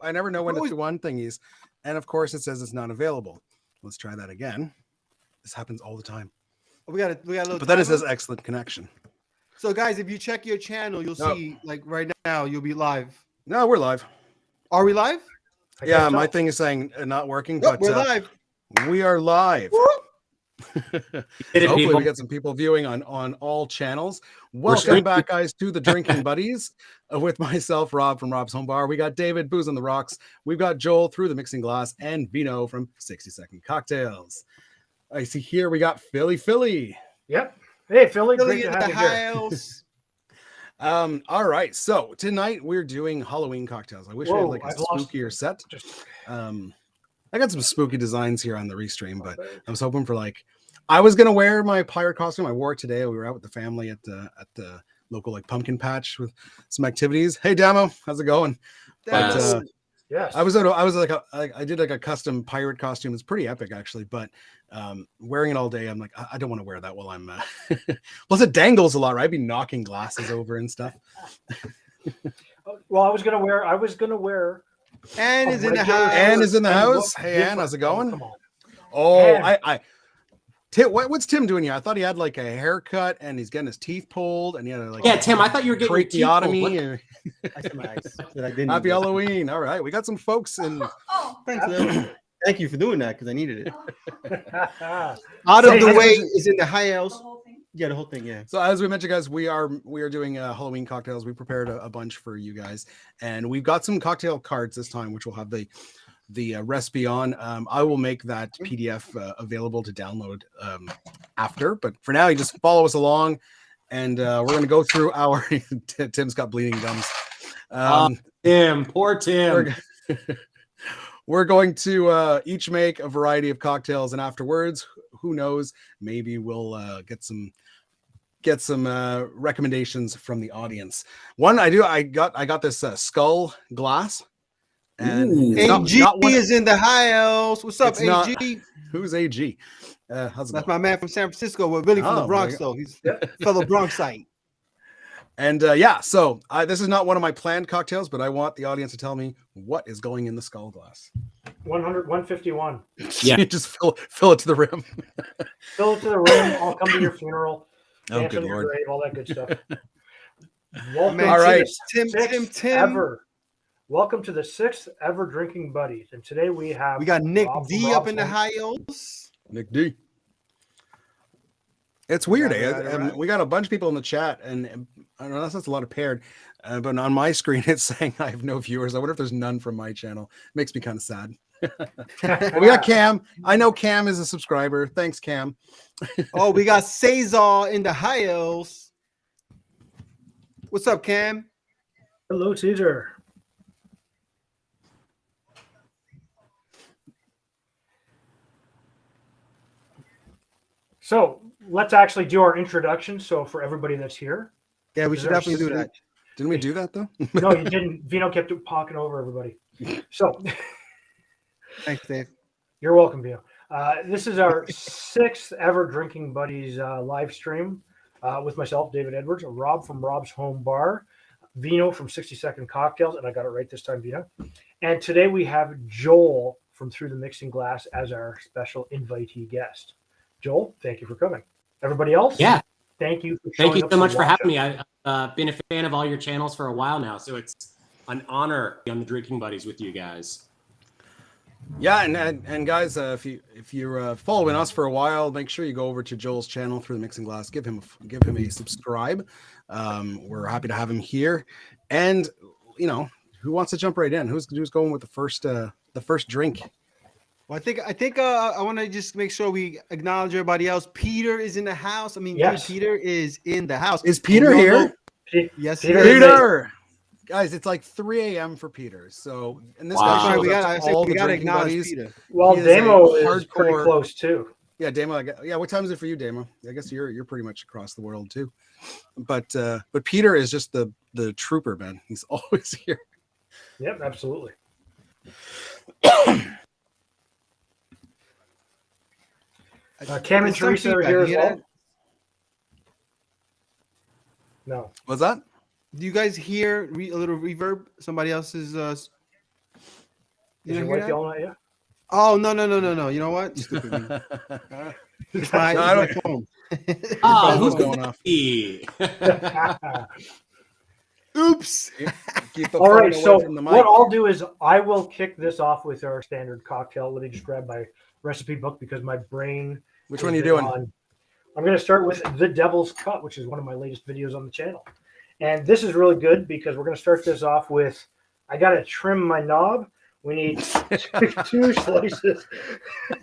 I never know when to do one thingies. And of course, it says it's not available. Let's try that again. This happens all the time. We got a little. But then it says excellent connection. So, guys, if you check your channel, you'll see, like right now, you'll be live. No, we're live. Are we live? Yeah, my thing is saying not working, Nope, but we're live. We are live. Hopefully we get some people viewing on all channels. Welcome back, guys, to the Drinking Buddies with myself, Rob from Rob's Home Bar. We got David, Booze on the Rocks. We've got Joel through the Mixing Glass and Vino from 60 Second Cocktails. I see here we got Philly. Yep. Hey, Philly Great to have you here. All right. So tonight we're doing Halloween cocktails. I wish we had like a spookier set. I got some spooky designs here on the restream, but I was hoping for I was gonna wear my pirate costume. I wore it today. We were out with the family at the local pumpkin patch with some activities. Hey, Damo, how's it going? But yes, I did a custom pirate costume. It's pretty epic actually, but wearing it all day, I'm like, I don't want to wear that while I'm plus it dangles a lot, right? I'd be knocking glasses over and stuff. Well, I was gonna wear Anne is in the house. Anne is in the house. Hey, Anne, how's it going? Come on. Oh, what's Tim doing here? I thought he had a haircut and he's getting his teeth pulled and he had Tim, I thought you were getting tracheotomy. I didn't. Happy Halloween. All right. We got some folks in. Thanks, Lil. Thank you for doing that because I needed it. Out of the way is in the high house. Yeah, the whole thing. Yeah. So as we mentioned, guys, we are doing Halloween cocktails. We prepared a bunch for you guys, and we've got some cocktail cards this time, which will have the recipe on. I will make that PDF available to download after, but for now, you just follow us along, and we're going to go through our. Tim's got bleeding gums. Poor Tim. We're going to each make a variety of cocktails, and afterwards, who knows? Maybe we'll get some recommendations from the audience. One I got this skull glass, and AG is in the house. What's up, AG? Who's AG? How's it That's going? my man from San Francisco. We're really from the Bronx, though. He's fellow Bronxite. And so this is not one of my planned cocktails, but I want the audience to tell me what is going in the skull glass. 151. Yeah, you just fill it to the rim. Fill it to the rim. I'll come to your funeral. Oh, good Lord. Grave, all that good stuff. All right, Tim. Welcome to the 6th ever Drinking Buddies, and today we got Nick D up in the highos. Nick D. It's weird, we got a bunch of people in the chat, and I don't know, that's a lot of paired, but on my screen it's saying I have no viewers. I wonder if there's none from my channel. It makes me kind of sad. We got Cam. I know Cam is a subscriber. Thanks, Cam. Oh, we got Cesar in the highos. What's up, Cam? Hello, Caesar. So let's actually do our introduction. So for everybody that's here. Yeah, we should definitely do that. Didn't we do that though? No, you didn't. Vino kept talking over everybody. So thanks, Dave. You're welcome, Vino. This is our 6th ever Drinking Buddies live stream with myself, David Edwards, Rob from Rob's Home Bar, Vino from 60 Second Cocktails, and I got it right this time, Vino. And today we have Joel from Through the Mixing Glass as our special invitee guest. Joel, thank you for coming. Everybody else? Yeah. Thank you. Thank you so much for having me. I've been a fan of all your channels for a while now, so it's an honor to be on the Drinking Buddies with you guys. Yeah, and guys, if you're following us for a while, make sure you go over to Joel's channel Through the Mixing Glass. Give him a subscribe. We're happy to have him here. And who wants to jump right in? Who's going with the first drink? Well, I think I want to just make sure we acknowledge everybody else. Peter is in the house. I mean, yes. Peter is in the house. Is Peter here? Yes, Peter. Guys, it's like 3 a.m. for Peter. So, and this guy we got to acknowledge Peter. Well, Damo is pretty close too. Yeah, Damo. Yeah, what time is it for you, Damo? I guess you're pretty much across the world too. But Peter is just the trooper, man. He's always here. Yep, absolutely. Cam and Teresa are here as well. No. What's that? Do you guys hear a little reverb? Somebody else's. You Is your didn't hear wife that? yelling at you? Oh no! You know what? Stupid me. It's my, No, I it's my phone. Oh, Phone was who going could off. that be? Oops. Keep the All phone right, away so from the mic. what I'll do is I will kick this off with our standard cocktail. Let me just grab my recipe book because my brain. Which has one are you been doing? on- I'm going to start with the Devil's Cut, which is one of my latest videos on the channel. And this is really good because we're going to start this off with, I got to trim my knob. We need 2 slices.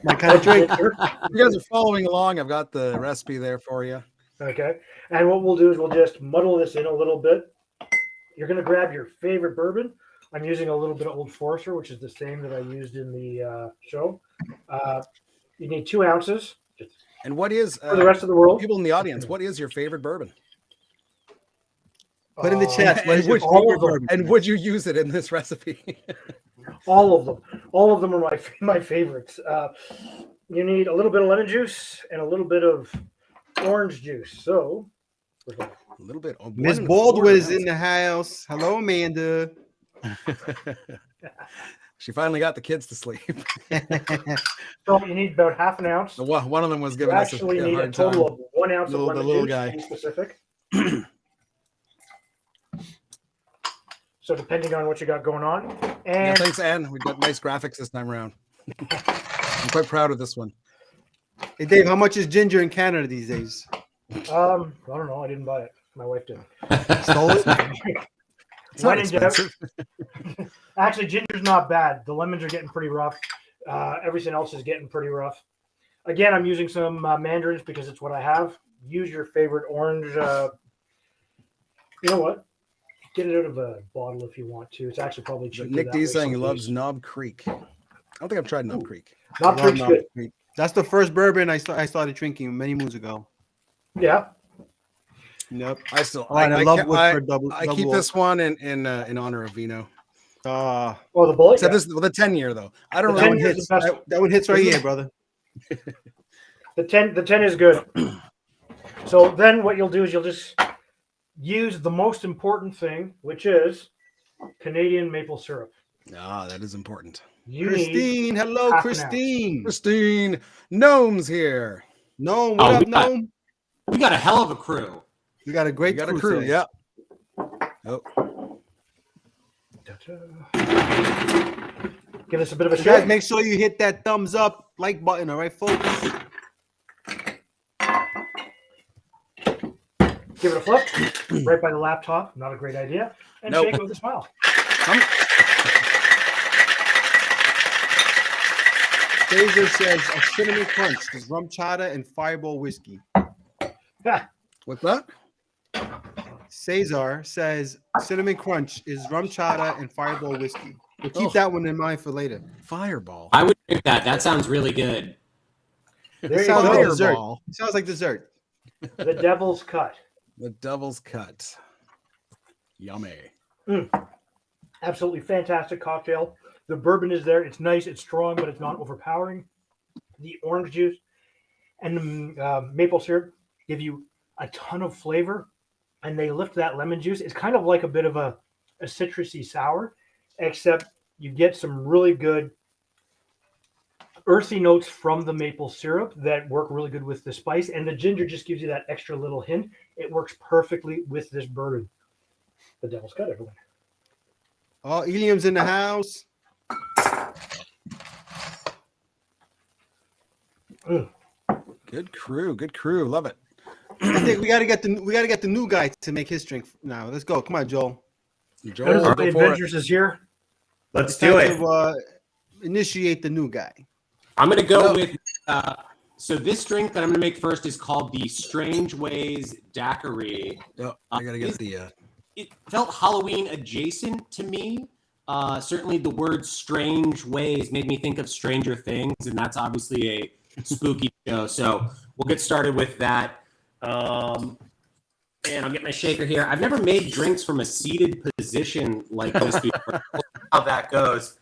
My kind of drink. ginger. You guys are following along. I've got the recipe there for you. Okay. And what we'll do is we'll just muddle this in a little bit. You're going to grab your favorite bourbon. I'm using a little bit of Old Forester, which is the same that I used in the show. You need 2 ounces. And what is For the rest of the world, people in the audience? What is your favorite bourbon? Put in the chat. and What is your would- all favorite of them. bourbon? And would you use it in this recipe? All of them. All of them are my favorites. You need a little bit of lemon juice and a little bit of orange juice. So, we're going A little bit. Oh, Miss 1 Baldwin is 1/4 in the house. Hello, Amanda. ounce. She finally got the kids to sleep. So you need about half an ounce. One of them was You giving us actually a need a hard time. total of 1 ounce Little- of the lemon little juice, guy. to be specific. So depending on what you got going on. Yeah, And thanks, Anne. We've got nice graphics this time around. I'm quite proud of this one. Hey, Dave, how much is ginger in Canada these days? I don't know. I didn't buy it. My wife did. Stole it? It's not When in doubt. expensive. Actually, ginger's not bad. The lemons are getting pretty rough. Everything else is getting pretty rough. Again, I'm using some mandarins because it's what I have. Use your favorite orange. You know what? Get it out of a bottle if you want to. It's actually probably cheaper. Nick that D way saying he some loves days. Knob Creek. I don't think I've tried Knob Creek. Knob Creek's Knob good. Creek. That's the first bourbon I started drinking many moons ago. Yeah. Yep. I still Oh, and I love keep- Woodford double. I keep this one in honor of Vino. Ah, Oh, the bullet. Except Yeah. this the 10-year though. I don't The that know. 10 one years hits. is the best. That one hits right Isn't here, it? brother. The 10 is good. So then what you'll do is you'll just use the most important thing, which is Canadian maple syrup. Ah, that is important. You need Christine, hello, half an ounce. Christine. Christine Gnome's here. Gnome, Oh, what up, we got- Gnome? We got a hell of a crew. We got a We great got a crew. today. Yeah. Oh, give this a bit of a You guys, shake. make sure you hit that thumbs up, like button, all right, folks? Give it a flip right by the laptop. Not a great idea. And Nope. shake it with a smile. Fraser says a cinnamon crunch is rum chata and fireball whiskey. what's that? Cesar says cinnamon crunch is rum chata and fireball whiskey. We'll keep Oh. that one in mind for later. Fireball. I would drink that. That sounds really good. There It you sounds like go. a dessert. Fireball. It sounds like dessert. The Devil's Cut. The Devil's Cut. Yummy. Absolutely fantastic cocktail. The bourbon is there. It's nice. It's strong, but it's not overpowering. The orange juice and the maple syrup give you a ton of flavor, and they lift that lemon juice. It's kind of like a bit of a citrusy sour, except you get some really good earthy notes from the maple syrup that work really good with the spice, and the ginger just gives you that extra little hint. It works perfectly with this bourbon. The Devil's Cut, everyone. Oh, Eliam's in the house. Good crew. Good crew. Love it. I think we gotta get the new guy to make his drink now. Let's go. Come on, Joel. Joel, go the for it. Avengers is here. Let's Time do it. to, initiate the new guy. I'm gonna go No. with. So this drink that I'm gonna make first is called the Strange Ways Daiquiri. Oh, I gotta get the. It felt Halloween adjacent to me. Certainly, the word "strange ways" made me think of Stranger Things, and that's obviously a spooky show. So we'll get started with that. And I'll get my shaker here. I've never made drinks from a seated position like this before. We'll see how that goes.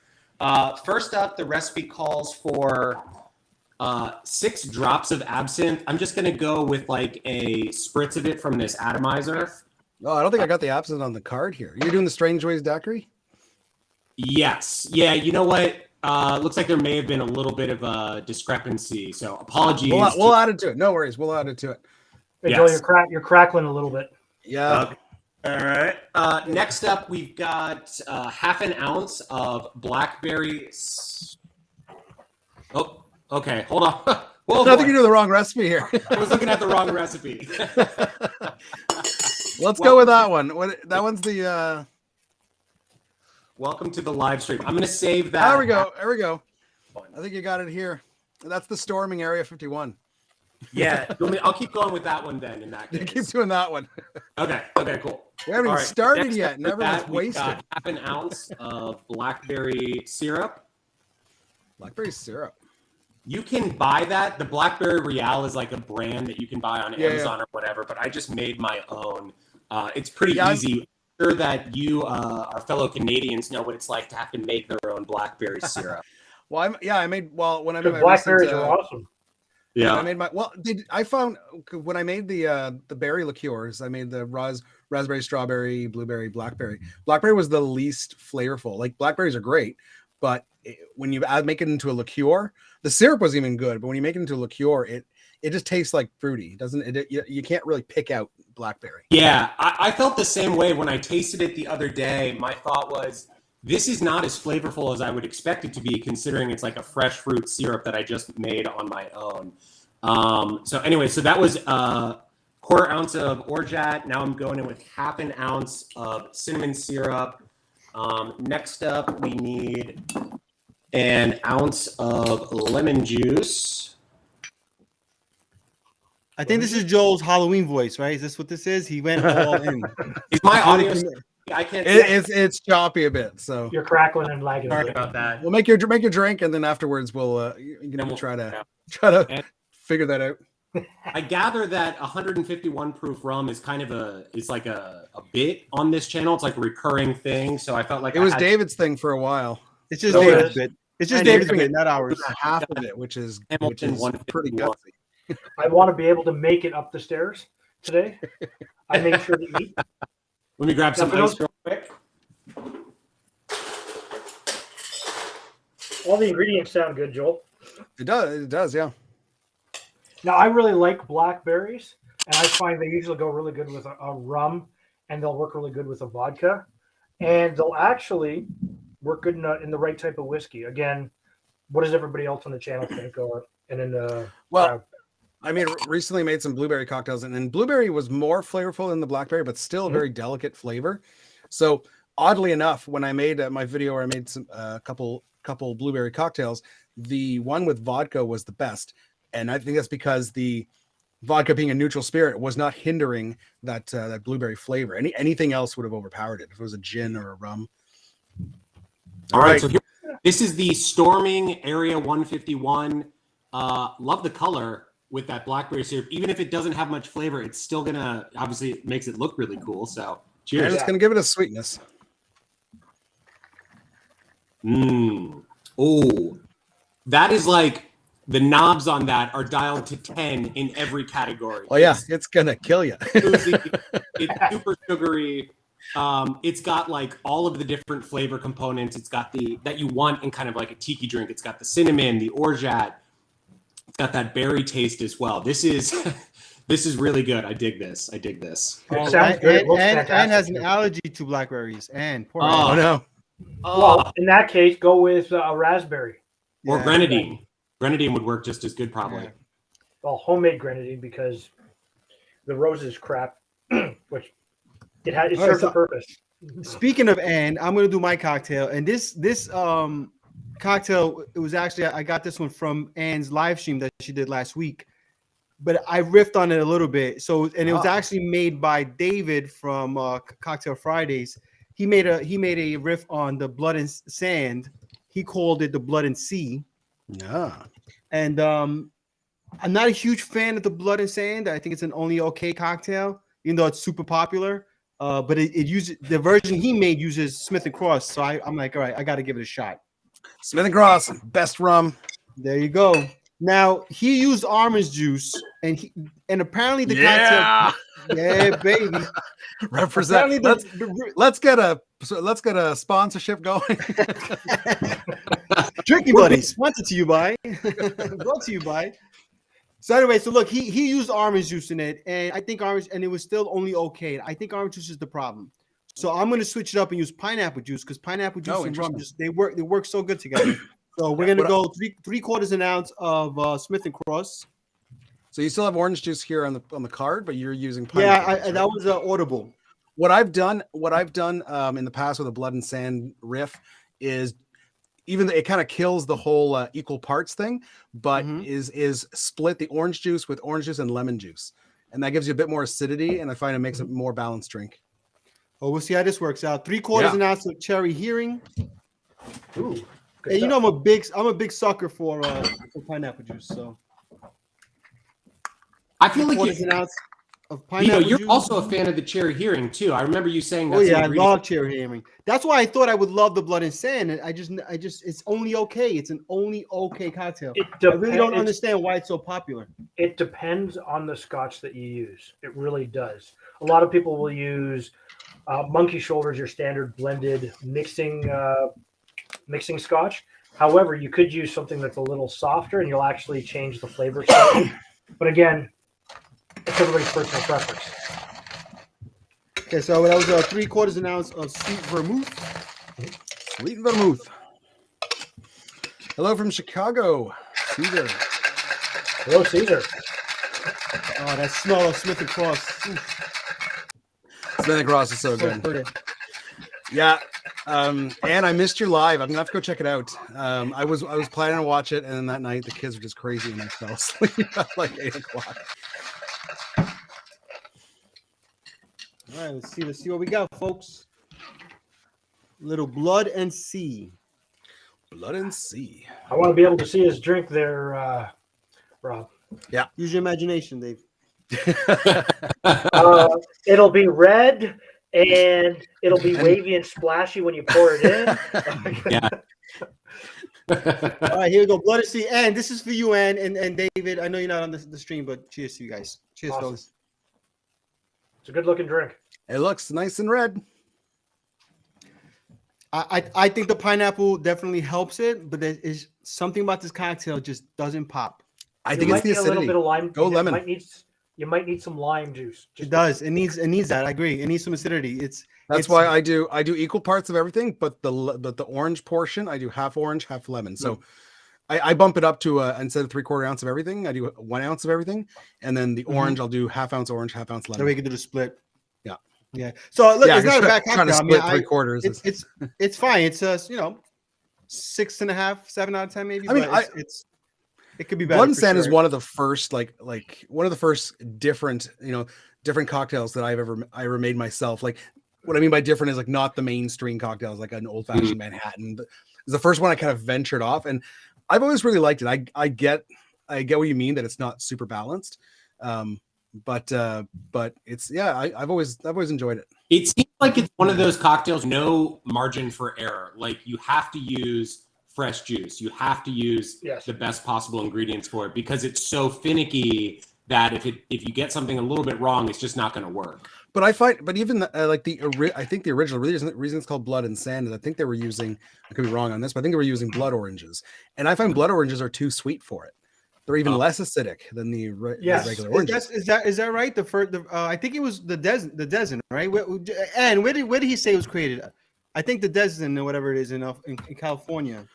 First up, the recipe calls for 6 drops of absinthe. I'm just gonna go with like a spritz of it from this atomizer. Oh, I don't think I got the absinthe on the card here. You're doing the Strange Ways Daiquiri? Yes. Yeah, you know what? Looks like there may have been a little bit of a discrepancy, so apologies. We'll add it to it. No worries. We'll add it to it. Hey, Joel, Yes. you're crackling a little bit. Yeah. Okay. All right. Next up, we've got half an ounce of blackberry. Oh, okay. Hold on. Whoa, I think boy. you're doing the wrong recipe here. I was looking at the wrong recipe. Let's go with that one. That one's the. Welcome to the live stream. I'm going to save that. There we go. There we go. I think you got it here. That's the storming Area 51. Yeah. I'll keep going with that one then. In that You case. keep doing that one. Okay. Okay. Cool. We haven't All even right, started next yet, up and with everyone's that, we've wasted. got half an ounce of blackberry syrup. Blackberry syrup. You can buy that. The Blackberry Real is like a brand that you can buy on Yeah, Amazon or whatever, but I just made my own. It's pretty Yeah, easy. I'm sure that you, our fellow Canadians, know what it's like to have to make their own blackberry syrup. Well, I made when I The made my blackberries recent, are awesome. when I made my I found when I made the berry liqueurs, I made the raspberry, strawberry, blueberry, blackberry. Blackberry was the least flavorful. Like blackberries are great, but when you make it into a liqueur, the syrup was even good. But when you make it into a liqueur, it just tastes like fruity. You can't really pick out blackberry. Yeah, I felt the same way when I tasted it the other day. My thought was, this is not as flavorful as I would expect it to be, considering it's like a fresh fruit syrup that I just made on my own. So anyway, so that was quarter ounce of orgeat. Now I'm going in with half an ounce of cinnamon syrup. Next up, we need an ounce of lemon juice. I think this is Joel's Halloween voice, right? Is this what this is? He went all in. Is my audio? I can't. It's choppy a bit, so You're crackling and lagging. a Sorry bit. about that. we'll make your drink, and then afterwards we'll you Then can we'll try figure it to out. figure that out. I gather that 151 proof rum is kind of a bit on this channel. It's like a recurring thing. So I felt like It was David's thing for a while. It's just So David's is- bit. It's just and David's you're bit, not ours. Half of it, which is Hamilton pretty 151. gutsy. I want to be able to make it up the stairs today. I make sure to eat. Let me grab some Now, ice real quick. All the ingredients sound good, Joel. It does, yeah. Now, I really like blackberries, and I find they usually go really good with a rum, and they'll work really good with a vodka, and they'll actually work good in the right type of whiskey. Again, what does everybody else on the channel think? Well, I mean, recently made some blueberry cocktails, and then blueberry was more flavorful than the blackberry, but still a very delicate flavor. So oddly enough, when I made my video where I made some couple blueberry cocktails, the one with vodka was the best, and I think that's because the vodka being a neutral spirit was not hindering that blueberry flavor. Anything else would have overpowered it if it was a gin or a rum. All right. So this is the Storming Area 151. Love the color with that blackberry syrup. Even if it doesn't have much flavor, it's still gonna obviously it makes it look really cool. So And cheers. it's going to give it a sweetness. Oh, that is like the knobs on that are dialed to 10 in every category. Well, yeah, it's going to kill you. Boozy, it's super sugary. It's got like all of the different flavor components. It's got that you want in kind of like a tiki drink. It's got the cinnamon, the orgeat. It's got that berry taste as well. This is really good. I dig this. It sounds good. It looks And has fantastic. an allergy to blackberries. And poor Oh. Oh, no. Well, in that case, go with a raspberry. Or Yeah. grenadine. Grenadine would work just as good, probably. Yeah. Well, homemade grenadine because the rose is crap, which it All right, serves a so- purpose. Speaking of Anne, I'm gonna do my cocktail, and this cocktail, it was actually I got this one from Anne's live stream that she did last week, but I riffed on it a little bit. So, and it was actually made by David from Cocktail Fridays. He made a riff on the Blood and Sand. He called it the Blood and Sea. No. And I'm not a huge fan of the Blood and Sand. I think it's an only okay cocktail, even though it's super popular. But it uses the version he made uses Smith and Cross. So I'm like, all right, I got to give it a shot. Smith and Cross, best rum. There you go. Now he used orange juice, and apparently the cocktail, yeah, baby. Represent. Apparently Let's get a sponsorship going. Drinking Buddies, sponsored to you by, brought to you by. So anyway, so look, he used orange juice in it, and I think it was still only okay. I think orange juice is the problem. So I'm gonna switch it up and use pineapple juice because pineapple juice and rum interesting. they work so good together. So we're gonna go 3/4 ounce of Smith and Cross. So you still have orange juice here on the card, but you're using Yeah, pineapple juice, right? that was audible. What I've done in the past with a blood and sand riff is even though it kind of kills the whole equal parts thing, but is split the orange juice with orange juice and lemon juice, and that gives you a bit more acidity, and I find it makes a more balanced drink. Oh, we'll see how this works out. 3/4 an ounce of cherry hearing. Ooh, good And you know stuff. I'm a big sucker for pineapple juice. So I feel like 3/4 an ounce of you pineapple know, you're juice. also a fan of the cherry hearing too. I remember you saying Oh that's yeah, an I ingredient. love cherry hearing. That's why I thought I would love the blood and sand. And I just, it's only okay. It's an only okay cocktail. I really don't understand why it's so popular. It depends on the scotch that you use. It really does. A lot of people will use Monkey Shoulders, your standard blended mixing scotch. However, you could use something that's a little softer, and you'll actually change the flavor slightly. But again, it's everybody's personal preference. Okay, so that was 3/4 an ounce of sweet vermouth. Sweet vermouth. Hello from Chicago, Caesar. Hello, Caesar. Oh, that smell of Smith and Cross. Smith and Cross is so good. Yeah, and I missed your live. I'm gonna have to go check it out. I was planning to watch it, and then that night the kids were just crazy, and I fell asleep at like 8 o'clock. All right, let's see what we got, folks. Little blood and sea. Blood and sea. I want to be able to see his drink there, Rob. Use your imagination, Dave. It'll be red and it'll be wavy and splashy when you pour it in. Yeah. All right, here we go. Blood and sea. And this is for you, Ann and David. I know you're not on the stream, but cheers to you guys. Cheers, Awesome. fellas. It's a good looking drink. It looks nice and red. I think the pineapple definitely helps it, but there is something about this cocktail just doesn't pop. I You think might it's the need a little acidity. bit of lime. Go you lemon. You might need some lime juice. It does. It needs that. I agree. It needs some acidity. That's why I do equal parts of everything, but the orange portion I do half orange, half lemon. So I bump it up to instead of 3/4 ounce of everything, I do 1 ounce of everything, and then the orange I'll do half ounce orange, half ounce Then lemon. we can do the split. Yeah. Yeah. So look, Yeah, it's not a bad trying to cocktail. split 3/4. It's fine. It's 6.5, 7 out of 10 maybe. I mean, but it could be better. Blood and for Sand is sure. one of the first one of the first different cocktails that I ever made myself. Like what I mean by different is like not the mainstream cocktails like an old fashioned Manhattan. It's the first one I kind of ventured off, and I've always really liked it. I get what you mean that it's not super balanced, but it's I've always enjoyed it. It seems like it's one of those cocktails, no margin for error. Like you have to use fresh juice. You have to use the best possible ingredients for it because it's so finicky that if you get something a little bit wrong, it's just not going to work. But I find, even I think the original reason it's called Blood and Sand is I think they were using, I could be wrong on this, but I think they were using blood oranges, and I find blood oranges are too sweet for it. They're even less acidic than the regular oranges. Is that right? I think it was the Dezen, right? And where did he say it was created? I think the Dezen or whatever it is in California.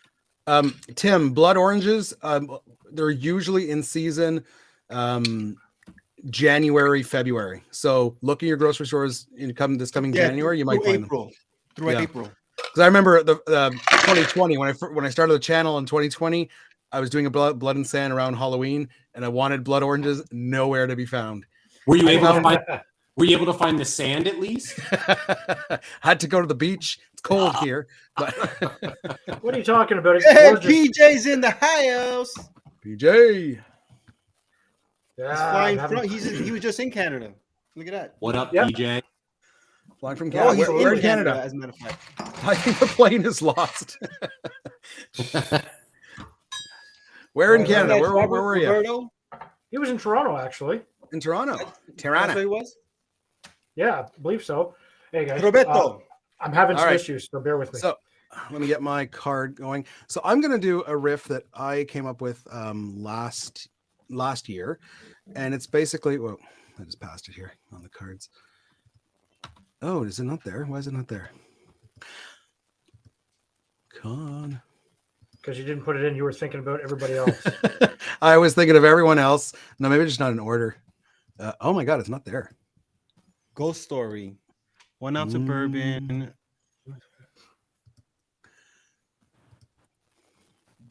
Tim, blood oranges, they're usually in season January, February. So look in your grocery stores this coming January, you might find them. Through April. Because I remember the 2020 when I started the channel in 2020, I was doing a blood and sand around Halloween, and I wanted blood oranges, nowhere to be found. Were you able to find the sand at least? Had to go to the beach. It's cold here. But what are you talking about? It's Hey, gorgeous. PJ's in the house. PJ. He was just in Canada. Look at that. What up, Yep. PJ? Flying from Oh, Canada. he's We're in in Canada. As a matter of fact. I think the plane is lost. Where in Canada? Where were you? Roberto? He was in Toronto, actually. In Toronto. That's where Tirana. he was. Yeah, I believe so. Hey guys, Roberto. I'm having some All right. issues, so bear with me. So let me get my card going. So I'm gonna do a riff that I came up with last year, and it's basically, well, I just passed it here on the cards. Oh, is it not there? Why is it not there? Come on. Because you didn't put it in, you were thinking about everybody else. I was thinking of everyone else. No, maybe just not in order. Oh my God, it's not there. Ghost Story. 1 ounce of bourbon.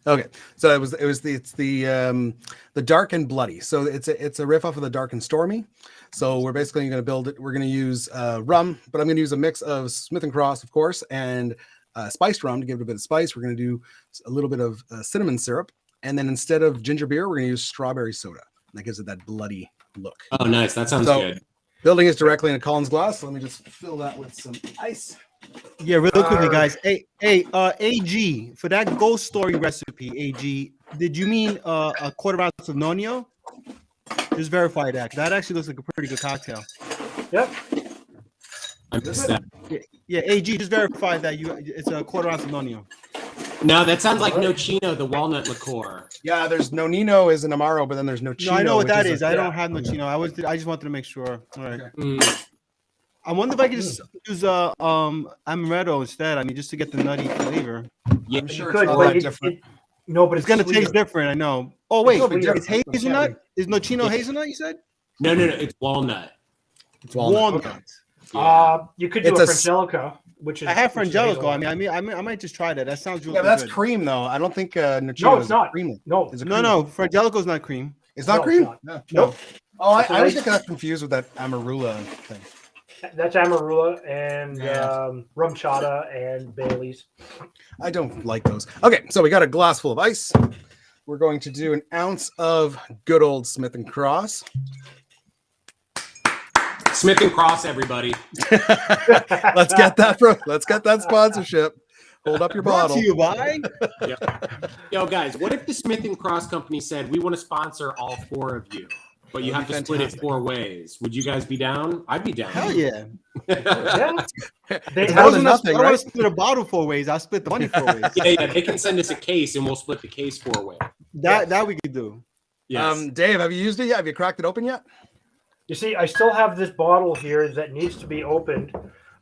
Okay, so it's the Dark and Bloody. So it's a riff off of the Dark and Stormy. So we're basically going to build it. We're going to use rum, but I'm going to use a mix of Smith and Cross, of course, and spiced rum to give it a bit of spice. We're going to do a little bit of cinnamon syrup, and then instead of ginger beer, we're going to use strawberry soda. That gives it that bloody look. Oh, nice. That sounds good. Building is directly in a Collins glass. So let me just fill that with some ice. Yeah, real quickly, guys. Hey, AG, for that Ghost Story recipe, AG, did you mean a quarter ounce of Nonio? Just verify that. That actually looks like a pretty good cocktail. Yep. I missed that. Yeah, AG, just verify that it's a quarter ounce of Nonio. No, that sounds like Nocino, the walnut liqueur. Yeah, there's Nonino is an Amaro, but then there's Nocino. No, I know what that is. I I don't have Nocino. I just wanted to make sure. All right. Mm. I wonder if I could just use amaretto instead. I mean, just to get the nutty flavor. Yeah, I'm sure You could, it's all but that different. no, but It's gonna sweeter. taste different. I know. Oh wait, It'll be it's different. hazelnut. Is Nocino hazelnut? You said No, it's walnut. It's walnut. walnut. Okay. You could do It's a a s- Frangelico, which is I have which is Frangelico. I hazelnut. mean, I might just try that. That sounds really Yeah, but that's good. cream though. I don't think Nocino No, it's is not. cream. No, Is it No, cream? Frangelico's not cream. It's not No, cream. it's not. No. Nope. Oh, I It's a always nice- get that confused with that Amarula thing. that's Amarula and Yeah. rum chata and Bailey's. I don't like those. Okay, so we got a glass full of ice. We're going to do an ounce of good old Smith and Cross. Smith and Cross, everybody. Let's get that sponsorship. Hold up your Brought bottle. to you by. Yo, guys, what if the Smith and Cross company said we want to sponsor all four of you, but you have That'd to be split it fantastic. 4 ways? Would you guys be down? I'd be down. Hell yeah! Yeah, they It's I better have than don't nothing, want right? to split a bottle 4 ways. I'll split the money 4 ways. Yeah, they can send us a case and we'll split the case 4 ways. That we could do. Yes. Dave, have you used it yet? Have you cracked it open yet? You see, I still have this bottle here that needs to be opened.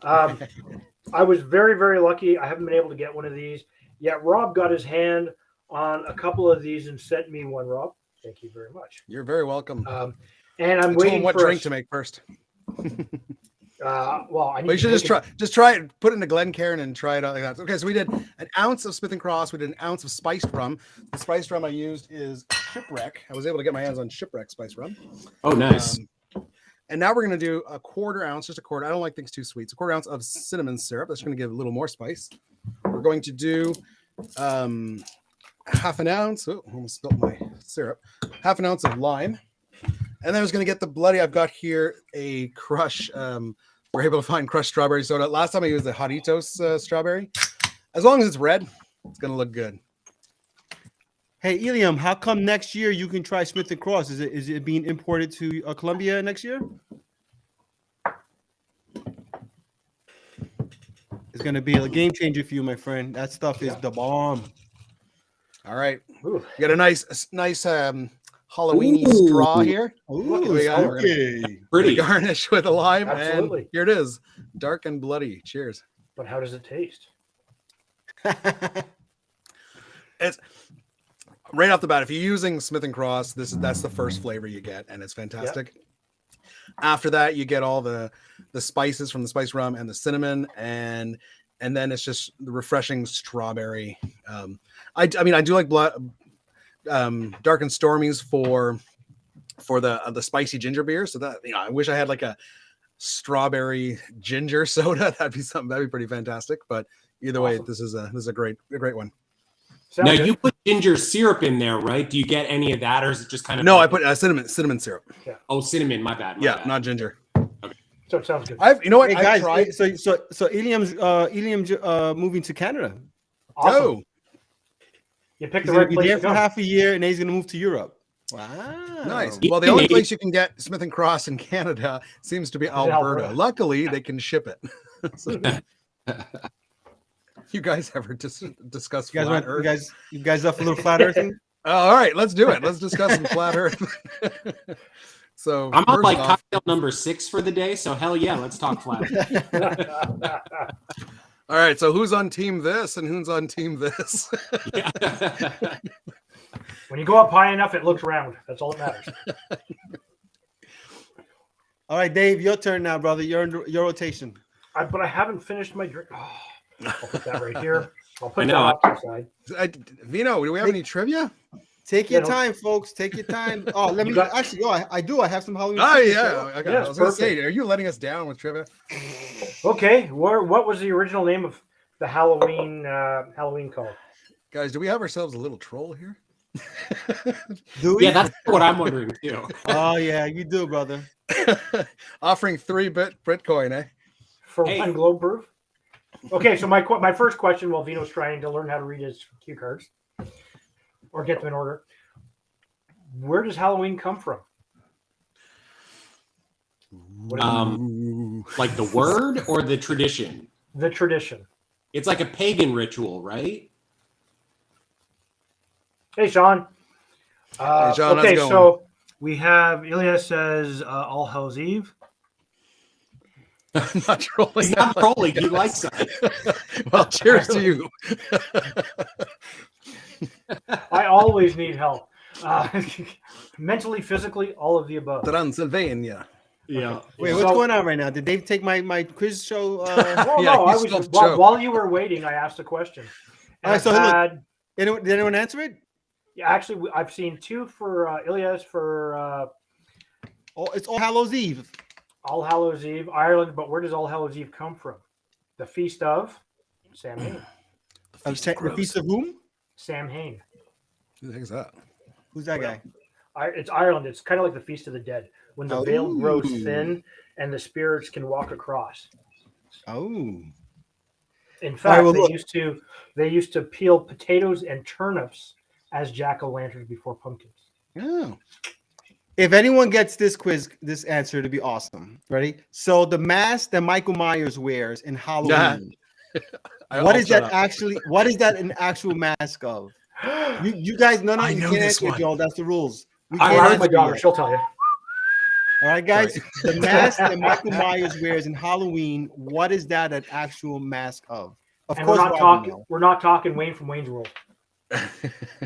I was very, very lucky. I haven't been able to get one of these yet. Rob got his hand on a couple of these and sent me one. Rob, thank you very much. You're very welcome. And I'm I told him waiting what for drink to make first. Well, I need But you should to just try it. Put it in a Glencairn and try it out like that. Okay, so we did an ounce of Smith and Cross. We did an ounce of spiced rum. The spiced rum I used is Shipwreck. I was able to get my hands on Shipwreck spiced rum. Oh, nice. And now we're going to do a quarter ounce, just a quarter. I don't like things too sweet. So a quarter ounce of cinnamon syrup. That's going to give a little more spice. We're going to do half an ounce. Oh, almost spilled my syrup. Half an ounce of lime. And then I was going to get the bloody. I've got here a crush. We're able to find crushed strawberry soda. Last time I used the Jarritos strawberry. As long as it's red, it's going to look good. Hey, Eliam, how come next year you can try Smith and Cross? Is it being imported to Colombia next year? It's gonna be a game changer for you, my friend. That stuff is the bomb. All right. Ooh. We got a nice Halloweeny straw here. Ooh, we got? We're okay. Pretty. Garnish with a lime. Absolutely. And here it is. Dark and bloody. Cheers. But how does it taste? It's right off the bat. If you're using Smith and Cross, that's the first flavor you get, and it's fantastic. After that, you get all the spices from the spice rum and the cinnamon, and then it's just the refreshing strawberry. I mean, I do like Dark and Stormies for the spicy ginger beer. So that, I wish I had like a strawberry ginger soda. That'd be pretty fantastic. But either way, Awesome. this is a great one. Sounds Now good. you put ginger syrup in there, right? Do you get any of that, or is it just kind of? No, I put cinnamon syrup. Oh, cinnamon. My bad. my Yeah, bad. not ginger. So it sounds good. You know what? Hey I've guys, tried. so Eliam's moving to Canada. Awesome. Oh, You picked He's the gonna right be place there to for go. half a year, and then he's gonna move to Europe. Wow, nice. You Well, the can only eat- place you can get Smith and Cross in Canada seems to be in Alberta. Alberta. Luckily, they can ship it. So- You guys ever discuss You guys, flat Earth? you guys up for a little flat earthing? All right, let's do it. Let's discuss some flat Earth. So I'm on first like off, cocktail number 6 for the day, so hell yeah, let's talk flat. all right. So who's on team this and who's on team this? Yeah. When you go up high enough, it looks round. That's all that matters. All right, Dave, your turn now, brother. You're in your rotation. But I haven't finished my drink. Oh, I'll put that right here. I'll put I that know. off to the side. Vino, do we have any trivia? Take your Yeah, no. time, folks. Take your time. Oh, let You me got- actually. Oh, I do. I have some Halloween. Oh trivia, yeah. so- Okay. Yes, I was gonna perfect. say, are you letting us down with trivia? Okay, what was the original name of the Halloween called? Guys, do we have ourselves a little troll here? Do we? Yeah, that's what I'm wondering too. Oh yeah, you do, brother. Offering 3-bit Bitcoin, eh? For Hey. one globe proof. Okay, so my first question while Vino's trying to learn how to read his cue cards or get them in order. Where does Halloween come from? What is Ooh. Like the word or the tradition? the tradition? It's like a pagan ritual, right? Hey, Sean. Hey, Sean, how's okay, it going? so we have Ilya says All Hell's Eve. I'm not trolling. He's not trolling. He likes it. Well, cheers to you. I always need help. Mentally, physically, all of the above. Transylvania. Yeah. Wait, So- what's going on right now? Did Dave take my quiz show? Well, Yeah, no, I he was stole just, the show. while you were waiting, I asked a question. All right, I've so look- had- Did anyone answer it? yeah, actually, I've seen two for Ilya's for Oh, it's All Hallows Eve. All Hallows Eve, Ireland. But where does All Hallows Eve come from? The feast of Samhain. The Feast of whom? Samhain. Who the heck's that? Who's that guy? It's Ireland. It's kind of like the Feast of the Dead, when the veil grows Oh. thin and the spirits can walk across. Oh, In fact, well, look. they used to peel potatoes and turnips as jack-o'-lanterns before pumpkins. Oh. if anyone gets this answer to be awesome. Ready? So the mask that Michael Myers wears in Halloween. What is that actually? What is that an actual mask of? You guys, no, I you know can't this answer it, one. Joel. That's the rules. We I can't asked answer my it daughter; yet. she'll tell you. All right, guys. The mask that Michael Myers wears in Halloween. What is that an actual mask of? Of And course, we're not Rob talking. will know. We're not talking Wayne from Wayne's World.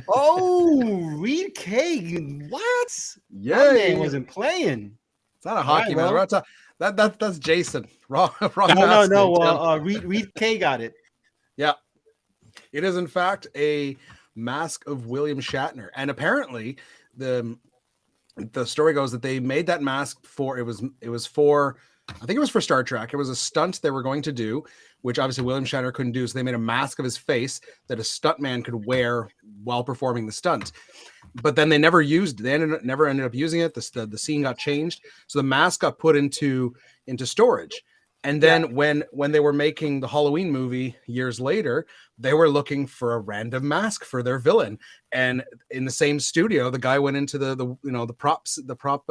Oh, Reed K. What? Yeah, That man wasn't playing. it's not a hockey man. well. We're not that's Jason. Wrong. No. Reed K. got it. Yeah, it is in fact a mask of William Shatner, and apparently the story goes that they made that mask for it was for I think it was for Star Trek. It was a stunt they were going to do, which obviously William Shatner couldn't do. So they made a mask of his face that a stuntman could wear while performing the stunt. But then they never used. They never ended up using it. The scene got changed, so the mask got put into storage. And then when they were making the Halloween movie years later, they were looking for a random mask for their villain. And in the same studio, the guy went into the prop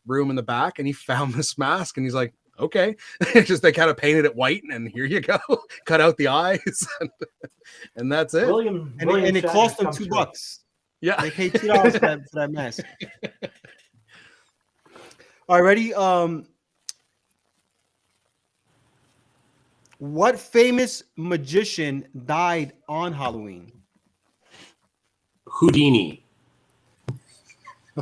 room in the back, and he found this mask, and he's like, okay. It's just they kind of painted it white, and here you go. Cut out the eyes, and that's it. William And it Shatner cost them comes through. $2. Yeah. They paid $2 for that mask. All right, ready? What famous magician died on Halloween? Houdini.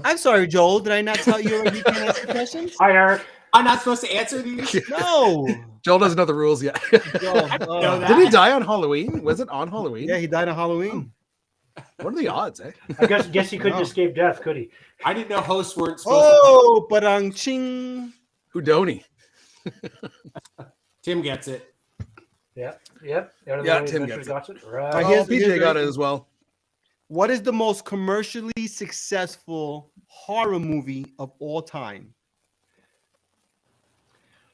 I'm sorry, Joel. Did I not tell you already? You can't answer questions? Hi, Eric. I'm not supposed to answer these. No. Joel doesn't know the rules yet. Joel, know that. Did he die on Halloween? Was it on Halloween? yeah, he died on Halloween. What are the odds, eh? I guess he couldn't No. escape death, could he? I didn't know hosts weren't supposed Oh, but ching. Houdoni. to. Tim gets it. Yep. Yeah, Tim gets it. got it. All Right. right, Oh, here's PJ got the- it as well. What is the most commercially successful horror movie of all time?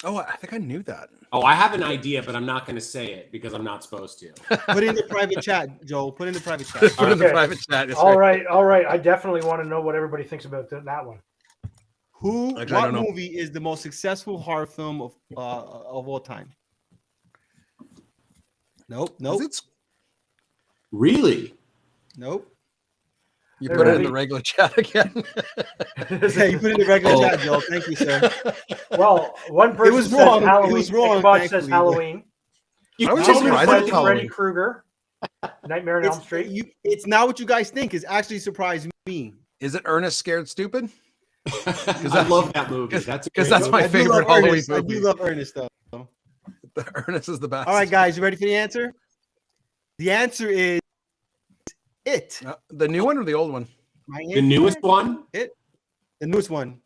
Oh, I think I knew that. Oh, I have an idea, but I'm not going to say it because I'm not supposed to. Put it in the private chat, Joel. Put it in the private chat. Put it in the Okay. private chat. It's All right. I definitely want to know what everybody thinks about that one. Actually, I What don't know. movie is the most successful horror film of all time? Nope. Is it? Really? Nope. You Hey, put it in Ravi. the regular chat again. Yeah, you put it in the regular Oh. chat, Joe. Thank you, sir. Well, one person was says wrong. It Halloween. was wrong, Ichabod says thankfully. Halloween. I was Tom just surprised says it's Halloween. Freddy Krueger. Nightmare on Elm Street. It's not what you guys think. It's actually surprised me. Is it Ernest Scared Stupid? I love that movie. That's a because great that's movie. my I do favorite love Halloween Ernest. I movie. do love Ernest, though. Ernest is the best. All right, guys, you ready for the answer? The answer is it. The new one or the old one? My The newest answer? one. The newest one.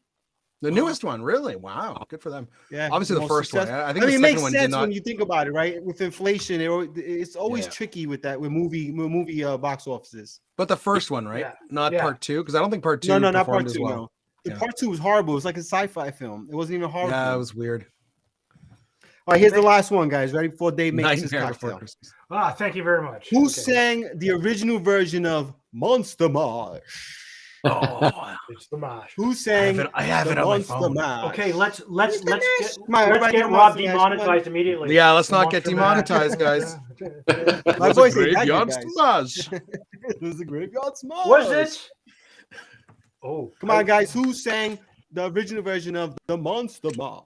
The newest one, really? Wow, good for them. Yeah. Obviously, the most first one. successful. I think I mean, the it second makes one did sense not. when you think about it, right? With inflation, it's always Yeah. tricky with that with movie box offices. But the first one, right? Yeah. Not Yeah. part two, because I don't think part two. No, not part performed as two. well. No, the Yeah. part two was horrible. It was like a sci-fi film. It wasn't even a horror. Yeah, film. it was weird. All right, here's the last one, guys. Ready before Dave makes his Nightmare Before cocktail. Christmas. Thank you very much. Who Okay. sang the original version of Monster Mash? Oh, It's the mash. Who sang I have the it on my Monster phone. Mash? Okay, let's Come on, get everybody get Rob Monster Mash, demonetized immediately. Yeah, let's not get Monster Mash. demonetized, guys. My Was voice it ain't that Graveyard good, guys. Smash? It was the Graveyard Smash. Was it? Oh, Come on, guys. Who sang the original version of the Monster Mash?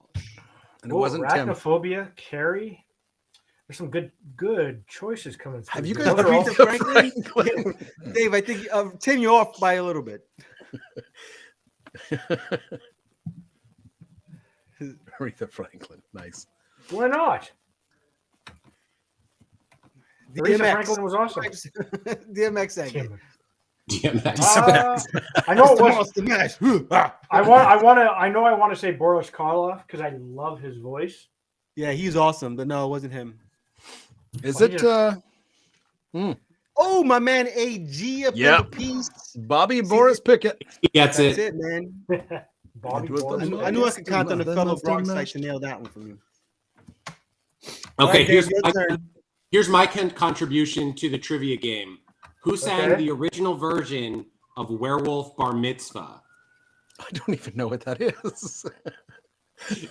And it wasn't Tim. Arachnophobia, Carrie. There's some good choices coming through. Have you here. guys Those are all- Aretha Franklin? Dave, I think Tim, you're off by a little bit. Aretha Franklin. Nice. Why not? Aretha Franklin was awesome. DMX sang it. Damn it. DMX. I know it was. Monster Mash. I know I want to say Boris Karloff because I love his voice. Yeah, he's awesome, but no, it wasn't him. Is Well, it Oh, my man AG up in Yep. the piece. Bobby Boris Pickett? He gets That's it. it, man. Bobby It was Boris. the- I knew I could count on the The fellow Monster Bronx Mash. like to nail that one for you. Okay, All right, here's Dave, your turn. my contribution to the trivia game. Who sang Okay. the original version of Werewolf Bar Mitzvah? I don't even know what that is.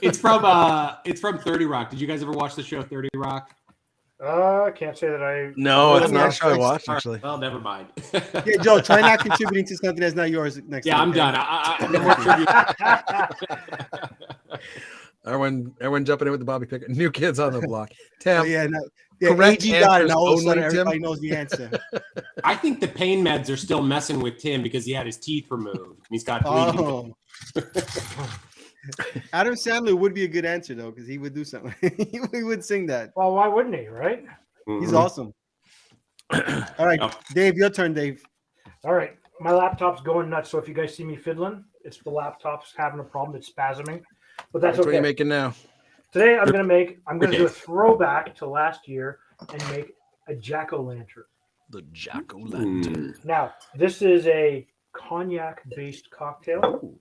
It's from 30 Rock. Did you guys ever watch the show 30 Rock? Can't say that I. No, it's Well, not a Netflix. show I watched, All right, actually. well, never mind. Yeah, Joe, try not contributing to something that's not yours next Yeah, time. I'm done. No more trivia. Everyone jumping in with the Bobby Pickett. New kids on the block. Tim, Oh, yeah, no, yeah, Correct AG got it. answers Now all of a sudden, only, Tim. everybody knows the answer. I think the pain meds are still messing with Tim because he had his teeth removed. And he's got bleeding. Oh. Adam Sandler would be a good answer though, because he would do something. He would sing that. Well, why wouldn't he? Right. He's Mhm. awesome. All right, Oh. Dave, your turn, Dave. All right. My laptop's going nuts. So if you guys see me fiddling, it's the laptop's having a problem. It's spasming, but that's what are you okay. making now? Today I'm gonna do a throwback to last year and make a jack-o'-lantern. The jack-o'-lantern. Mm. Now, this is a cognac-based cocktail.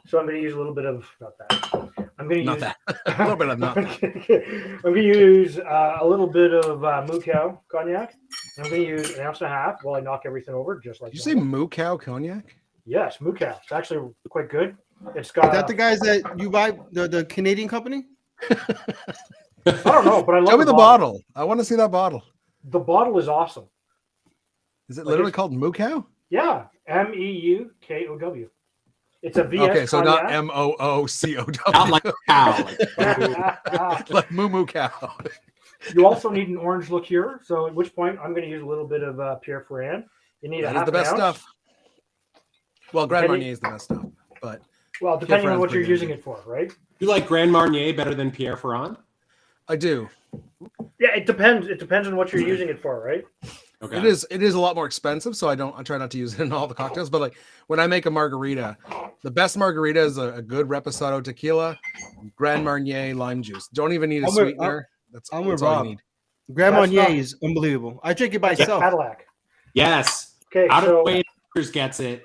So I'm going to use a little bit of not that. I'm going to Not use that. A little bit of not that. I'm going to use a little bit of Mukau cognac. And I'm going to use 1.5 ounces while I knock everything over, just like Did you say normal. Moo Cow Cognac? Yes, Mukau. It's actually quite good. It's Is got. that the guys that you buy the Canadian company? I don't know, but I love Tell me the bottle. I want to see that bottle. The bottle is awesome. Is it Like literally it's- called Moo Cow? Yeah, MEUKOW. It's a VS Okay, so not cognac. MOOCOW. Not like cow. like Moo Moo Cow. You also need an orange liqueur. So at which point I'm going to use a little bit of Pierre Ferrand. You need a That is half the best an ounce. stuff. Well, Grand Depending- Marnier is the best stuff, but Well, depending on Ferrand's what you're pretty using good. it for, right? You like Grand Marnier better than Pierre Ferrand? I do. Yeah, it depends. It depends on what you're using it for, right? Okay. It is a lot more expensive, so I try not to use it in all the cocktails. But like when I make a margarita, the best margarita is a good Reposado tequila, Grand Marnier lime juice. Don't even need a I'm with- sweetener. That's I'm that's with all Rob. you need. Grand That's Marnier not- is unbelievable. I drink it by itself. Cadillac. Yes. Okay, Out of so the way, gets it.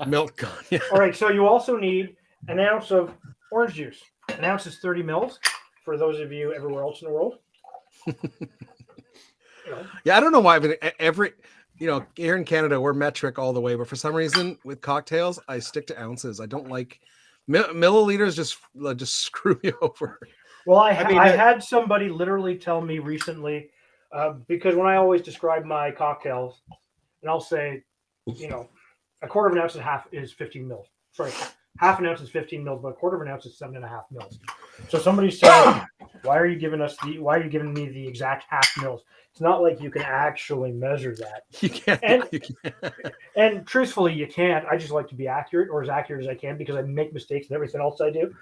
Milk cognac. all right, so you also need 1 ounce of orange juice. 1 ounce is 30 mils. For those of you everywhere else in the world. You know, Yeah, I don't know why, but every here in Canada we're metric all the way, but for some reason with cocktails I stick to ounces. I don't like milliliters. Just screw me over. Well, I mean, I that- had somebody literally tell me recently, because when I always describe my cocktails, and I'll say, you know, a quarter of an ounce and a half is 15 mils. Sorry, half an ounce is 15 mils, but a quarter of an ounce is 7.5 mils. So somebody said, why are you giving me the exact half mils? It's not like you can actually measure that. You can't. And- you can't. And truthfully, you can't. I just like to be accurate, or as accurate as I can, because I make mistakes in everything else I do.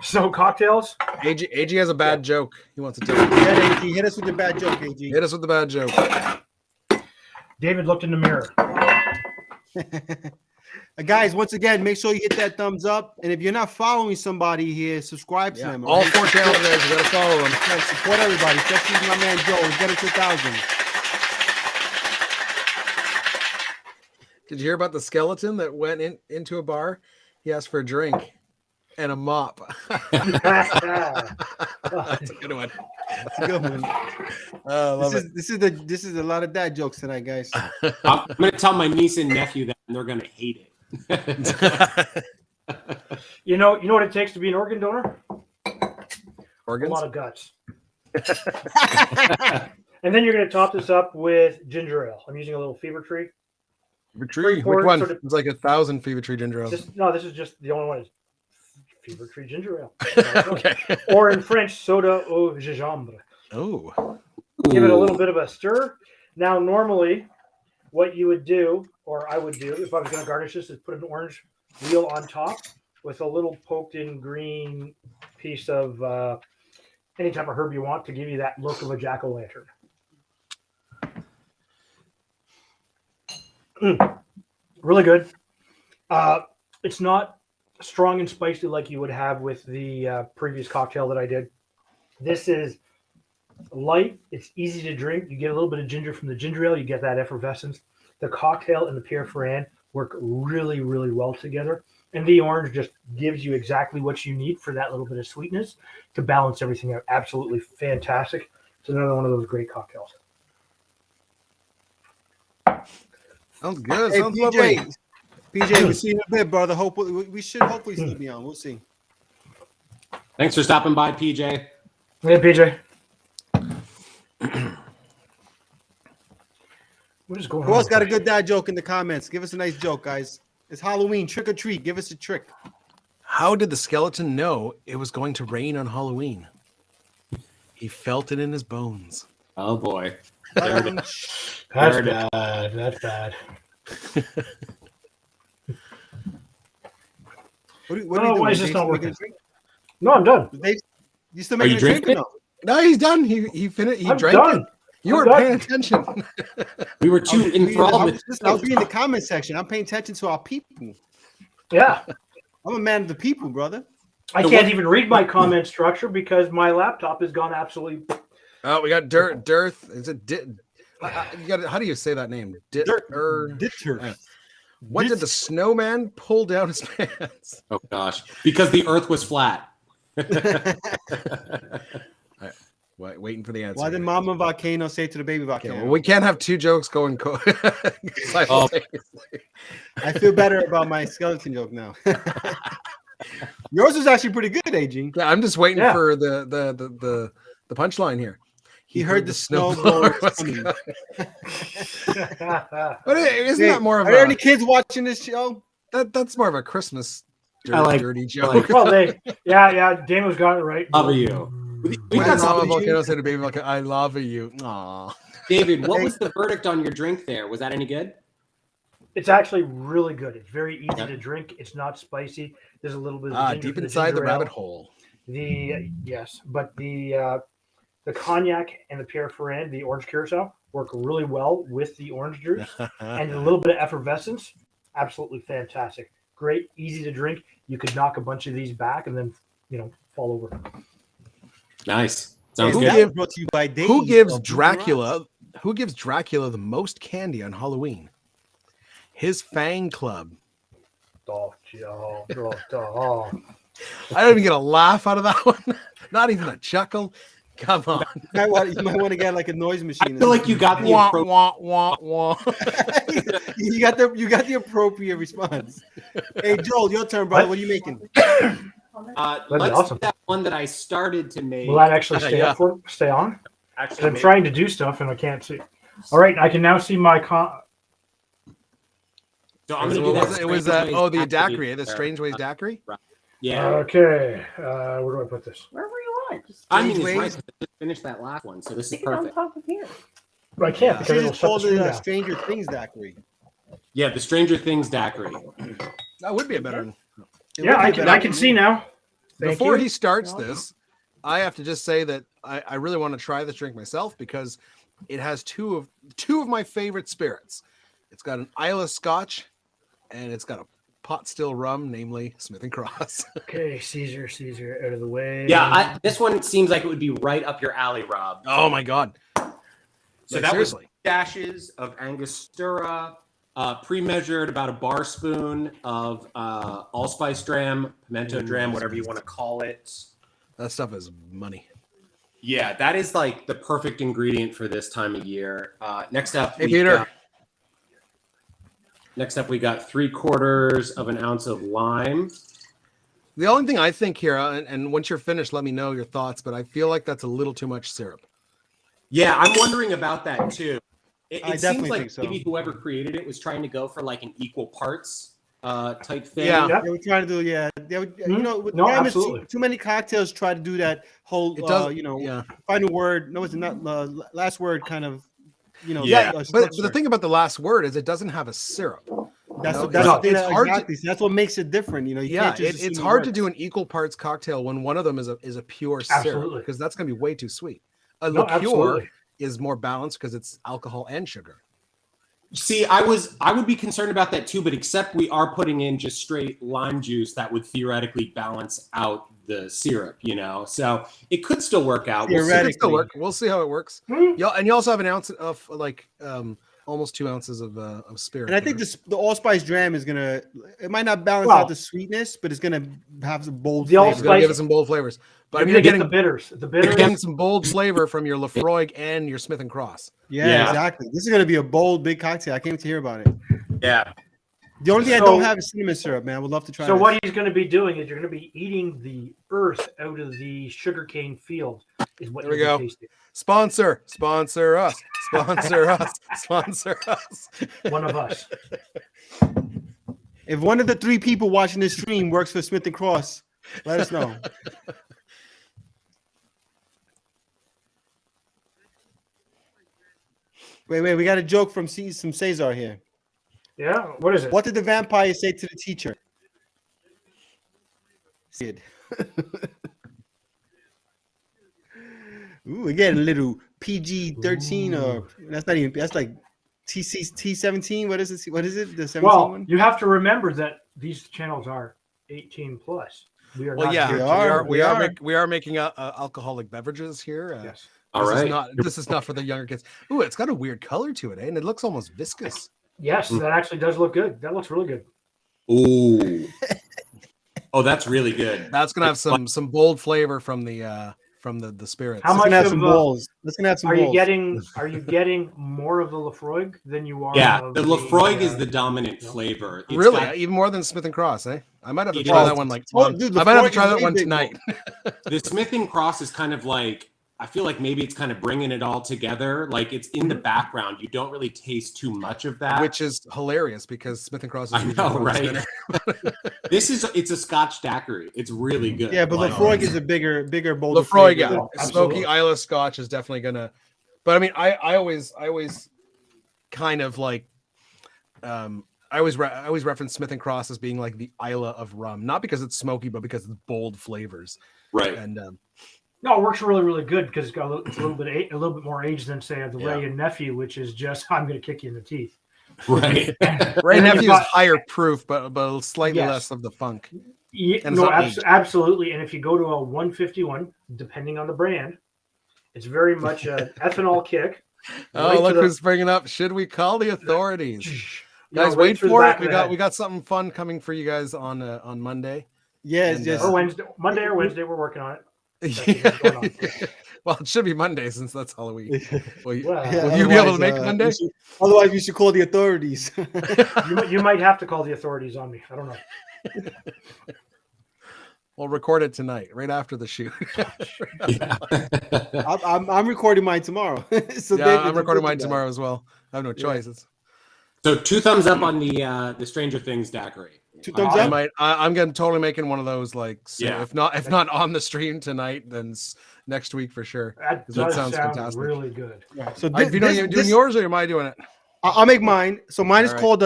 So cocktails, AG has a bad joke. He wants to tell you. Yeah, AG, hit us with your bad joke, AG. Hit us with the bad joke. David looked in the mirror. Guys, once again, make sure you hit that thumbs up. And if you're not following somebody here, subscribe to Yeah. them. All 4 channels, guys. You gotta follow them. Guys, support everybody, especially my man Joe. Let's get it to 1,000. Did you hear about the skeleton that went into a bar? He asked for a drink and a mop. That's a good one. That's a good one. I love it. This is a lot of dad jokes tonight, guys. I'm going to tell my niece and nephew that, and they're going to hate it. You know what it takes to be an organ donor? A Organs? lot of guts. And then you're going to top this up with ginger ale. I'm using a little Fever Tree. Fever Tree? Which Or one? sort of- It's like 1,000 Fever Tree ginger ale. This is just the only one. Is Fever Tree ginger ale. Okay. Or in French, soda au gingembre. Oh. Give it a little bit of a stir. Now, normally, what you would do, or I would do, if I was going to garnish this, is put an orange wheel on top with a little poked-in green piece of any type of herb you want to give you that look of a jack-o'-lantern. Really good. It's not strong and spicy like you would have with the previous cocktail that I did. This is light. It's easy to drink. You get a little bit of ginger from the ginger ale. You get that effervescence. The cocktail and the Pierre Ferrand work really, really well together. And the orange just gives you exactly what you need for that little bit of sweetness to balance everything out. Absolutely fantastic. It's another one of those great cocktails. Sounds good. Hey, Sounds lovely. PJ, we'll see you in a bit, brother. We should hopefully still be on. We'll see. Thanks for stopping by, PJ. Hey, PJ. What is going on? Who else got a good dad joke in the comments? Give us a nice joke, guys. It's Halloween. Trick or treat. Give us a trick. How did the skeleton know it was going to rain on Halloween? He felt it in his bones. Oh, boy. That's There it bad. That's bad. What are you Oh, doing? why is Dave? this not Still making working? a drink? No, I'm done. Dave, you still Are you making a drink or drinking no? No, he's done. He finished. He I'm drank done. it. You I'm were done. paying attention. We were too enthralled with I'll be in the comment section. I'm paying attention to our people. Yeah. I'm a man of the people, brother. I So can't what- even read my comment structure because my laptop has gone absolutely. Oh, we got Dearth. Is it? You got. How do you say that name? Ditter. What did the snowman pull down his pants? Oh, gosh. Because the earth was flat. Waiting for the answer. Why did Mama Volcano say to the baby Okay, volcano? well, we can't have two jokes going simultaneously. I feel better about my skeleton joke now. Yours was actually pretty good, AG. Yeah, I'm just waiting Yeah. for the punchline here. He heard the snowblower was coming. coming. But isn't Hey, that more of are there any a kids watching this show? that's more of a Christmas I like- dirty I joke? like- Well, Dano's got it right. Love you. We When got Mama something. Volcano said to baby volcano, I love you. Aw. David, what was the verdict on your drink there? Was that any good? It's actually really good. It's very easy Yeah. to drink. It's not spicy. There's a little bit of ginger Deep from inside the ginger ale. rabbit hole. But the cognac and the Pierre Ferrand, the orange curacao, work really well with the orange juice and a little bit of effervescence. Absolutely fantastic. Great, easy to drink. You could knock a bunch of these back and then fall over. Nice. Sounds Who good. gave- Brought to you by Dave. Who gives of Dracula? Who gives Dracula the most candy on Halloween? His fan club. Oh. I don't even get a laugh out of that one. Not even a chuckle. Come on. You might want to get like a noise I machine. feel like you got the Wah, approach. wah, wah, wah. you got the appropriate response. Hey Joel, your turn, brother. What are you making? That'd be Let's awesome. do that one that I started to make. Will that actually stay Yeah. up for stay on? 'Cause Actually, I'm trying to do stuff and I can't see. All right, I can now see my So I'm It gonna do that. was Strange the Ways daiquiri, the there. Strange Ways daiquiri. Yeah. Okay, where do I put this? Wherever you want. Just I mean, it's Strange right. Ways. 'Cause I just finished that last one, so this is stick it on perfect. top of here. But I can't Yeah. because She it'll just shut the called screen it down. Stranger Things daiquiri. Yeah, the Stranger Things daiquiri. That would be a better one. It Yeah, would be I better. can see now. Thank Before you. he starts this, I have to just say that I really want to try this drink myself because it has two of my favorite spirits. It's got an Isla Scotch, and it's got a pot still rum, namely Smith and Cross. Okay, Caesar, out of the way. Yeah, this one seems like it would be right up your alley, Rob. Oh my god! So Like, that seriously. was dashes of Angostura, pre-measured about a bar spoon of allspice dram, pimento dram, whatever you want to call it. That stuff is money. Yeah, that is like the perfect ingredient for this time of year. Next up, Hey, Peter. we got 3/4 of an ounce of lime. The only thing I think here, and once you're finished, let me know your thoughts. But I feel like that's a little too much syrup. Yeah, I'm wondering about that too. It I seems definitely like think so. maybe whoever created it was trying to go for like an equal parts type thing. Yeah. Yep. They were trying to do, yeah. They would, you know, with No, Ram, absolutely. too many cocktails try to do that whole, It does, you know, yeah. final word. No, it's not last word kind of, you know. Yeah, But the structure. thing about the last word is it doesn't have a syrup. That's No, that's no, the thing it's that- hard to- exactly. So that's what makes it different. You know, you Yeah, can't just it's assume hard to works. do an equal parts cocktail when one of them is a pure syrup Absolutely. because that's going to be way too sweet. A No, liqueur absolutely. is more balanced because it's alcohol and sugar. See, I would be concerned about that too, but except we are putting in just straight lime juice that would theoretically balance out the syrup, you know. So it could still work out. We'll see. It could still Theoretically. work. We'll see how it works. Hmm. Yeah, and you also have an ounce of like almost 2 ounces of spirit. And I think there. the allspice dram is gonna. It might not balance Well- out the sweetness, but it's gonna have some bold. The flavor. it's going to give allspice- it some bold flavors. But You're I mean, gonna you're get the getting, bitters. The you're bitters. getting some bold flavor from your Lafroig and your Smith and Cross. Yeah, Yeah. exactly. This is gonna be a bold, big cocktail. I can't wait to hear about it. Yeah. The only thing I So- don't have is cinnamon syrup, man. I would love to try. So this. what he's going to be doing is you're going to be eating the earth out of the sugarcane field. Is what There we you'll go. be tasting. Sponsor us, sponsor us, sponsor us. One of us. If one of the 3 people watching this stream works for Smith and Cross, let us know. Wait, we got a joke from Cesar here. Yeah. What is it? What did the vampire say to the teacher? Sid. Ooh, again, a little PG-13 or that's not even, that's like T17. What is it? What is it? The 17 Well, one? you have to remember that these channels are 18 plus. We are Well, not yeah, here we to- are. we are making alcoholic beverages here. Yes. All this right. is not for the younger kids. Ooh, it's got a weird color to it, eh? And it looks almost viscous. Yes, that actually does look good. That looks really good. Ooh. Oh, that's really good. That's gonna have some bold flavor from the spirits. How Let's much gonna have of some a- balls. Let's gonna have some Are balls. you getting more of the Lafroig than you are? Yeah, of the Lafroig is uh, the dominant flavor. It's Really, got- even more than Smith and Cross, eh? I might have to It try is. that one. Like, Oh, dude, I might have to Lafroig try is that way one big, tonight. the Smith and Cross is kind of like, I feel like maybe it's kind of bringing it all together. Like it's in the background. You don't really taste too much of that. Which is hilarious because Smith and Cross is I usually know, more right? spinner. It's a Scotch daiquiri. It's really good. Yeah, but Like, Lafroig is a bigger, bolder Lafroig, flavor. yeah, Absolutely. smoky Isla Scotch is definitely gonna. But I mean, I always kind of like, I always reference Smith and Cross as being like the Isla of rum, not because it's smoky, but because it's bold flavors. right. And No, it works really, really good because it's a little bit more age than say the Yeah. Ray and Nephew, which is just I'm going to kick you in the teeth. Right. Ray And then Nephew you've is got- higher proof, but slightly Yes. less of the funk. Yeah, And it's no, not aged. absolutely. And if you go to a 151, depending on the brand, it's very much an ethanol kick. Oh, right to look the- who's bringing up. Should we call the authorities? You know, Guys, right wait through the for back it. of the head. We got something fun coming for you guys on Monday. Yeah, it's And, just Or Wednesday, Monday or Wednesday, we're working on it. That's what's going on. Well, it should be Monday since that's Halloween. Will you, Well, will you be able to otherwise, make it Monday? Otherwise, we should call the authorities. you might have to call the authorities on me. I don't know. We'll record it tonight, right after the shoot. Yeah. I'm recording mine tomorrow. So Yeah, David, I'm you recording did mine that. tomorrow as well. I have no choice. It's, So 2 thumbs up on the Stranger Things daiquiri. 2 thumbs I up? might. I'm gonna totally making one of those. Like, so Yeah. if not on the stream tonight, then next week for sure. That 'Cause that does sounds sound fantastic. really good. Yeah. So If you know, you're doing yours, or am I doing it? I'll make mine. So mine is All right. called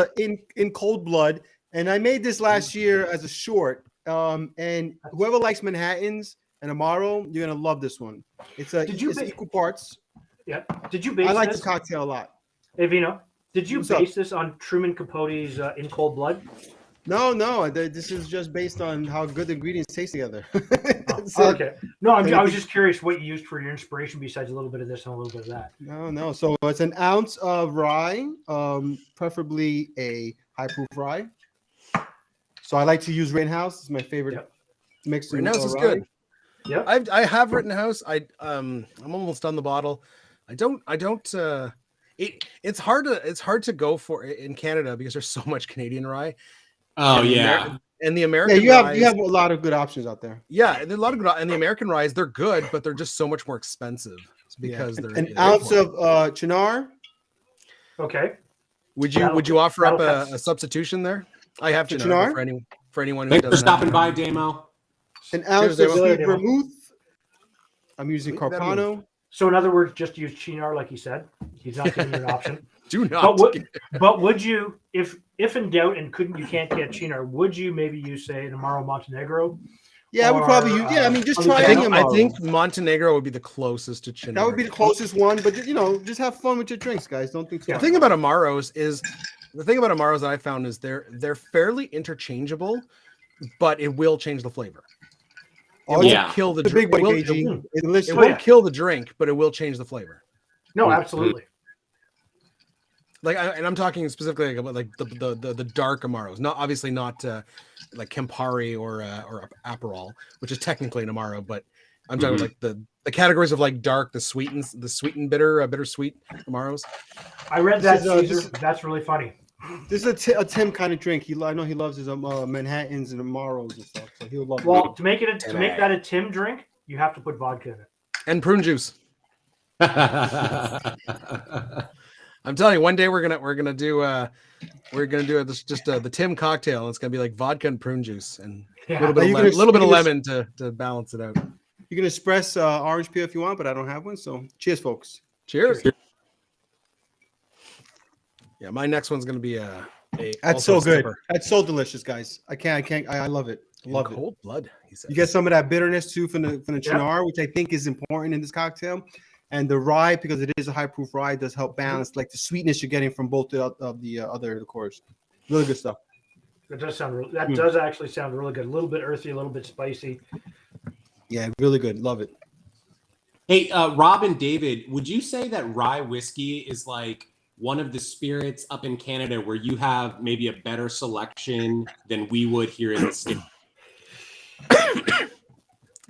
in Cold Blood, and I made this last year as a short. And whoever likes Manhattans and Amaro, you're gonna love this one. It's Did equal parts. Yeah. Did you base I like this? the cocktail a lot. Hey, Vino, did you What's up? base this on Truman Capote's In Cold Blood? No, this is just based on how good the ingredients taste together. That's Oh, it. okay. No, I was just curious what you used for your inspiration besides a little bit of this and a little bit of that. No. So it's an ounce of rye, preferably a high proof rye. So I like to use Rittenhouse. It's my favorite Yep. mix. in, Rittenhouse is rye. good. Yep. I have Rittenhouse. I'm almost done the bottle. I don't. It's hard to go for in Canada because there's so much Canadian rye. Oh and the yeah. and the Yeah, American you have ryes, a lot of good options out there. yeah, there's a lot of good. And the American ryes, they're good, but they're just so much more expensive because they're An ounce of Chinar. Okay. Would you that'll- offer up that'll cut- a substitution there? I have For Chinar Chinar? for anyone who Thanks for doesn't have stopping Chinar. by, Damo. An ounce Cheers, of Damo. sweet vermouth. I'm using Sweet Carpano. So in other words, just use Chinar like he said. He's not giving you an option. Do not. But would you, if in doubt and you can't get Chinar, would you maybe use say an Amaro Montenegro? Yeah, I would Or, probably use. Yeah, I mean, just I try think- any I Amaro. think Montenegro would be the closest to Chinar. That would be the closest one, but just have fun with your drinks, guys. Don't think too The much. thing about Amaros that I found is they're fairly interchangeable, but it will change the flavor. It Oh, won't yeah. kill the the big drink. boy, It KG. won't, Delicious. it Oh, won't yeah. kill the drink, but it will change the flavor. No, Mhm. absolutely. Like, and I'm talking specifically about like the dark Amaros, not obviously not like Campari or Aperol, which is technically an Amaro, but I'm talking about like the categories of like dark, the sweetened bitter, bittersweet Amaros. I read that, This is, Caesar. That's really funny. This is a Tim kind of drink. I know he loves his Manhattans and Amaros and stuff, so he'll love Well, it. to make that a Tim drink, you have to put vodka in it. And prune juice. I'm telling you, one day we're gonna do the Tim cocktail. It's gonna be like vodka and prune juice and a Yeah. little bit Are of you lemon, gonna- little bit of you gonna- lemon to balance it out. You can express orange peel if you want, but I don't have one. So cheers, folks. Cheers. Yeah, my next one's gonna be That's also so a good. sipper. That's so delicious, guys. I love it. In Love it. cold blood. He said. You get some of that bitterness too from the Yeah. Chinar, which I think is important in this cocktail. And the rye, because it is a high proof rye, does help balance like the sweetness you're getting from both of the other liqueurs. Really good stuff. That does actually sound really good. A little bit earthy, a little bit spicy. Yeah, really good. Love it. Hey, Rob and David, would you say that rye whiskey is like one of the spirits up in Canada where you have maybe a better selection than we would here in the States?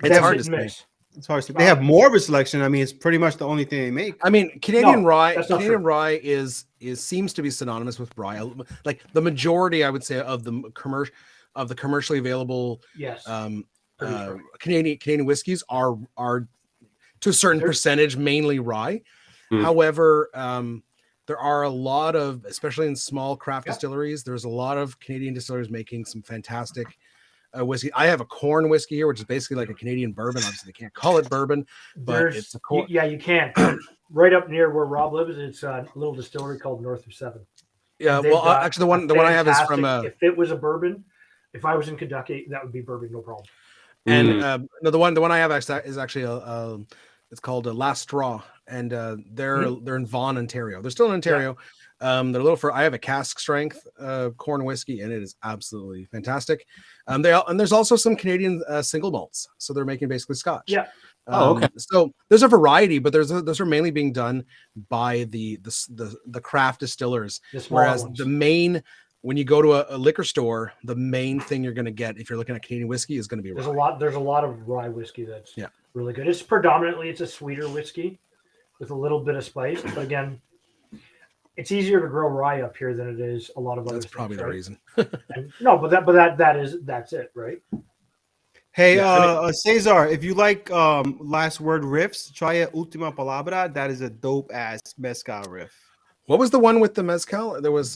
It's hard to Hit say. and miss. It's hard to. They have more of a selection. I mean, it's pretty much the only thing they make. I mean, Canadian No, rye. that's not Canadian true. rye is seems to be synonymous with rye. Like the majority, I would say, of the commercially available Yes. Canadian whiskeys are to a certain They're- percentage mainly rye. Hmm. However, there are a lot of, especially in small craft Yeah. distilleries, there's a lot of Canadian distilleries making some fantastic whiskey. I have a corn whiskey here, which is basically like a Canadian bourbon. Obviously, they can't call it bourbon, but it's a corn. Yeah, you can. Right up near where Rob lives, it's a little distillery called North of Seven. Yeah, They've well, got actually, the one I have is from fantastic- if it was a bourbon, if I was in Kentucky, that would be bourbon, no problem. and no, the one I have is actually it's called a Last Straw, and they're in Vaughan, Ontario. They're still in Ontario. They're a little I have a cask strength corn whiskey, and it is absolutely fantastic. There's also some Canadian single malts, so they're making basically Scotch. Yeah. Oh, okay. So there's a variety, but those are mainly being done by the craft distillers. The small Whereas ones. when you go to a liquor store, the main thing you're going to get if you're looking at Canadian whiskey is going to be rye. There's a lot of rye whiskey that's Yeah. really good. It's predominantly a sweeter whiskey with a little bit of spice, but again, it's easier to grow rye up here than it is a lot of other That's things, probably the right? reason. And, no, but that's it, right? Hey, Yeah, I Cesar, if you like last word riffs, try a Ultima Palabra. That is a dope ass mezcal riff. What was the one with the mezcal? There was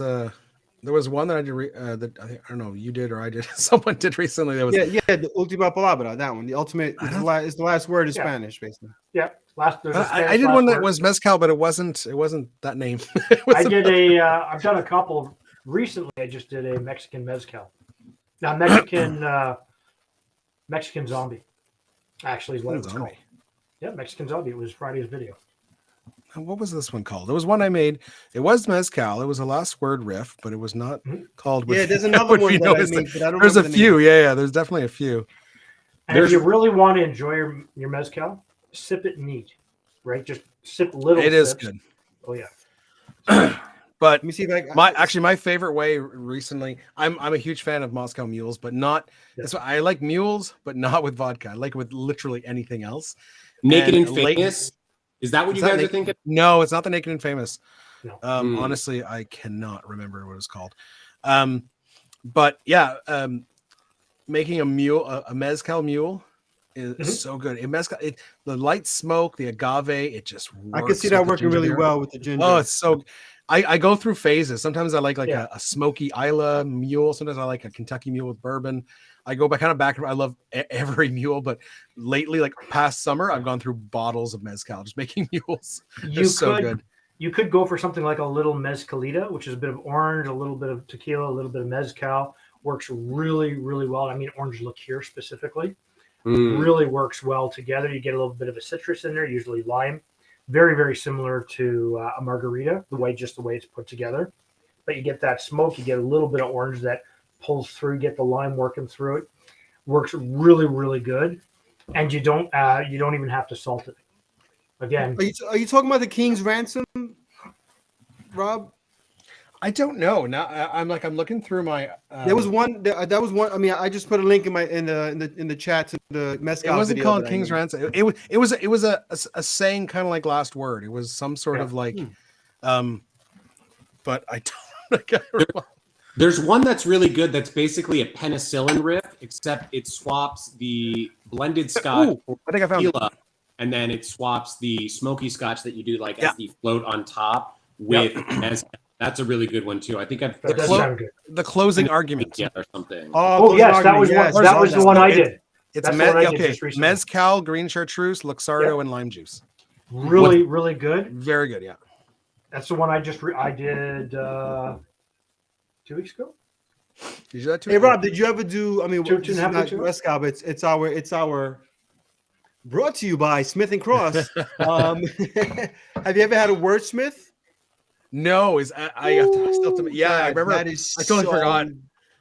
one that I did. That I don't know, you did or I did. Someone did recently. That was Yeah, the Ultima Palabra, that one. The ultimate it's the last word in Yeah. Spanish, basically. Yeah. There's a I Spanish did last one that word. was mezcal, but it wasn't that name. It was I did another- I've done a couple recently. I just did a Mexican mezcal. Now Mexican zombie actually is what it was called. Zombie. Yeah, Mexican zombie. It was Friday's video. What was this one called? There was one I made. It was mezcal. It was a last word riff, but it was not Mhm. called. Yeah, there's what another one we that I noticed. made, but I don't There's a remember the few. name. Yeah. There's definitely a few. And if you really want to enjoy your mezcal, sip it neat, right? Just sip little. It is sips. good. Oh yeah. But Let me see if I my favorite way recently. I'm a huge fan of Moscow Mules, but not. Yeah. That's why I like mules, but not with vodka. I like it with literally anything else. Naked and late- Famous. Is that what Is you that guys are Naked- thinking? No, it's not the Naked and Famous. No. Honestly, I cannot remember what it was called. But yeah, making a mule, a mezcal mule, is Mhm. so good. The light smoke, the agave, it just works. I can see with that the working ginger really beer. well with the ginger. Oh, it's so. I go through phases. Sometimes I like Yeah. a smoky Isla mule. Sometimes I like a Kentucky mule with bourbon. I go back kind of back. I love every mule, but lately, like past summer, I've gone through bottles of mezcal just making mules. They're so good. You could go for something like a little mezcalita, which is a bit of orange, a little bit of tequila, a little bit of mezcal. Works really, really well. I mean, orange liqueur specifically really works well together. You get a little bit of a citrus in there, usually lime. Very, very similar to a margarita, the way it's put together. But you get that smoke, you get a little bit of orange that pulls through, get the lime working through it. Works really, really good, and you don't even have to salt it. Again, Are you talking about the King's Ransom, Rob? I don't know. Now I'm looking through my. There was one. That was one. I mean, I just put a link in the chat to the mezcal. It wasn't video called that I King's made. Ransom. It was a saying kind of like last word. It was some sort of like, but I don't. There's one that's really good that's basically a penicillin riff, except it swaps the blended scotch Ooh, I think I found. tequila, and then it swaps the smoky scotch that you do like Yeah. as the float on top with mezcal. That's a really good one too. I think I've that does clo- sound good. The closing argument. yeah or something. Oh yes, that was yes, one. That was the one I did. It's That's the one I did okay. just recently. Mezcal, green chartreuse, Luxardo, and lime juice. Really, really good. Very good. Yeah. That's the one I just I did 2 weeks ago. Did you do that too? Hey Rob, did you ever do? I mean, Two this and is a half not weeks ago? mezcal, but it's our. Brought to you by Smith and Cross. Have you ever had a wordsmith? No, I have to still have to. Yeah, I remember. That is I totally so forgot.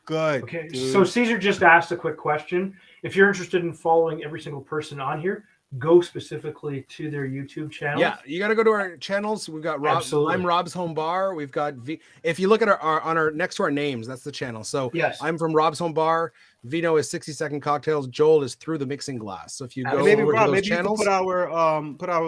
Good. Okay, dude. so Caesar just asked a quick question. If you're interested in following every single person on here, go specifically to their YouTube channel. Yeah, you got to go to our channels. We've got Rob. Absolutely. I'm Rob's Home Bar. We've got If you look at our next to our names, that's the channel. So Yes. I'm from Rob's Home Bar. Vino is 60-second cocktails. Joel is Through the Mixing Glass. So if you go And maybe over to Rob, those maybe channels, you can put our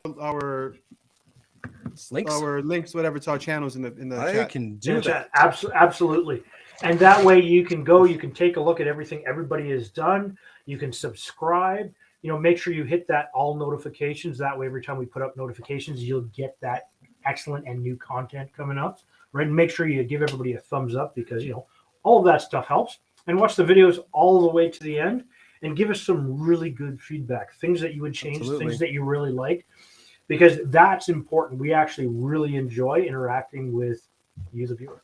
links. our links, whatever, to our channels in the I chat. can In do the that. chat. Absolutely. And that way you can go, you can take a look at everything everybody has done. You can subscribe. Make sure you hit that all notifications. That way, every time we put up notifications, you'll get that excellent and new content coming up. Right. And make sure you give everybody a thumbs up because, all of that stuff helps. And watch the videos all the way to the end and give us some really good feedback, things that you would change, Absolutely. things that you really like, because that's important. We actually really enjoy interacting with you, the viewer.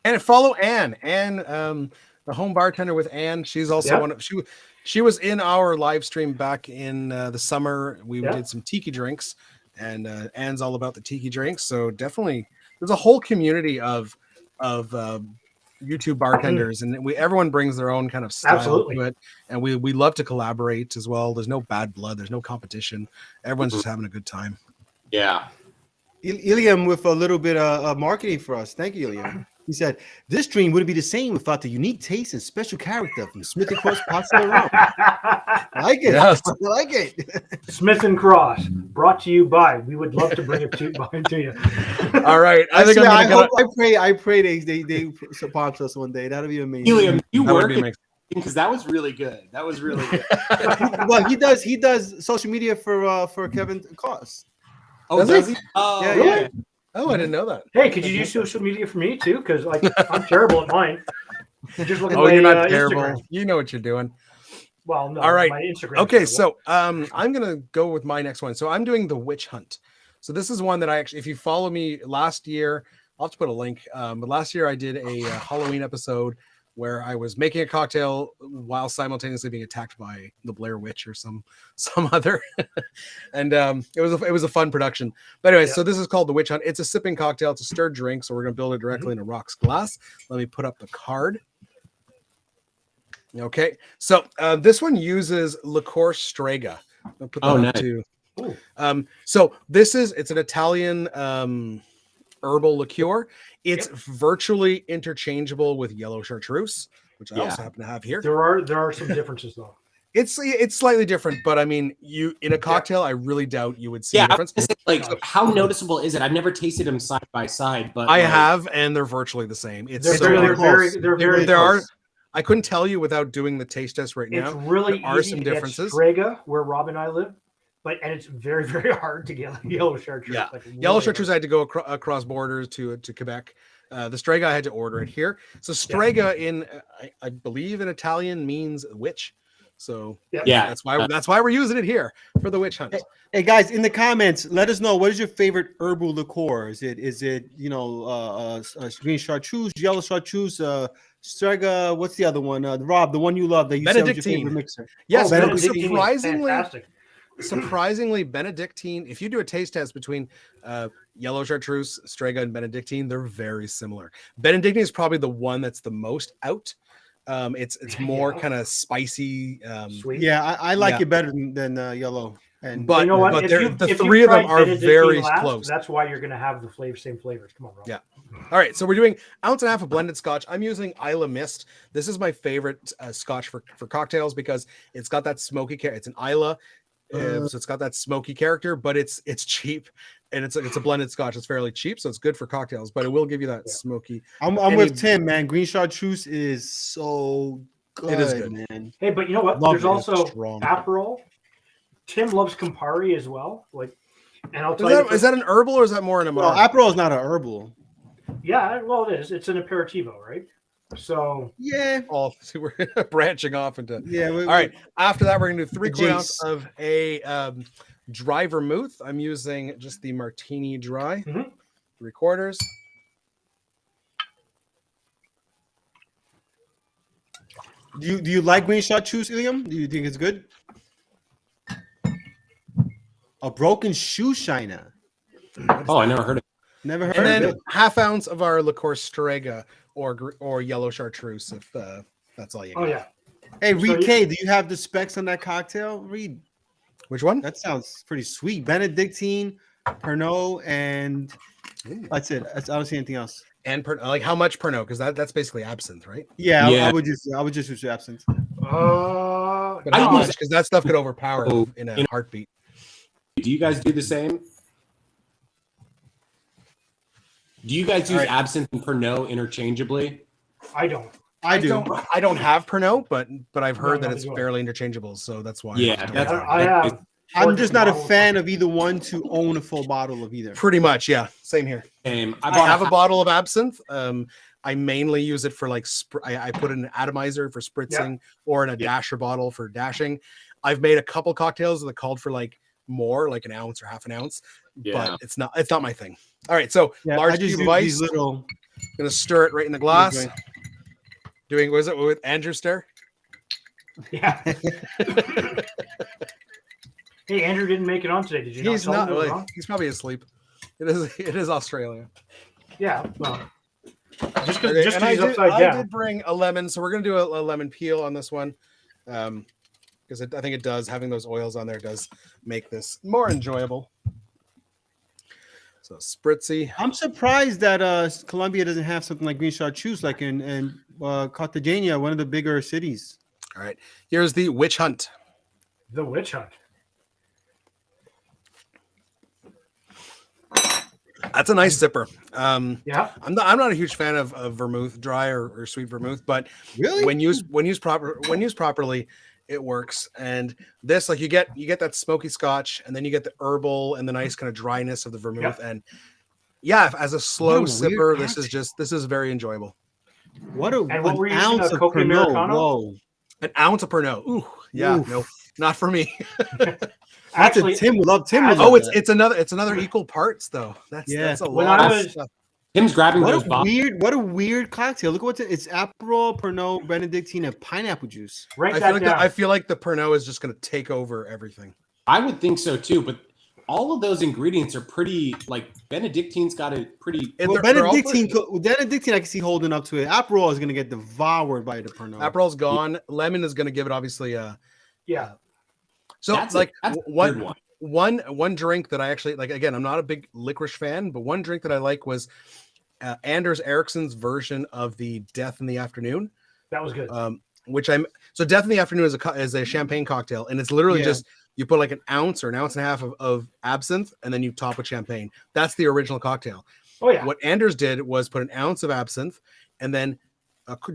And follow Anne. Anne, the home bartender with Anne. She's also Yeah. one of she was in our live stream back in the summer. We Yeah. did some tiki drinks, and Anne's all about the tiki drinks. So definitely, there's a whole community of YouTube bartenders, and everyone brings their own kind of style Absolutely. to it. And we love to collaborate as well. There's no bad blood. There's no competition. Everyone's just having a good time. Yeah. Iliam with a little bit of marketing for us. Thank you, Iliam. He said, "This dream wouldn't be the same without the unique taste and special character from Smith and Cross Pasta Rum." I like it. Yes. I like it. Smith and Cross, brought to you by. We would love to bring it to you. All right. I think I'm gonna go. I pray they sponsor us one day. That'll be amazing. Helium, you That would work be amazing. because that was really good. That was really good. Well, he does social media for Kevin Koss. Oh, Does he? does he? Oh, Yeah, Really? yeah. Oh, I didn't know that. Hey, could you use social media for me too? Because like I'm terrible at mine. Just look at Oh, my you're not terrible. Instagram. You know what you're doing. Well, no. All right. My Instagram. Okay, is so I'm gonna go with my next one. So I'm doing the witch hunt. So this is one that I actually, if you follow me last year, I'll have to put a link. But last year I did a Halloween episode where I was making a cocktail while simultaneously being attacked by the Blair Witch or some other, and it was a fun production. But anyway, so this is called the Witch Hunt. It's a sipping cocktail. It's a stirred drink. So we're gonna build it directly in a rocks glass. Let me put up the card. Okay, so this one uses liqueur Strega. I'll put that Oh, up nice. too. Ooh. So it's an Italian herbal liqueur. It's virtually interchangeable with yellow chartreuse, which I also happen to have here. There are some differences though. It's slightly different, but I mean, you in a cocktail, I really doubt you would see Yeah, a I was difference. gonna say, like, how noticeable is it? I've never tasted them side by side, but I like, have, and they're virtually the same. It's They're so very there are. close. I couldn't tell you without doing the taste test right now. It's really There are easy some to differences. get Strega where Rob and I live, and it's very very hard to get yellow chartreuse. Yeah. Like, Yellow really chartreuse, I had to go across borders to Quebec. The Strega, I had to order it here. So Strega in I believe in Italian means witch. So Yeah. that's why we're using it here for the witch hunt. Hey guys, in the comments, let us know what is your favorite herbal liqueur. Is it green chartreuse, yellow chartreuse, Strega? What's the other one? Rob, the one you love that you said was your Benedictine. favorite mixer. Yes, Oh, no, Benedictine is fantastic. surprisingly, Benedictine. If you do a taste test between yellow chartreuse, Strega, and Benedictine, they're very similar. Benedictine is probably the one that's the most out. It's more kind of spicy. Sweet. Yeah, I like Yeah. it better than yellow. And But you know what? but If they're- you- the if you three of them tried are Benedictine very last, close. That's why you're going to have the same flavors. Come on, Rob. Yeah. All right, so we're doing ounce and a half of blended scotch. I'm using Isla Mist. This is my favorite scotch for cocktails because it's got that smoky character. It's an Isla, so it's got that smoky character, but it's cheap, and it's a blended scotch. It's fairly cheap, so it's good for cocktails, but it will give you that smoky. I'm with Tim, man. Green chartreuse is so good. It is good. man. Hey, but you know what? Love There's it. also Strong. Aperol. Tim loves Campari as well. And I'll tell you, Is that an herbal or is that more an Well, amaro? Aperol is not a herbal. yeah, well, it is. It's an aperitivo, right? So Yeah, Oh, see, we're branching off into. yeah. All right. After that, we're gonna do 3/4 ounce Jace. of a dry vermouth. I'm using just the martini dry. Mhm. 3/4. Do you like green chartreuse, Iliam? Do you think it's good? A broken shoe shiner. Oh, I never heard of it. Never heard And then of it. half ounce of our liqueur Strega or yellow chartreuse, if that's all you got. oh yeah. Hey, So Reed you- K, do you have the specs on that cocktail? Reed, Which one? that sounds pretty sweet. Benedictine, Pernod, and that's it. I don't see anything else. And like how much Pernod? Because that's basically absinthe, right? Yeah, Yeah. I would just use the absinthe. But I how use- much? Because that stuff could overpower Oh, in a you know- heartbeat. Do you guys do the same? Do you guys use All right. absinthe and Pernod interchangeably? I don't. I do. I don't have Pernod, but I've heard that neither it's do I. fairly interchangeable, so that's why. Yeah, I don't that's- have it. I have. I'm just not a bottles. fan of either one to own a full bottle of either. Pretty much, yeah. Same here. Same. I have a bottle of absinthe. I mainly use it for like I put in an atomizer for spritzing or in a dasher bottle for dashing. I've made a couple cocktails that called for like more, like an ounce or half an ounce, but it's not my thing. All right, so Yeah, large I just cube of use these ice. little. Gonna stir it right in the glass. drink. Doing was it with Andrew stir? Yeah. Hey, Andrew didn't make it on today. Did you? He's tell not. him it was Really, on? he's probably asleep. It is Australia. Yeah. Well, just Okay, because and he's I upside down. did bring a lemon, so we're gonna do a lemon peel on this one, because I think it does having those oils on there does make this more enjoyable. So spritzy. I'm surprised that Colombia doesn't have something like green chartreuse, like in Cartagena, one of the bigger cities. All right. Here's the witch hunt. The witch hunt. That's a nice sipper. Yeah. I'm not a huge fan of vermouth, dry or sweet vermouth, but Really? when used properly, it works. And this, like, you get that smoky Scotch, and then you get the herbal and the nice kind of dryness of the vermouth. And yeah, as a slow What a weird sipper, this is very enjoyable. What a And what were you an using, ounce a of Coke Pernod. Americano? Whoa, An ounce of Pernod. Ooh, yeah, Oof. no, not for me. that's Actually, a Tim. Love Tim. would Oh, love Oh, that. it's another equal parts though. That's a When lot I of was- stuff. Tim's grabbing What those a bottles. weird cocktail. Look at it's Aperol, Pernod, Benedictine, and pineapple juice. Rank I that feel like down. I feel like the Pernod is just going to take over everything. I would think so too, but all of those ingredients are pretty. Like Benedictine's got a pretty. And Well, they're all Benedictine, I can see holding up to it. Aperol is going to get devoured by the Pernod. Aperol's gone. Lemon is going to give it obviously. yeah. So That's like a weird one. one drink that I actually like. Again, I'm not a big licorice fan, but one drink that I like was Anders Ericsson's version of the Death in the Afternoon. That was good. So Death in the Afternoon is a champagne cocktail, and it's literally Yeah. just you put like an ounce or an ounce and a half of absinthe, and then you top with champagne. That's the original cocktail. Oh yeah. What Anders did was put an ounce of absinthe, and then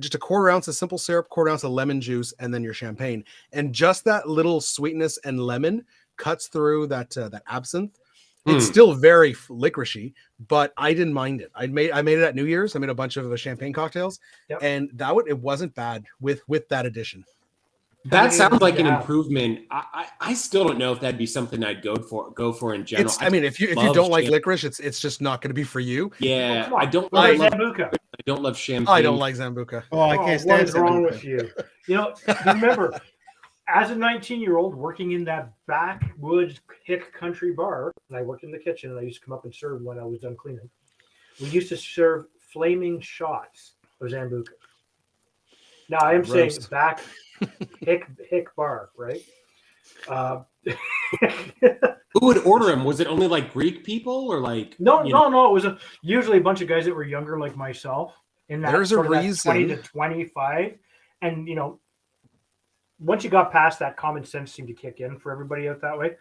just a quarter ounce of simple syrup, quarter ounce of lemon juice, and then your champagne. And just that little sweetness and lemon cuts through that absinthe. It's still very licoricey, but I didn't mind it. I made it at New Year's. I made a bunch of champagne cocktails, Yep. and it wasn't bad with that addition. That sounds like an Yeah. improvement. I still don't know if that'd be something I'd go for in general. I mean, if you love don't like champ- licorice, it's just not going to be for you. yeah, Come on. I don't. What love, about Zambuca? I don't love champagne. I don't like Zambuca. Oh, I Oh, can't what stand is wrong Sambuca. with you? You know, remember, as a 19-year-old working in that backwoods hick country bar, and I worked in the kitchen, and I used to come up and serve when I was done cleaning. We used to serve flaming shots of Zambuca. Now I am saying Roast. back hick bar, right? Who would order them? Was it only like Greek people or like? No, you know- no. It was usually a bunch of guys that were younger, like myself, in that There's a sort of that reason. 20 to 25, and once you got past that, common sense seemed to kick in for everybody out that way.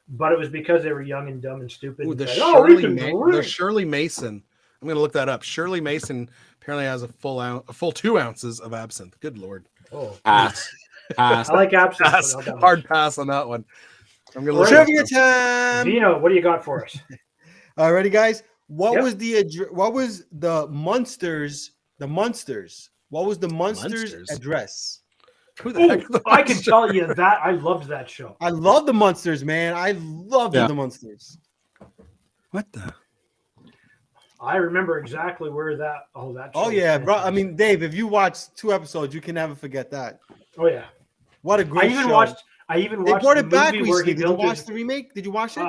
But it was because they were young and dumb and stupid. Ooh, and the said, "Oh, we Shirley, can the drink." Shirley Mason. I'm going to look that up. Shirley Mason apparently has a full 2 ounces of absinthe. Good Lord. Oh, Pass. Pass. I like absinthe. but Pass. not that much. Hard pass on that one. I'm going to look Trivia it up. time. Vino, what do you got for us? All ready, guys? What Yep. was the Munsters? The Munsters. What was the Munsters Munsters? address? Who the heck Ooh, are the I can Munsters? tell you that I loved that show. I love the Munsters, man. I love Yeah. the Munsters. What the? I remember exactly where that. Oh, that. Oh show yeah, was bro. I fantastic. mean, Dave, if you watch 2 episodes, you can never forget that. Oh yeah. What a I great even show. watched. I even They watched brought the it back movie where he recently. Did you built watch his. the remake? Did you watch it?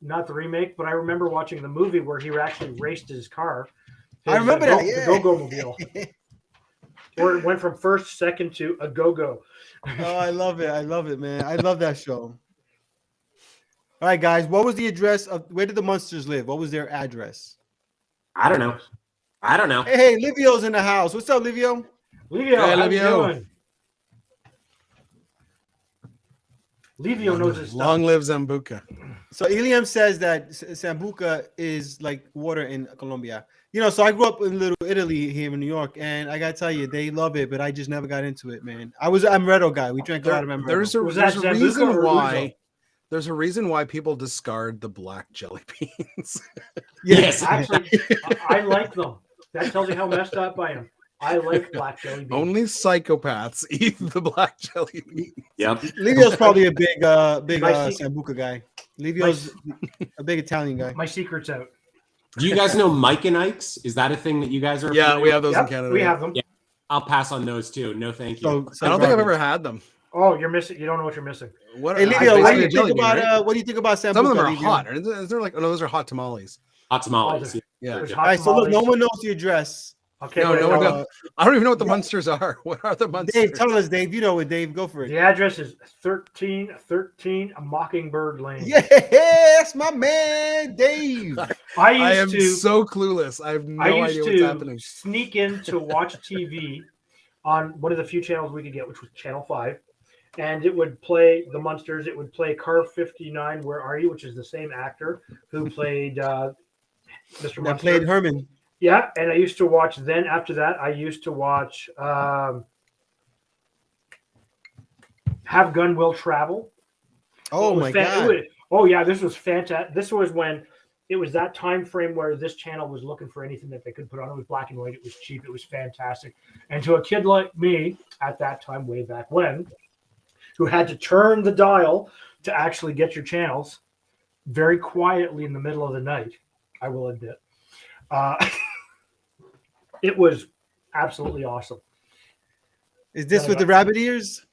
Not the remake, but I remember watching the movie where he actually raced his car. I remember that, yeah. The Go-Go Mobile. Where it went from first, second to a Go-Go. Oh, I love it. I love it, man. I love that show. All right, guys. What was the address of where did the Munsters live? What was their address? I don't know. Hey, Livio's in the house. What's up, Livio? Livio, Hey, how you Livio. doing? Livio knows his Long stuff. live Zambuca. So Iliam says that Sambuca is like water in Colombia. So I grew up in Little Italy here in New York, and I gotta tell you, they love it, but I just never got into it, man. I was an Amaretto guy. We drank a lot of Amaretto. Was that There's a Zambuca reason or why. Ouzo? There's a reason why people discard the black jelly beans. Yes. Actually, I like them. That tells you how messed up I am. I like black jelly beans. Only psychopaths eat the black jelly bean. Yep. Livio's probably a big My secret- Sambuca guy. Livio's a big Italian guy. My secret's out. Do you guys know Mike and Ike's? Is that a thing that you guys are? Yeah, familiar we have those in Yep, Canada. we have them. Yeah. I'll pass on those too. No, thank you. So I don't think I've ever had them. Oh, you're missing. You don't know what you're missing. What? Hey, it's Livio, what do basically you a jelly think bean, about right? what do you think about Sambuca? Some of them are Livio? hot. Is there like? Oh no, those are hot tamales. Hot tamales. Oh, Yeah. There's All hot right, so look, no tamales. one knows the address. Okay, No, wait, no one hold knows. on. I don't even know what the Yeah. monsters are. What are the monsters? Dave, tell us, Dave. You know it, Dave. Go for it. The address is 1313 Mockingbird Lane. Yes, my man, Dave. I I am used to so clueless. I have no I used idea what's to happening. sneak in to watch TV on one of the few channels we could get, which was Channel 5. And it would play The Munsters. It would play Car 59, Where Are You? Which is the same actor who played Mr. That Munster. played Herman. Yeah, and I used to watch, then after that, I used to watch Have Gun Will Travel. Oh It was my fa- it god. was- oh yeah, this was fantastic. This was when it was that time frame where this channel was looking for anything that they could put on. It was black and white. It was cheap. It was fantastic. And to a kid like me at that time, way back when, who had to turn the dial to actually get your channels very quietly in the middle of the night, I will admit, it was absolutely awesome. Is this with the rabbit ears?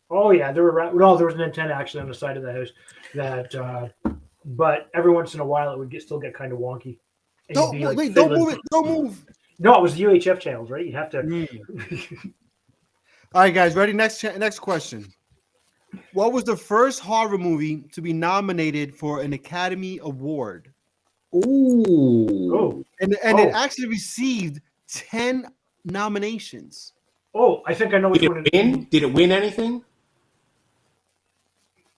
Oh yeah, there was an antenna actually on the side of the house that, but every once in a while it would still get kind of wonky. And Don't you'd be, like, wait, don't fiddling. move it. Don't move. No, it was the UHF channels, right? You'd have to. All right, guys, ready? Next question. What was the first horror movie to be nominated for an Academy Award? Ooh. Oh, And Oh. it actually received 10 nominations. I think I know which Did one. it win? Did it win anything?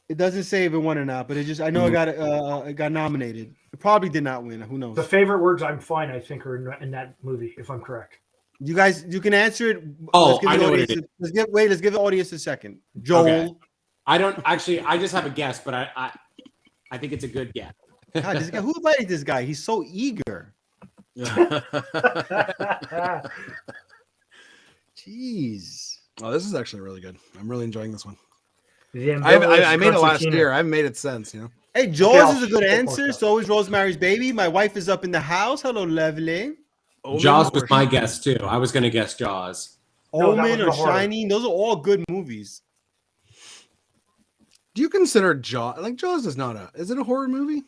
It doesn't say if it won or not, but I know it got nominated. It probably did not win. Who knows? The favorite words "I'm fine" I think are in that movie, if I'm correct. You guys, you can answer it. Oh, Let's give I the know what audience it is. Let's give the audience a second. Joel. Okay. I don't actually. I just have a guess, but I think it's a good guess. God, this guy, who invited this guy? He's so eager. Jeez. Oh, this is actually really good. I'm really enjoying this one. The I made it last Concertina. year. I haven't made it since. You know. Hey, Jaws I'll is a good support answer. that. So is Rosemary's Baby. My wife is up in the house. Hello, lovely. Omen Jaws was or- my guess too. I was going to guess Jaws. No, that Omen was or the horror. Shining. Those are all good movies. Do you consider Jaws? Like Jaws is not a. Is it a horror movie?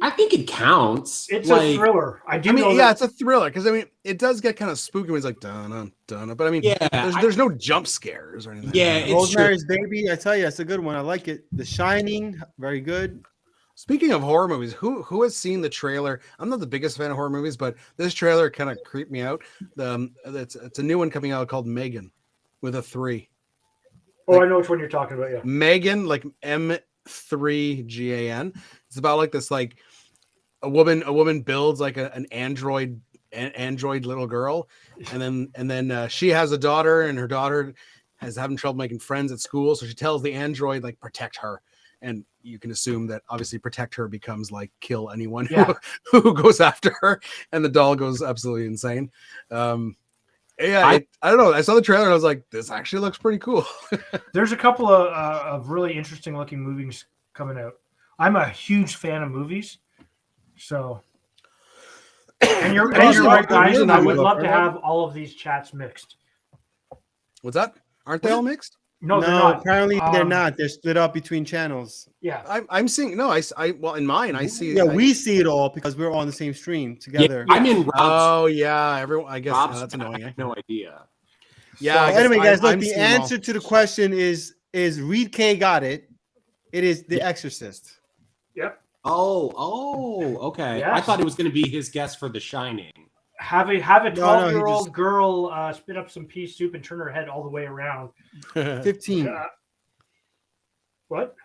I think it counts. It's like, a thriller. I do I mean, know. yeah, that- it's a thriller because I mean, it does get kind of spooky when it's like dun dun. But I mean, Yeah, there's no jump scares or anything. Yeah, like that. it's Rosemary's Baby. I tell you, it's a good one. I like it. The Shining, very good. Speaking of horror movies, who has seen the trailer? I'm not the biggest fan of horror movies, but this trailer kind of creeped me out. It's a new one coming out called Megan, with a 3. I know which one you're talking about. Yeah. Megan, like M3GAN. It's about like this, like a woman builds like an android little girl, and then she has a daughter, and her daughter has having trouble making friends at school, so she tells the android like protect her. And you can assume that obviously protect her becomes like kill anyone Yeah. who goes after her, and the doll goes absolutely insane. I don't know. I saw the trailer and I was like, this actually looks pretty cool. There's a couple of really interesting looking movies coming out. I'm a huge fan of movies, so. And you're right, guys. And I would love to have all of these chats mixed. What's that? Aren't they all mixed? No, they're not. Apparently they're not. They're split up between channels. Yeah. I'm seeing no. Well, in mine I see. Yeah, we see it all because we're all on the same stream together. I'm in Rob's. Oh yeah, everyone. I guess Rob's that's chat. annoying. I Eh? have no idea. Yeah. I So guess anyway, guys, look, I'm the seeing them all. answer to the question is Reed K got it. It is The Exorcist. Yep. Oh, okay. I Yes. thought it was going to be his guess for The Shining. Have a he 12-year-old just- girl spit up some pea soup and turn her head all the way around. 15. What?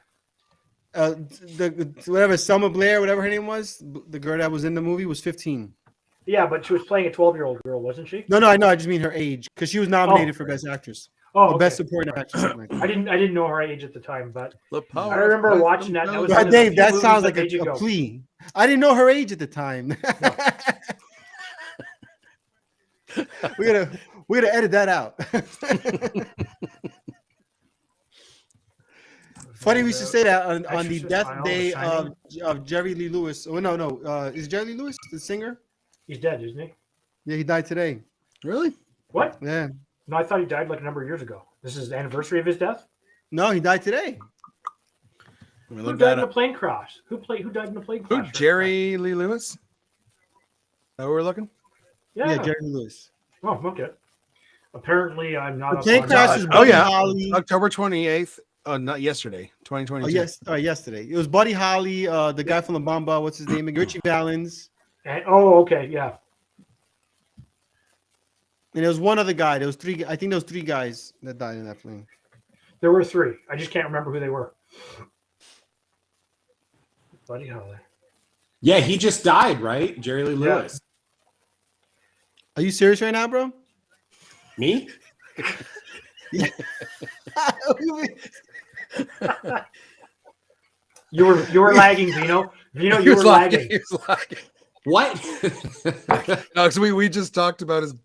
The whatever Selma Blair, whatever her name was, the girl that was in the movie was 15. Yeah, but she was playing a 12-year-old girl, wasn't she? No, I know. I just mean her age because she was nominated for Best Actress, Oh, or okay. Best Supporting Actress. Something like that. I didn't know her age at the time, but The I power remember of watching that. That was Right, one of the Dave, few that movies sounds that like made you a go. plea. I didn't know her age at the time. We're gonna edit that out. Funny we should say that on the Exorcist, death Final, day Shining. of Jerry Lee Lewis. Oh no, is Jerry Lee Lewis the singer? He's dead, isn't he? Yeah, he died today. Really? What? Yeah, No, I thought he died like a number of years ago. This is the anniversary of his death. no, he died today. Let me Who look died that in a up. plane crash? Who died in a plane Who? crash? Jerry Lee Lewis? Is that what we're looking? Yeah. Yeah, Jerry Lee Lewis. Oh, okay. Apparently, I'm not. The up plane on crash that. was Oh, Buddy yeah. Holly. October 28th. Not yesterday. 2022. Oh yes, yesterday. It was Buddy Holly, the guy from La Bamba. What's his name? Richie Valens. Okay, yeah. And there was one other guy. There was three. I think there was three guys that died in that plane. There were three. I just can't remember who they were. Buddy Holly. Yeah, he just died, right? Jerry Lee Yeah. Lewis. Are you serious right now, bro? Me? You were lagging, Vino. Vino, He you was were lagging, lagging. he was lagging. What? No, because we just talked about his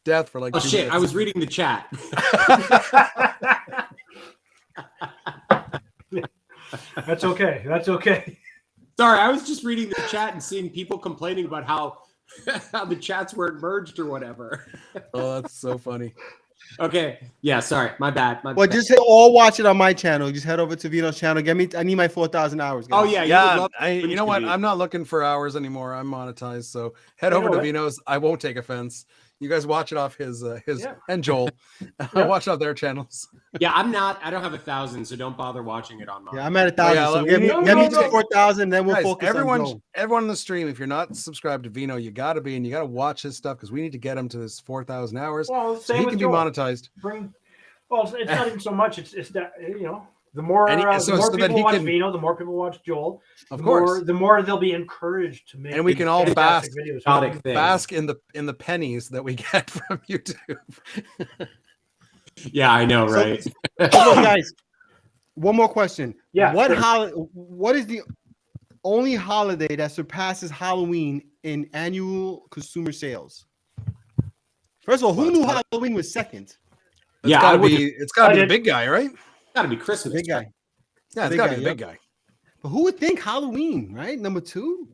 death for like Oh 2 shit! minutes. I was reading the chat. That's okay. That's okay. Sorry, I was just reading the chat and seeing people complaining about how the chats weren't merged or whatever. Oh, that's so funny. Okay, yeah, sorry, my bad. My Well, bad. just all watch it on my channel. Just head over to Vino's channel. I need my 4,000 hours. Guys. Oh yeah, you would Yeah, love you know what? TV. I'm not looking for hours anymore. I'm monetized, so head You over know to what? Vino's. I won't take offense. You guys watch it off his Yeah. and Joel. Yeah. Watch off their channels. Yeah, I'm not. I don't have 1,000, so don't bother watching it on mine. Yeah, I'm at 1,000. yeah, so look, get me, no, get me no, to no. 4,000, then we'll Guys, focus everyone on in the stream, if you're not subscribed to Vino, you got to be, and you got to watch his stuff because we need to get him to this 4,000 hours Well, so same he with can be Joel. monetized. Well, it's not even so much. It's that the more And the more that people he watch can- Vino, the more people watch Joel. Of the course, the more they'll be encouraged to make. And we can all fantastic videos. Exotic thing. bask in the pennies that we get from YouTube. Yeah, I know, So- right? So look, guys, one more question. Yeah, What sure. What is the only holiday that surpasses Halloween in annual consumer sales? First of all, who knew Halloween was second? Yeah, I would. It's gotta I be the did. big guy, right? Got to be Christmas. Big guy. Yeah, it's Big gotta guy, be the big guy. But who would think Halloween, right? Number two?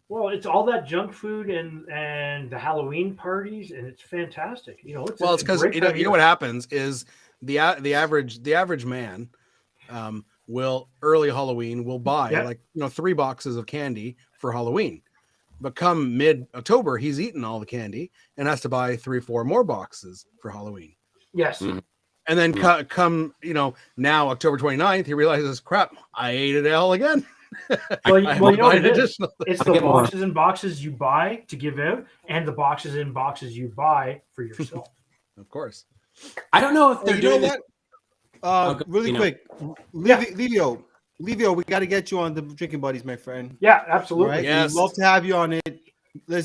Well, it's all that junk food and the Halloween parties, and it's fantastic. It's Well, it's a because great you time know of year. what happens is the average man will early Halloween will buy Yeah. 3 boxes of candy for Halloween, but come mid October he's eaten all the candy and has to buy 3-4 more boxes for Halloween. Yes. Mm. And then come now October 29th he realizes, crap, I ate it all again. Well, I you know what buy it is? additional. It's I'll the get more. boxes and boxes you buy to give out, and the boxes and boxes you buy for yourself. Of course. I don't know if they're You know doing this. what? Okay, Really Vino. quick, Livio, we got to get you on the Drinking Buddies, my friend. Yeah, absolutely. Right? Yes. We'd love to have you on it. We're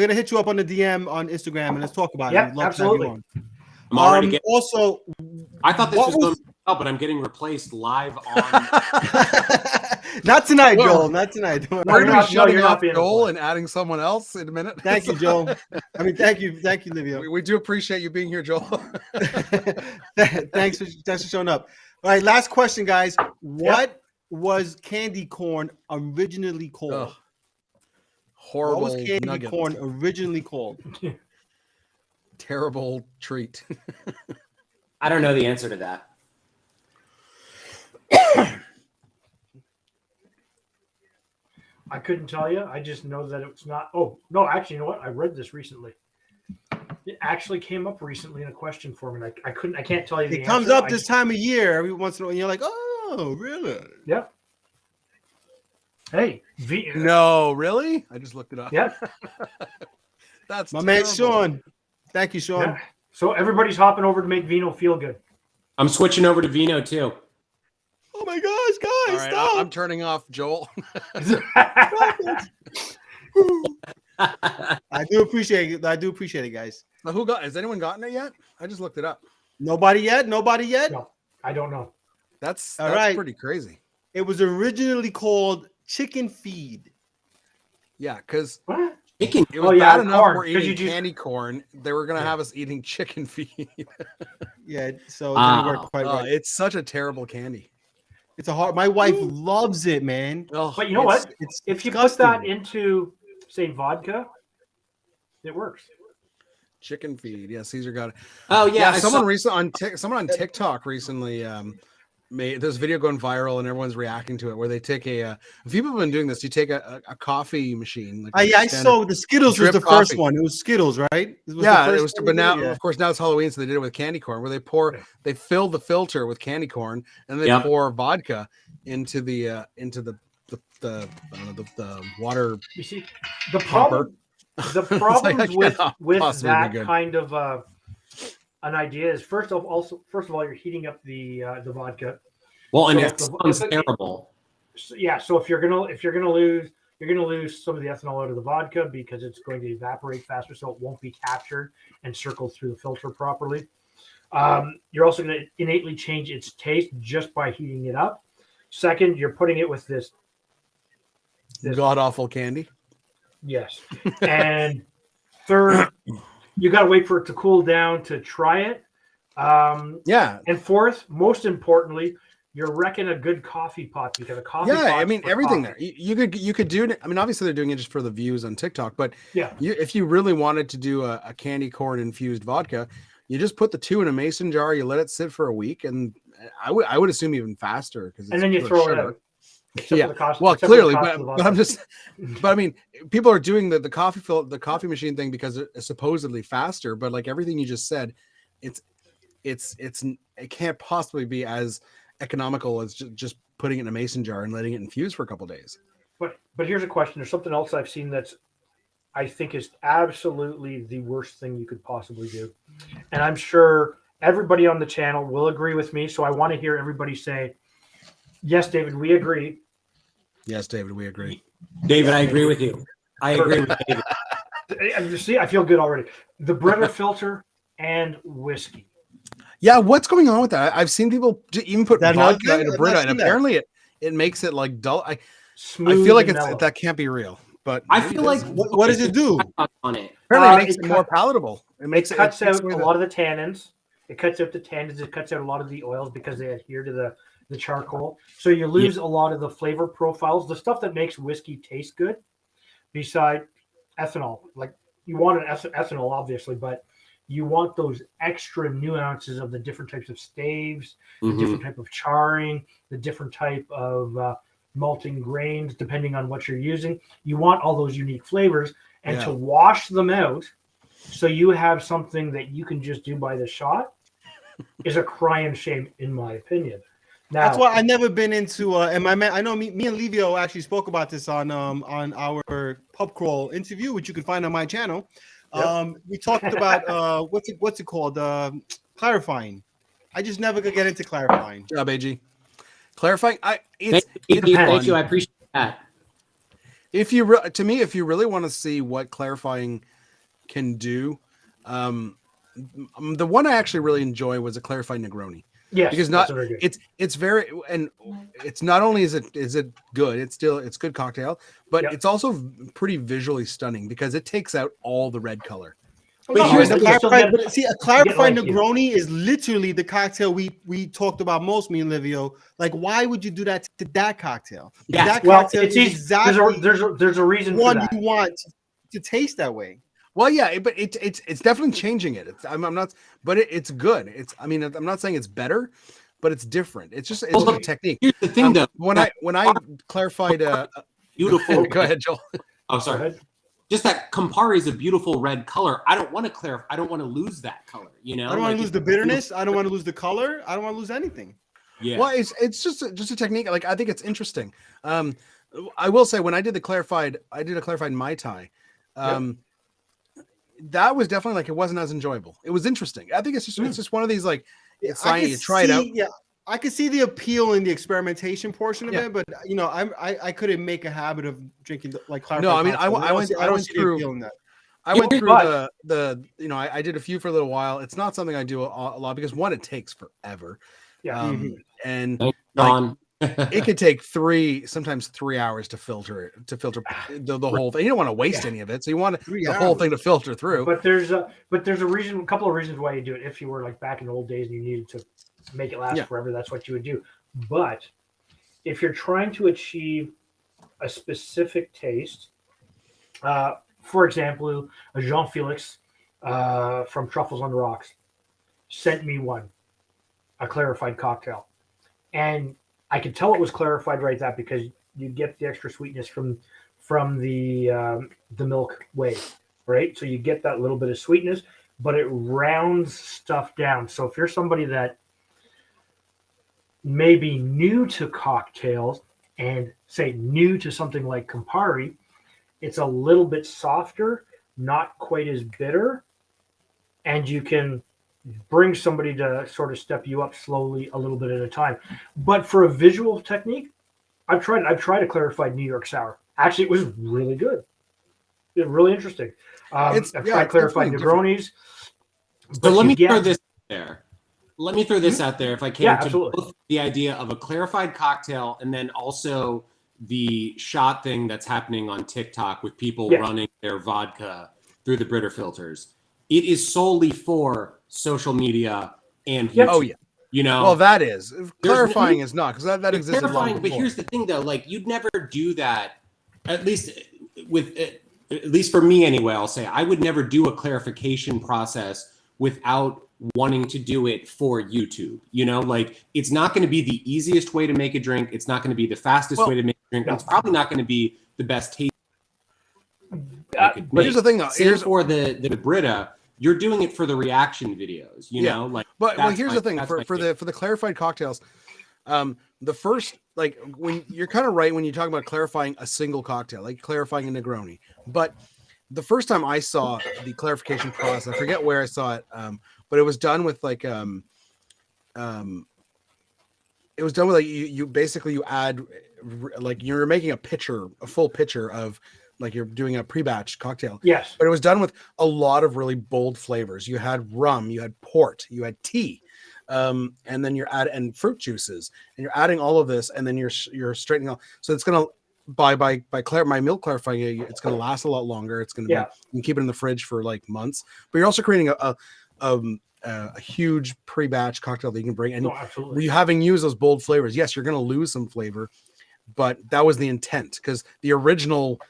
gonna hit you up on the DM on Instagram and let's talk about Yeah, it. We'd love absolutely. to have you I'm already on. getting. Also, I thought this what was going well, but I'm getting replaced live on. not tonight, Well, Joel. Not tonight. No, We're you're gonna not- be no, shutting you're not off being Joel replaced. and adding someone else in a minute. Thank you, Joel. Thank you, Livio. we do appreciate you being here, Joel. Thanks for showing up. All right, last question, guys. What was candy corn originally called? Ugh. What Horrible was candy nugget. corn originally called? Terrible treat. I don't know the answer to that. I couldn't tell you. I just know that it's not. Oh no, actually, you know what? I read this recently. It actually came up recently in a question form, and I couldn't. I can't tell you. The It comes answer. up this time of year every once in a while. And you're like, oh, really? Yeah. Hey, No, really? I just looked it up. Yeah. That's My man terrible. Sean. Thank you, Sean. Yeah. So everybody's hopping over to make Vino feel good. I'm switching over to Vino too. Oh my gosh, All guys, right, stop. I'm turning off Joel. I do appreciate it. I do appreciate it, guys. Now, has anyone gotten it yet? I just looked it up. Nobody yet? Nobody yet? No, I don't know. That's All right. pretty crazy. It was originally called chicken feed. Yeah, because What? Chicken. it was Oh, yeah, bad enough corn, we're 'cause eating you just- candy corn. They were gonna Yeah. have us eating chicken feed. Yeah, so it didn't work quite Oh, right. it's such a terrible candy. It's a hard. My wife loves it, man. Oh, But you know what? It's If you disgusting. put that into, say, vodka, it works. chicken feed. Yeah, Caesar got it. Oh yeah, Yeah, I someone saw- recently someone on TikTok recently there's a video going viral and everyone's reacting to it where they take people have been doing this. You take a coffee machine. Like I saw the Skittles was drip the first coffee. one. It was Skittles, right? It was Yeah, the it first was. one But they now, did, yeah. of course, now it's Halloween, so they did it with candy corn, where they fill the filter with candy corn and they Yep. pour vodka into the I don't know, the water. You see, the Popper. problem, the It's like, problems I with cannot possibly be that good. kind of an idea is first of all, you're heating up the vodka. Well, and So it if the- sounds if it- terrible. So, yeah, so if you're gonna lose, you're gonna lose some of the ethanol out of the vodka because it's going to evaporate faster, so it won't be captured and circle through the filter properly. You're also going to innately change its taste just by heating it up. Second, you're putting it with this. God awful candy. Yes, and third, you got to wait for it to cool down to try it. Yeah, And fourth, most importantly, you're wrecking a good coffee pot because a coffee pot. I mean everything there. You could do it. I mean, obviously they're doing it just for the views on TikTok, but Yeah. if you really wanted to do a candy corn infused vodka, you just put the two in a mason jar. You let it sit for a week, and I would assume even faster because And then you throw it out. Except Yeah. for the cost- Well, except for the clearly, cost of the but vodka. I'm just, but I mean, people are doing the coffee machine thing because it's supposedly faster. But like everything you just said, it can't possibly be as economical as just putting it in a mason jar and letting it infuse for a couple days. But here's a question. There's something else I've seen that's I think is absolutely the worst thing you could possibly do. And I'm sure everybody on the channel will agree with me. So I want to hear everybody say, yes, David, we agree. Yes, David, we agree. David, I agree with you. I agree with David. And you see, I feel good already. The Brita filter and whiskey. Yeah, what's going on with that? I've seen people even put That another vodka thing? in a I've Brita, not and seen that. apparently it makes it like dull. I Smooth feel like and mellow. that can't be real. But I maybe feel it like is. What does it do? on it? Apparently, it makes it it more cut- palatable. It makes It cuts takes out away a the- lot of the tannins. It cuts out the tannins. It cuts out a lot of the oils because they adhere to the charcoal. So you lose a lot of the flavor profiles, the stuff that makes whiskey taste good. Beside ethanol, like you want an ethanol, obviously, but you want those extra nuances of the different types of staves, the Mhm. different type of charring, the different type of malting grains, depending on what you're using. You want all those unique flavors, and Yeah. to wash them out so you have something that you can just do by the shot is a crying shame, in my opinion. Now, That's why I never been into and my man. I know me and Livio actually spoke about this on our pub crawl interview, which you can find on my channel. Yep. We talked about what's it called? Clarifying. I just never could get into clarifying. Good job, AG. Clarifying. Thank It's you. fun. Thank you. I appreciate that. If you if you really want to see what clarifying can do, the one I actually really enjoy was a clarified Negroni. yes, because that's not very good. it's very, and it's not only is it good, it's good cocktail, but Yep. it's also pretty visually stunning because it takes out all the red color. But No, here's but the you still clarified. get- But see, a clarified like you. Negroni is literally the cocktail we talked about most. Me and Livio. Like, why would you do that to that cocktail? Yes. That Well, cocktail it's is easy. exactly There's a reason for one that. you want to taste that way. Well, yeah, but it's definitely changing it. I'm not, but it's good. I mean, I'm not saying it's better, but it's different. It's just a technique. Here's the thing, though. When I clarified, Beautiful. go ahead, Joel. Oh, Go sorry. ahead. Just that Campari is a beautiful red color. I don't want to clarify. I don't want to lose that color. You know, I don't want Like, to lose the bitterness. I don't want to lose the color. I don't want to lose anything. Yeah. Well, it's just a technique. Like I think it's interesting. I will say when I did a clarified Mai Tai. That was definitely like it wasn't as enjoyable. It was interesting. I think it's just one of these like it's I fine. could You try it out. Yeah, I could see the appeal in the experimentation portion of Yeah. it, but you know, I couldn't make a habit of drinking like clarified. No, I mean, I cocktails. went don't see the through- appeal in that. I went Yeah, through but- the I did a few for a little while. It's not something I do a lot because one, it takes forever. Yeah. And Thanks, John. it could take sometimes 3 hours to filter the whole thing. You don't want to waste any of it, so you want 3 the whole hours. thing to filter through. But there's a reason, a couple of reasons why you do it. If you were like back in the old days and you needed to make it last Yeah. forever, that's what you would do. But if you're trying to achieve a specific taste, for example, a Jean Felix from Truffles on the Rocks sent me a clarified cocktail. and I could tell it was clarified right that because you get the extra sweetness from the milk whey, right? So you get that little bit of sweetness, but it rounds stuff down. So if you're somebody that may be new to cocktails and say new to something like Campari, it's a little bit softer, not quite as bitter, and you can bring somebody to sort of step you up slowly a little bit at a time. But for a visual technique, I've tried a clarified New York sour. Actually, it was really good. It's really interesting. I've tried clarified Negronis. So let me throw this there. Let me throw this out there if I can. Yeah, to absolutely. both the idea of a clarified cocktail and then also the shot thing that's happening on TikTok with people running their vodka through the Brita filters. It is solely for social media and YouTube. Oh yeah. You know, well, that is clarifying is not because that existed long clarifying. before. But here's the thing, though: like you'd never do that. At least for me, anyway. I'll say I would never do a clarification process without wanting to do it for YouTube. You know, like it's not going to be the easiest way to make a drink. It's not going to be the fastest way to make a drink. No. It's probably not going to be the best taste. But here's the thing, though. Here's for the Brita. You're doing it for the reaction videos, you know, like. But here's the thing for the clarified cocktails. The first, like, when you're kind of right when you talk about clarifying a single cocktail, like clarifying a Negroni. But the first time I saw the clarification process, I forget where I saw it, but it was done with like it was done with like you basically you add like you're making a full pitcher of. Like you're doing a pre-batch cocktail. Yes. But it was done with a lot of really bold flavors. You had rum, you had port, you had tea, and then you're adding fruit juices, and you're adding all of this, and then you're straightening out. So it's gonna by my milk clarifying it, it's gonna last a lot longer. It's gonna be you can keep it in the fridge for like months. But you're also creating a huge pre-batch cocktail that you can bring. And you having used those bold flavors, yes, you're gonna lose some flavor, but that was the intent because the original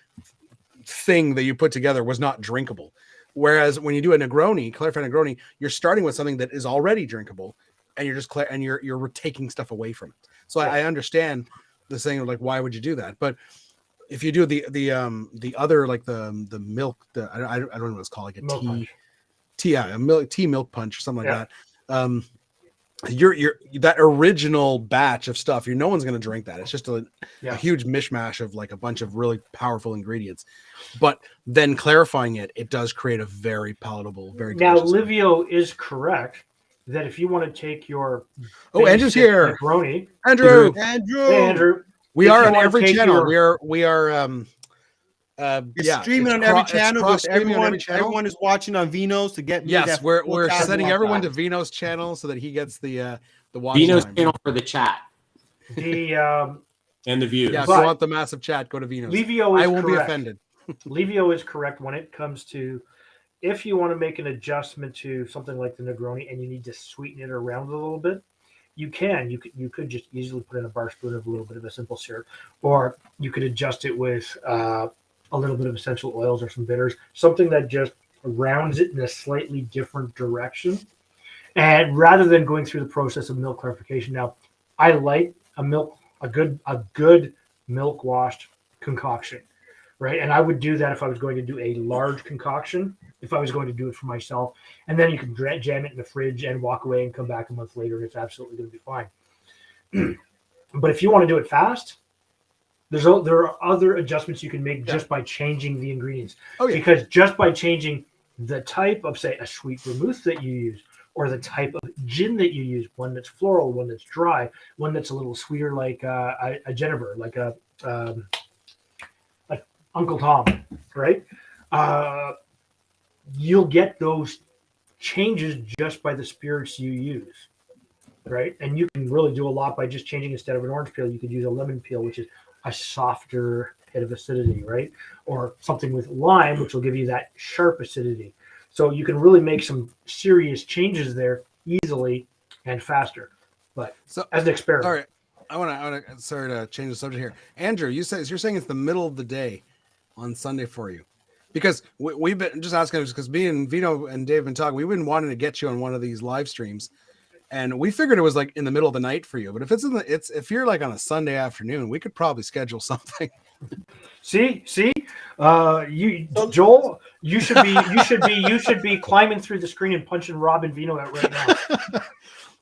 thing that you put together was not drinkable. Whereas when you do a Negroni, clarified Negroni, you're starting with something that is already drinkable, and you're just you're taking stuff away from it. So I understand the saying of like, why would you do that? But if you do the other like the milk, I don't know what it's called, like a tea milk punch or something like that. You're that original batch of stuff. No one's going to drink that. It's just a huge mishmash of like a bunch of really powerful ingredients. But then clarifying it does create a very palatable, very now. delicious. Livio is correct that if you want to take your Andrew's here. Negroni, Andrew. Hey, Andrew. We are on every channel. We are. It's streaming on every channel. Everyone is watching on Vino's to get me. Yes, we're sending everyone to Vino's channel so that he gets the watch Vino's time. channel for the chat. And the views. Yeah, if you want the massive chat, go to Vino's. Livio is I won't correct. be offended. Livio is correct when it comes to if you want to make an adjustment to something like the Negroni and you need to sweeten it around a little bit. You can. You could just easily put in a bar spoon of a little bit of a simple syrup, or you could adjust it with a little bit of essential oils or some bitters, something that just rounds it in a slightly different direction. And rather than going through the process of milk clarification, now I like a good milk washed concoction, right? And I would do that if I was going to do a large concoction, if I was going to do it for myself. And then you can jam it in the fridge and walk away and come back a month later, and it's absolutely going to be fine. But if you want to do it fast, there are other adjustments you can make just by changing the ingredients. Oh, yeah. Because just by changing the type of, say, a sweet vermouth that you use, or the type of gin that you use, one that's floral, one that's dry, one that's a little sweeter like a Genever, like Uncle Tom, right? You'll get those changes just by the spirits you use, right? And you can really do a lot by just changing. Instead of an orange peel, you could use a lemon peel, which is a softer hit of acidity, right? Or something with lime, which will give you that sharp acidity. So you can really make some serious changes there easily and faster. But as an experiment. All right. I want to sorry to change the subject here. Andrew, you're saying it's the middle of the day on Sunday for you. Because we've been just asking, because me and Vino and Dave have been talking, we've been wanting to get you on one of these live streams. and we figured it was like in the middle of the night for you. But if if you're like on a Sunday afternoon, we could probably schedule something. See, Joel, you should be climbing through the screen and punching Rob and Vino out right now.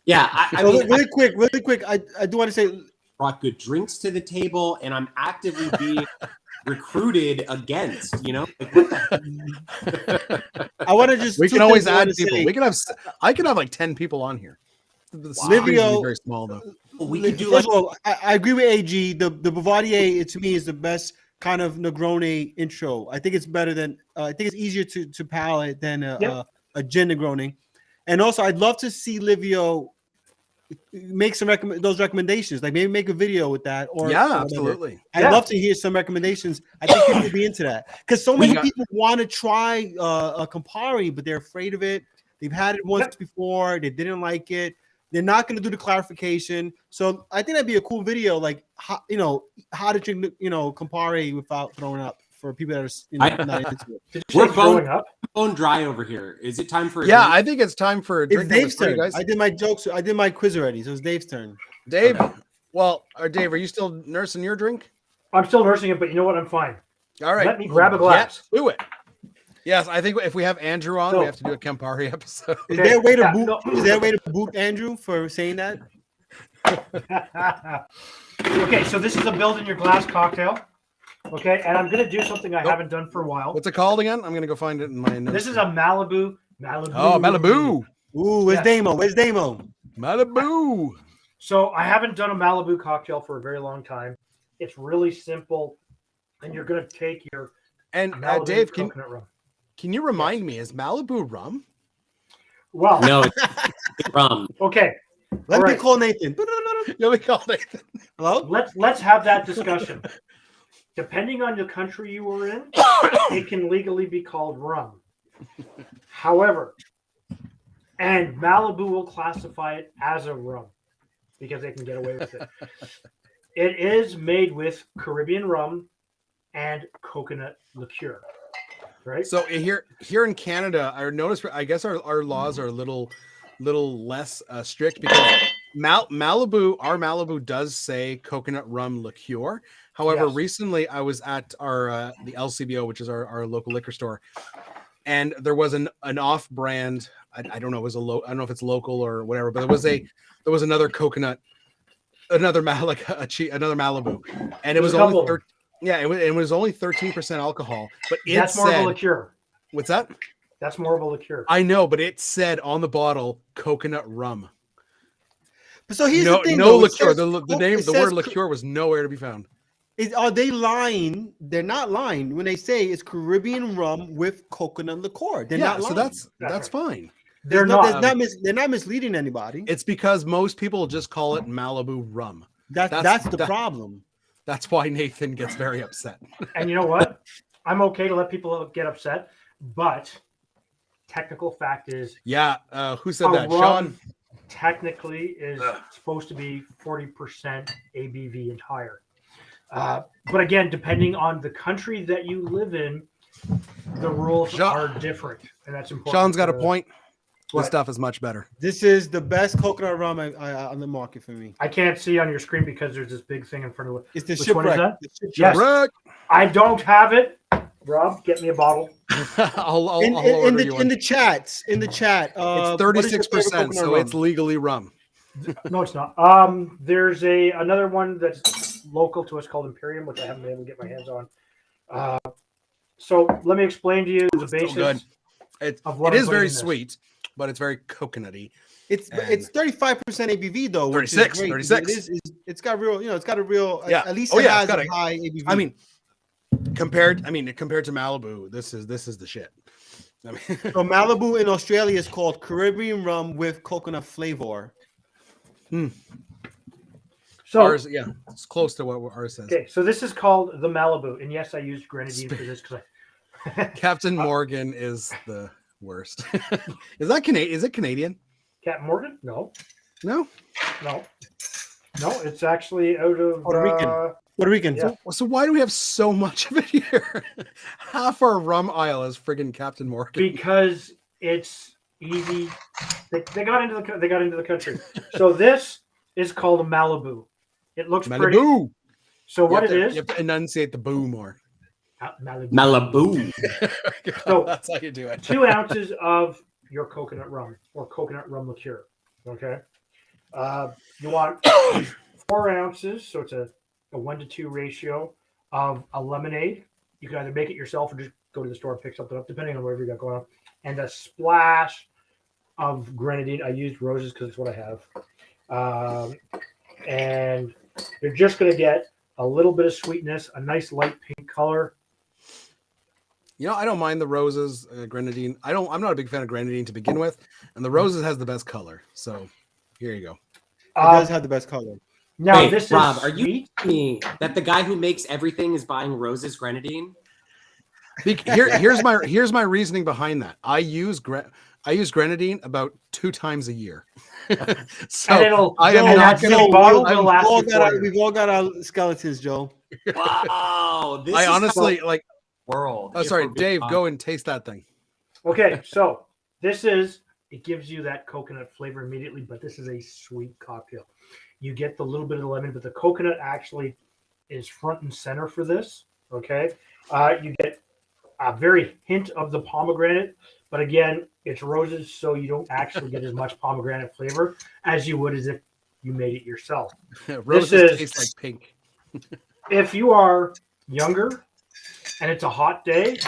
Yeah, I So mean, really quick. I do want to say, brought good drinks to the table, and I'm actively being recruited against. You know, like, what the I want to just. We two can always things I add wanna people. say. We can have. I could have like 10 people on here. The screen's Livio- very small though. we could do? Like, First of all, I agree with AG. The Bavarier, to me, is the best kind of Negroni intro. I think it's better than. I think it's easier to palate than a gin Negroni. And also, I'd love to see Livio make some those recommendations. Like maybe make a video with that. Or Yeah, whatever. absolutely. I'd love to hear some recommendations. I think people would be into that because so many got- people want to try a Campari, but they're afraid of it. They've had it once before. They didn't like it. They're not going to do the clarification. So I think that'd be a cool video, like how to drink, Campari without throwing up for people that are not into it. Did you We're say throwing up? bone dry over here. Is it time for? A Yeah, drink? I think it's time for a It's drink. number Dave's 3, turn. guys. I did my jokes. I did my quiz already, so it's Dave's turn. Dave. Well, Dave, are you still nursing your drink? I'm still nursing it, but you know what? I'm fine. All right. Let me grab a glass. Do it. Yes, I think if we have Andrew on, So- we have to do a Campari episode. Is there a way to Yeah, boot? no. Is there a way to boot Andrew for saying that? Okay, so this is a build in your glass cocktail. Okay, and I'm gonna do something I Nope. haven't done for a while. What's it called again? I'm gonna go find it in my notes. This is a Malibu. Oh, Malibu. Ooh, where's Yes. Damo? Where's Damo? Malibu. So I haven't done a Malibu cocktail for a very long time. It's really simple, and you're gonna take your And Malibu Dave, coconut rum. can you remind me, is Malibu rum? Well, No, it's rum. okay. Let All me right. call Nathan. Yeah, we called it. Hello? Let's have that discussion. Depending on the country you were in, it can legally be called rum. However, and Malibu will classify it as a rum because they can get away with it. It is made with Caribbean rum and coconut liqueur. Right? So here in Canada, I noticed. I guess our laws are a little less strict because Malibu, our Malibu does say coconut rum liqueur. However, Yes. recently I was at our the LCBO, which is our local liquor store, and there was an off-brand. I don't know. It was I don't know if it's local or whatever, but there was another coconut, another Malibu, and it There's was a only couple. it was only 13% alcohol, but it That's more of said, a liqueur. what's that? That's more of a liqueur. I know, but it said on the bottle coconut rum. So here's No, the thing. no though. It liqueur. says- The it word says- liqueur was nowhere to be found. Are they lying? They're not lying when they say it's Caribbean rum with coconut liqueur. They're Yeah, not so lying. that's fine. They're There's not. they're not misleading anybody. It's because most people just call it Malibu rum. That's the that- problem. That's why Nathan gets very upset. And you know what? I'm okay to let people get upset, but technical fact is Yeah, who said a that? rum Sean. technically is supposed to be 40% ABV and higher. But again, depending on the country that you live in, the rules Sean- are different, and that's important. Sean's got a to- point. This What? stuff is much better. This is the best coconut rum on the market for me. I can't see on your screen because there's this big thing in front of it. It's the Which one is shipwreck. that? The shipwreck. Yes. Rick, I don't have it. Rob, get me a bottle. I'll In order you one. the chat, It's what is your favorite 36%, coconut so rum? it's legally rum. No, it's not. There's another one that's local to us called Imperium, which I haven't been able to get my hands on. So let me explain to you the Still basis. good. It Of what is I'm putting very in this. sweet, but it's very coconutty. It's And- 35% ABV though, which 36, is great. 36. It's got real, it's got a real. Yeah. At least Oh, it yeah, has it's got a a- high ABV. I mean, compared to Malibu, this is the shit. I mean, so Malibu in Australia is called Caribbean rum with coconut flavor. So ours, yeah, it's close to what ours says. okay, so this is called the Malibu, and yes, I used grenadine for this because Captain Morgan is the worst. Is that Canadian? Is it Canadian? Captain Morgan? No, No. no, it's actually out of Puerto Rican. Puerto Rican. Yeah. So why do we have so much of it here? Half our rum aisle is friggin' Captain Morgan. because it's easy. They got into the country. So this is called a Malibu. It looks pretty. Malibu. So what you it have is? to, you have to enunciate the boo more. Malibu. Malibu. So that's how you do it. 2 ounces of your coconut rum or coconut rum liqueur. Okay. You want 4 ounces, so it's a 1-to-2 ratio of a lemonade. You can either make it yourself or just go to the store and pick something up, depending on whatever you got going on. And a splash of grenadine. I used roses because it's what I have. And you're just going to get a little bit of sweetness, a nice light pink color. You know, I don't mind the roses, grenadine. I'm not a big fan of grenadine to begin with, and the roses has the best color. So here you go. It does have the best color. Now Wait, this Rob, is are you sweet. telling me that the guy who makes everything is buying roses grenadine? Here's my reasoning behind that. I use grenadine about 2 times a year. So And it'll- I am and not that going same to. bottle will last you 4 years. We've all got our skeletons, Joe. Wow. This I is honestly the like. world. Oh, sorry, Dave. Go and taste that thing. Okay, so it gives you that coconut flavor immediately, but this is a sweet cocktail. You get the little bit of the lemon, but the coconut actually is front and center for this. Okay, you get a very hint of the pomegranate, but again, it's roses, so you don't actually get as much pomegranate flavor as you would as if you made it yourself. Roses taste like pink. If you are younger and it's a hot day,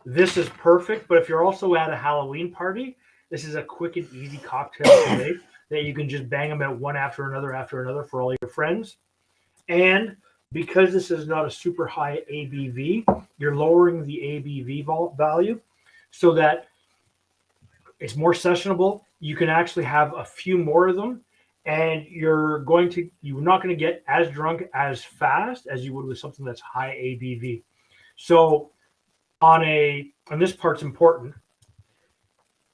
this is perfect. But if you're also at a Halloween party, this is a quick and easy cocktail to make that you can just bang them at one after another for all your friends. And because this is not a super high ABV, you're lowering the ABV value so that it's more sessionable. You can actually have a few more of them, and you're not going to get as drunk as fast as you would with something that's high ABV. So and this part's important.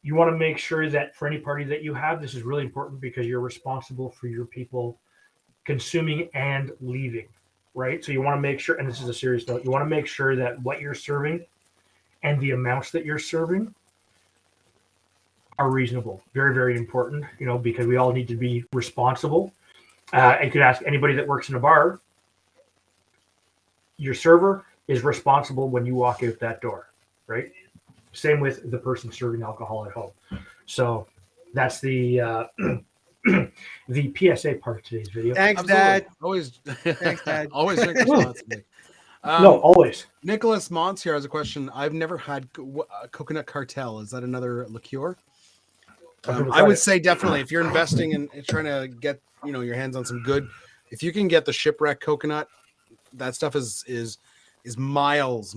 You want to make sure that for any party that you have, this is really important because you're responsible for your people consuming and leaving, right? So you want to make sure, and this is a serious note, you want to make sure that what you're serving and the amounts that you're serving are reasonable. Very, very important, because we all need to be responsible. You could ask anybody that works in a bar, your server is responsible when you walk out that door, right? Same with the person serving alcohol at home. So that's the the PSA part of today's video. Thanks, Absolutely. Dad. Always, Thanks, Dad. always drink responsibly. No, always. Nicholas Mons here has a question. I've never had coconut cartel. Is that another liqueur? I would say definitely if you're investing in trying to get your hands on some good, if you can get the shipwreck coconut, that stuff is miles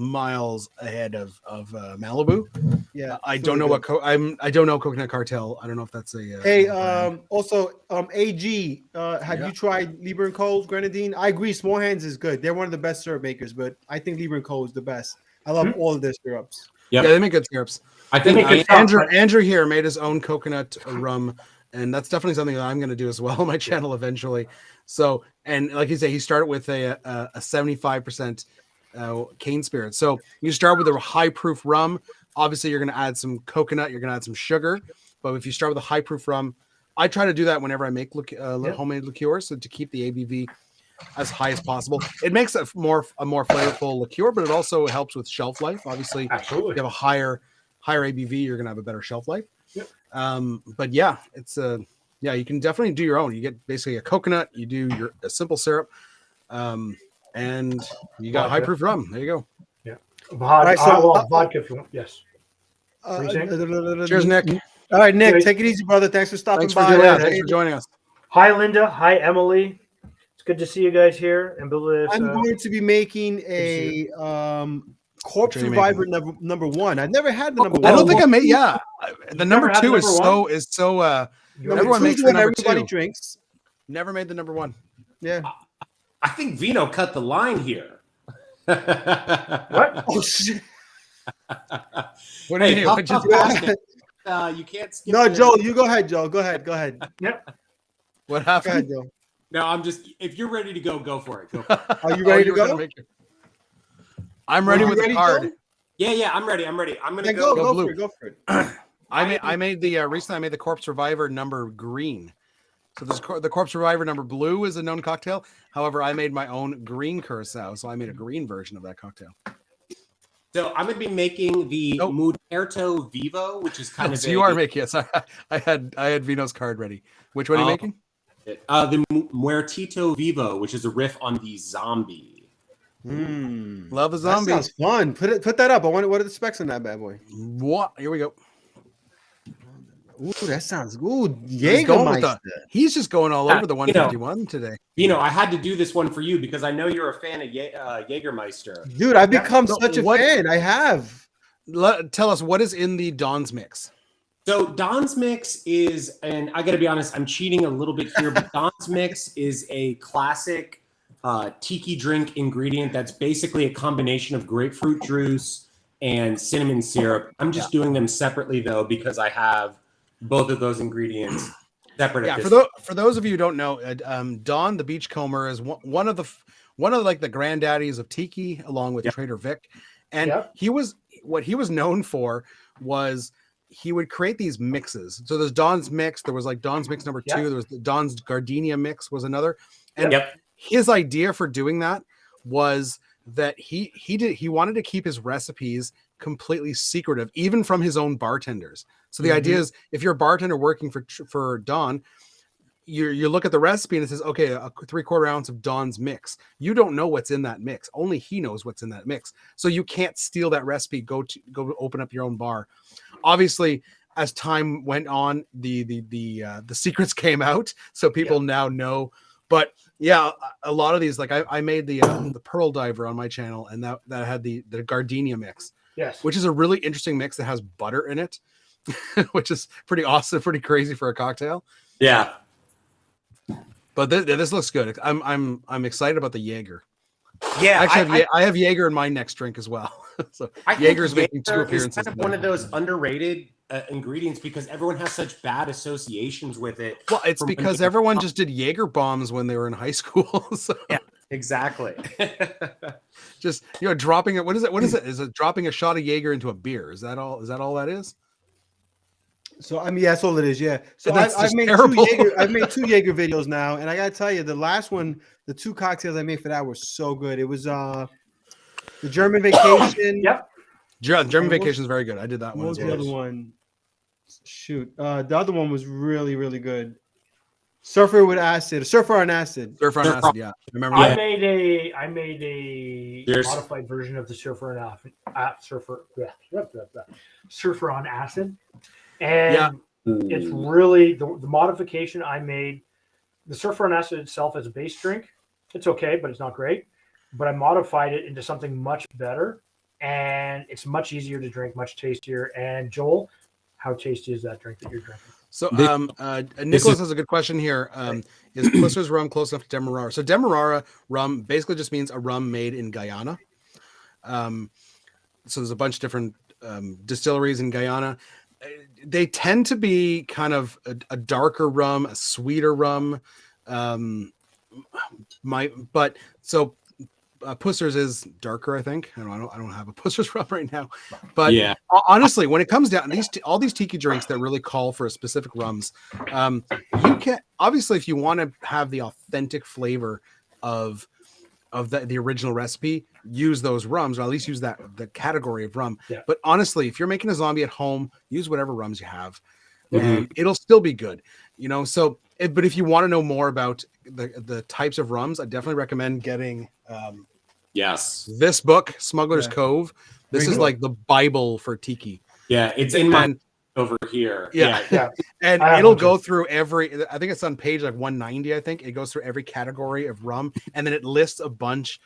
ahead of Malibu. Yeah, I don't know what I don't know coconut cartel. I don't know if that's a Hey, brand. also, AG, have you tried Lieber and Cole's grenadine? I agree, Small Hands is good. They're one of the best syrup makers, but I think Lieber and Cole is the best. I love all of their syrups. Yeah, they make good syrups. I think Andrew here made his own coconut rum, and that's definitely something that I'm going to do as well on my channel eventually. So, and like you say, he started with a 75% cane spirit. So you start with a high proof rum. Obviously, you're going to add some coconut. You're going to add some sugar. But if you start with a high proof rum, I try to do that whenever I make homemade liqueur, so to keep the ABV as high as possible. It makes a more flavorful liqueur, but it also helps with shelf life. Obviously, Absolutely. if you have a higher ABV, you're going to have a better shelf life. Yep. But yeah, it's you can definitely do your own. You get basically a coconut, you do a simple syrup, and you got high proof rum. There you go. Yeah. Vodka if you want. Yes. Cheers, Nick. All right, Nick, take it easy, brother. Thanks for stopping by. Thanks for joining us. Hi, Linda. Hi, Emily. It's good to see you guys here and build this. I'm going to be making a Corpse Reviver number 1. I've never had the number 1. I don't think I made. Yeah, the number 2 is so. Everyone makes the number 2. Everybody drinks. Never made the number 1. Yeah. I think Vino cut the line here. What? Oh shit! What do you mean? You can't skip. No, Joe, you go ahead, Joe. Go ahead. Yep. What Go happened? ahead, Joe. No, I'm just. If you're ready to go for it. Go for it. Are you ready to go? I'm ready with the card. Joe? Yeah, I'm ready. I'm gonna Then go. go blue. for it. Go for it. I made the recently I made the Corpse Reviver number green. So this the Corpse Reviver number blue is a known cocktail. However, I made my own green curacao, so I made a green version of that cocktail. So I'm going to be making the Nope. Muerto Vivo, which is kind of So you are making yes. I had Vino's card ready. Which one are you making? the Muertito Vivo, which is a riff on the zombie. Love the That zombie. sounds fun. Put that up. I wonder what are the specs on that bad boy. What? Here we go. Ooh, that sounds good. He's going with Jägermeister. He's just going all Yeah, over the 151 today. I had to do this one for you because I know you're a fan of Jägermeister. Dude, I've become So such a what- fan. I have. Tell us what is in the Don's mix. So Don's Mix is, and I got to be honest, I'm cheating a little bit here, but Don's Mix is a classic tiki drink ingredient that's basically a combination of grapefruit juice and cinnamon syrup. I'm just doing them separately though because I have both of those ingredients separate. Yeah, at for those of you who don't know, Don the Beachcomber is one of the like the granddaddies of tiki, along with Yep. Trader Vic, and Yep. he was known for was he would create these mixes. So there's Don's mix. There was like Don's mix number 2. Yep. There was the Don's Gardenia mix was another, and Yep. his idea for doing that was that he wanted to keep his recipes completely secretive, even from his own bartenders. So the idea is, if you're a bartender working for Don, you look at the recipe and it says, okay, a 3/4 ounce of Don's mix. You don't know what's in that mix. Only he knows what's in that mix. So you can't steal that recipe. Go open up your own bar. Obviously, as time went on, the secrets came out, so people now know. But yeah, a lot of these, like I made the Pearl Diver on my channel, and that had the Gardenia mix, Yes. which is a really interesting mix that has butter in it, which is pretty awesome, pretty crazy for a cocktail. Yeah. But this looks good. I'm excited about the Jaeger. Yeah. Actually, I have Jaeger in my next drink as well. So I think Jaeger's making 2 Jaeger appearances. is kind of one of those underrated ingredients because everyone has such bad associations with it. Well, it's from when because you- everyone just did Jaeger bombs when they were in high school. So Yeah. Exactly. just dropping it. What is it? What is it? Is it dropping a shot of Jaeger into a beer? Is that all? Is that all that is? So I mean, that's all it is. Yeah. So That's I've just made terrible. I've made 2 Jaeger videos now, and I gotta tell you, the last one, the 2 cocktails I made for that were so good. It was the German Vacation. Yep. German And what- Vacation is very good. I did that What one was as the well. other one? Shoot, the other one was really, really good. Surfer on acid. Surf on Surf acid. Yeah, I remember I that. made a There's- modified version of the Surfer on Acid, and Yeah. it's really the modification I made. The Surfer on Acid itself as a base drink, it's okay, but it's not great. But I modified it into something much better, and it's much easier to drink, much tastier. And Joel, how tasty is that drink that you're drinking? So, This- Nicholas is- has a good question here. Is Pusser's rum close enough to Demerara? So, Demerara rum basically just means a rum made in Guyana. So, there's a bunch of different distilleries in Guyana. They tend to be kind of a darker rum, a sweeter rum. Pusser's is darker, I think. I don't have a Pusser's rum right now, but Yeah. honestly, when it comes down all these tiki drinks that really call for specific rums, you can obviously, if you want to have the authentic flavor of the original recipe, use those rums, or at least use the category of rum. Yeah. But honestly, if you're making a zombie at home, use whatever rums you have. Mhm. And it'll still be good, So, but if you want to know more about the types of rums, I definitely recommend getting Yes. this book, Smuggler's Yeah. Cove. This Very is good. like the Bible for tiki. Yeah. It's in my And- over here. Yeah. Yeah, And I have it'll one go too. through every, I think it's on page like 190. I think it goes through every category of rum, and then it lists a bunch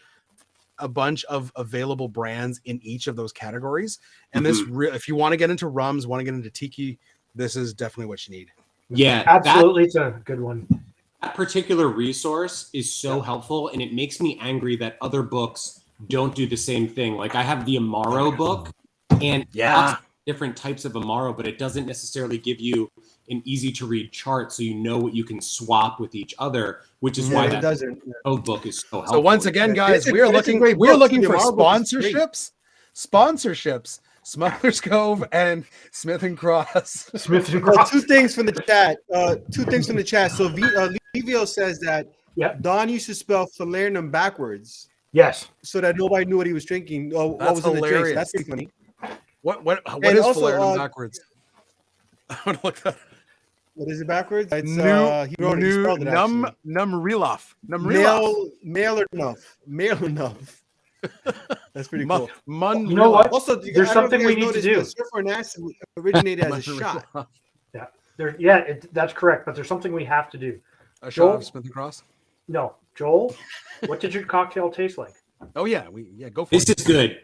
of available brands in each of those categories. And this, if you want to get into rums, want to get into tiki, this is definitely what you need. Yeah. absolutely, it's a good one. That particular resource is so helpful, and it makes me angry that other books don't do the same thing. Like I have the Amaro book, and lots of different types of Amaro, but it doesn't necessarily give you an easy to read chart, so you know what you can swap with each other, which is why it that doesn't. code book is so helpful. So once again, guys, It's a- we are it's a looking great we are book. looking The for Amaro book is great. sponsorships. Smuggler's Cove and Smith and Cross. Smith and Cross. Two things from the chat. So Livio says that Yeah. Don used to spell falernum backwards Yes. so that nobody knew what he was drinking. What That's was in the drink. So hilarious. that's pretty funny. What And is also, falernum backwards? I want to look that. What is it backwards? It's he spelled it num actually. numrilov. Numrilov. Male enough. That's pretty cool. You know what? Also, There's something we need to do. Surfer Nasty originated as a shot. That's correct. But there's something we have to do. A Joel? shot of Smith and Cross. No, Joel, what did your cocktail taste like? Oh yeah, go for This it. is good.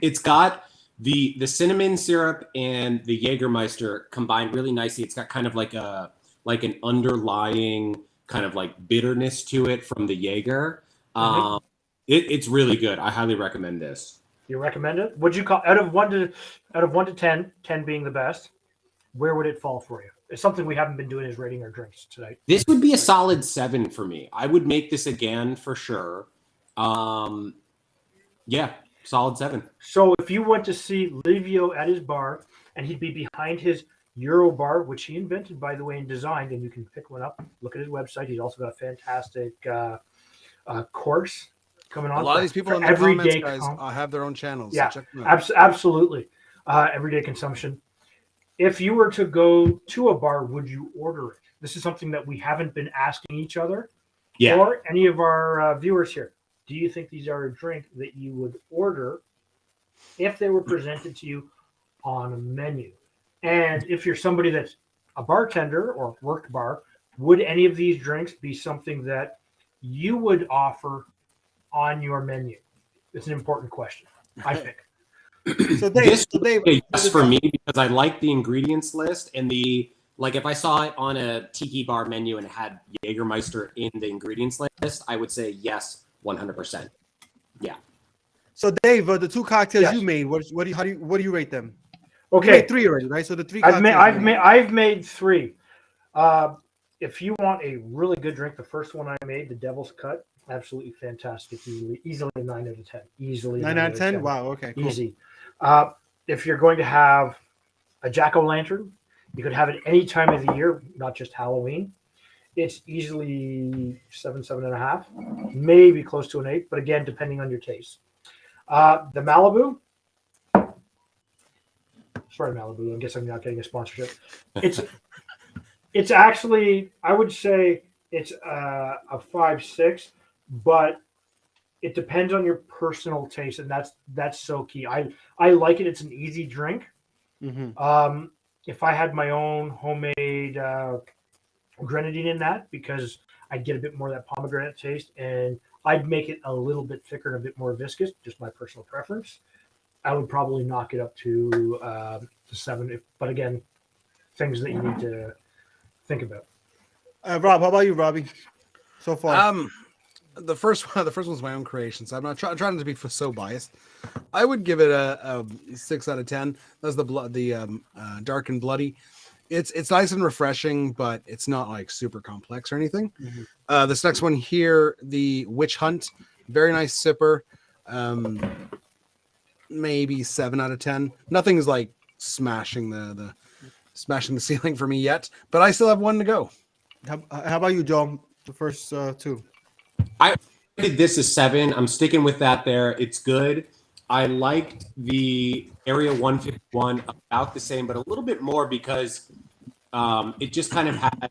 It's got the cinnamon syrup and the Jägermeister combined really nicely. It's got kind of like an underlying kind of like bitterness to it from the Jaeger. It's really good. I highly recommend this. You recommend it? Would you call out of 1 to 10, 10 being the best? Where would it fall for you? It's something we haven't been doing is rating our drinks tonight. This would be a solid 7 for me. I would make this again for sure. Yeah, solid 7. So if you went to see Livio at his bar, and he'd be behind his Euro bar, which he invented, by the way, and designed, and you can pick one up. Look at his website. He's also got a fantastic course coming on. A lot of these people in the comments, guys, have their own channels. Yeah, so check them out. absolutely. Everyday consumption. If you were to go to a bar, would you order it? This is something that we haven't been asking each other or any of our viewers here. Do you think these are a drink that you would order if they were presented to you on a menu? And if you're somebody that's a bartender or worked bar, would any of these drinks be something that you would offer on your menu? It's an important question, I think. So This would Dave, be a yes for me because I like the ingredients list and if I saw it on a tiki bar menu and it had Jägermeister in the ingredients list, I would say yes, 100%. Yeah. So Dave, the two cocktails Yes. you made, what do you rate them? Okay, You made 3 already, right? So the 3 I've cocktails. made 3. If you want a really good drink, the first one I made, the Devil's Cut, absolutely fantastic. Easily a 9 out of 10. Easily 9 out of 10. Wow. Okay. Cool. Easy. If you're going to have a jack-o'-lantern, you could have it any time of the year, not just Halloween. It's easily 7.5, maybe close to an 8, but again, depending on your taste. The Malibu. Sorry, Malibu. I guess I'm not getting a sponsorship. It's actually, I would say it's a 5.6, but it depends on your personal taste, and that's so key. I like it. It's an easy drink. Mm-hmm. If I had my own homemade grenadine in that, because I'd get a bit more of that pomegranate taste, and I'd make it a little bit thicker and a bit more viscous, just my personal preference. I would probably knock it up to 7. But again, things that you need to think about. Rob, how about you, Robbie? So far, The first one's my own creation, so I'm not trying to be so biased. I would give it a 6 out of 10. That's the dark and bloody. It's nice and refreshing, but it's not like super complex or anything. Mm-hmm. This next one here, the Witch Hunt, very nice sipper. Maybe 7 out of 10. Nothing is like smashing the ceiling for me yet, but I still have one to go. how about you, Joe? The first 2. I did this as 7. I'm sticking with that there. It's good. I liked the Area 151 about the same, but a little bit more because it just kind of had,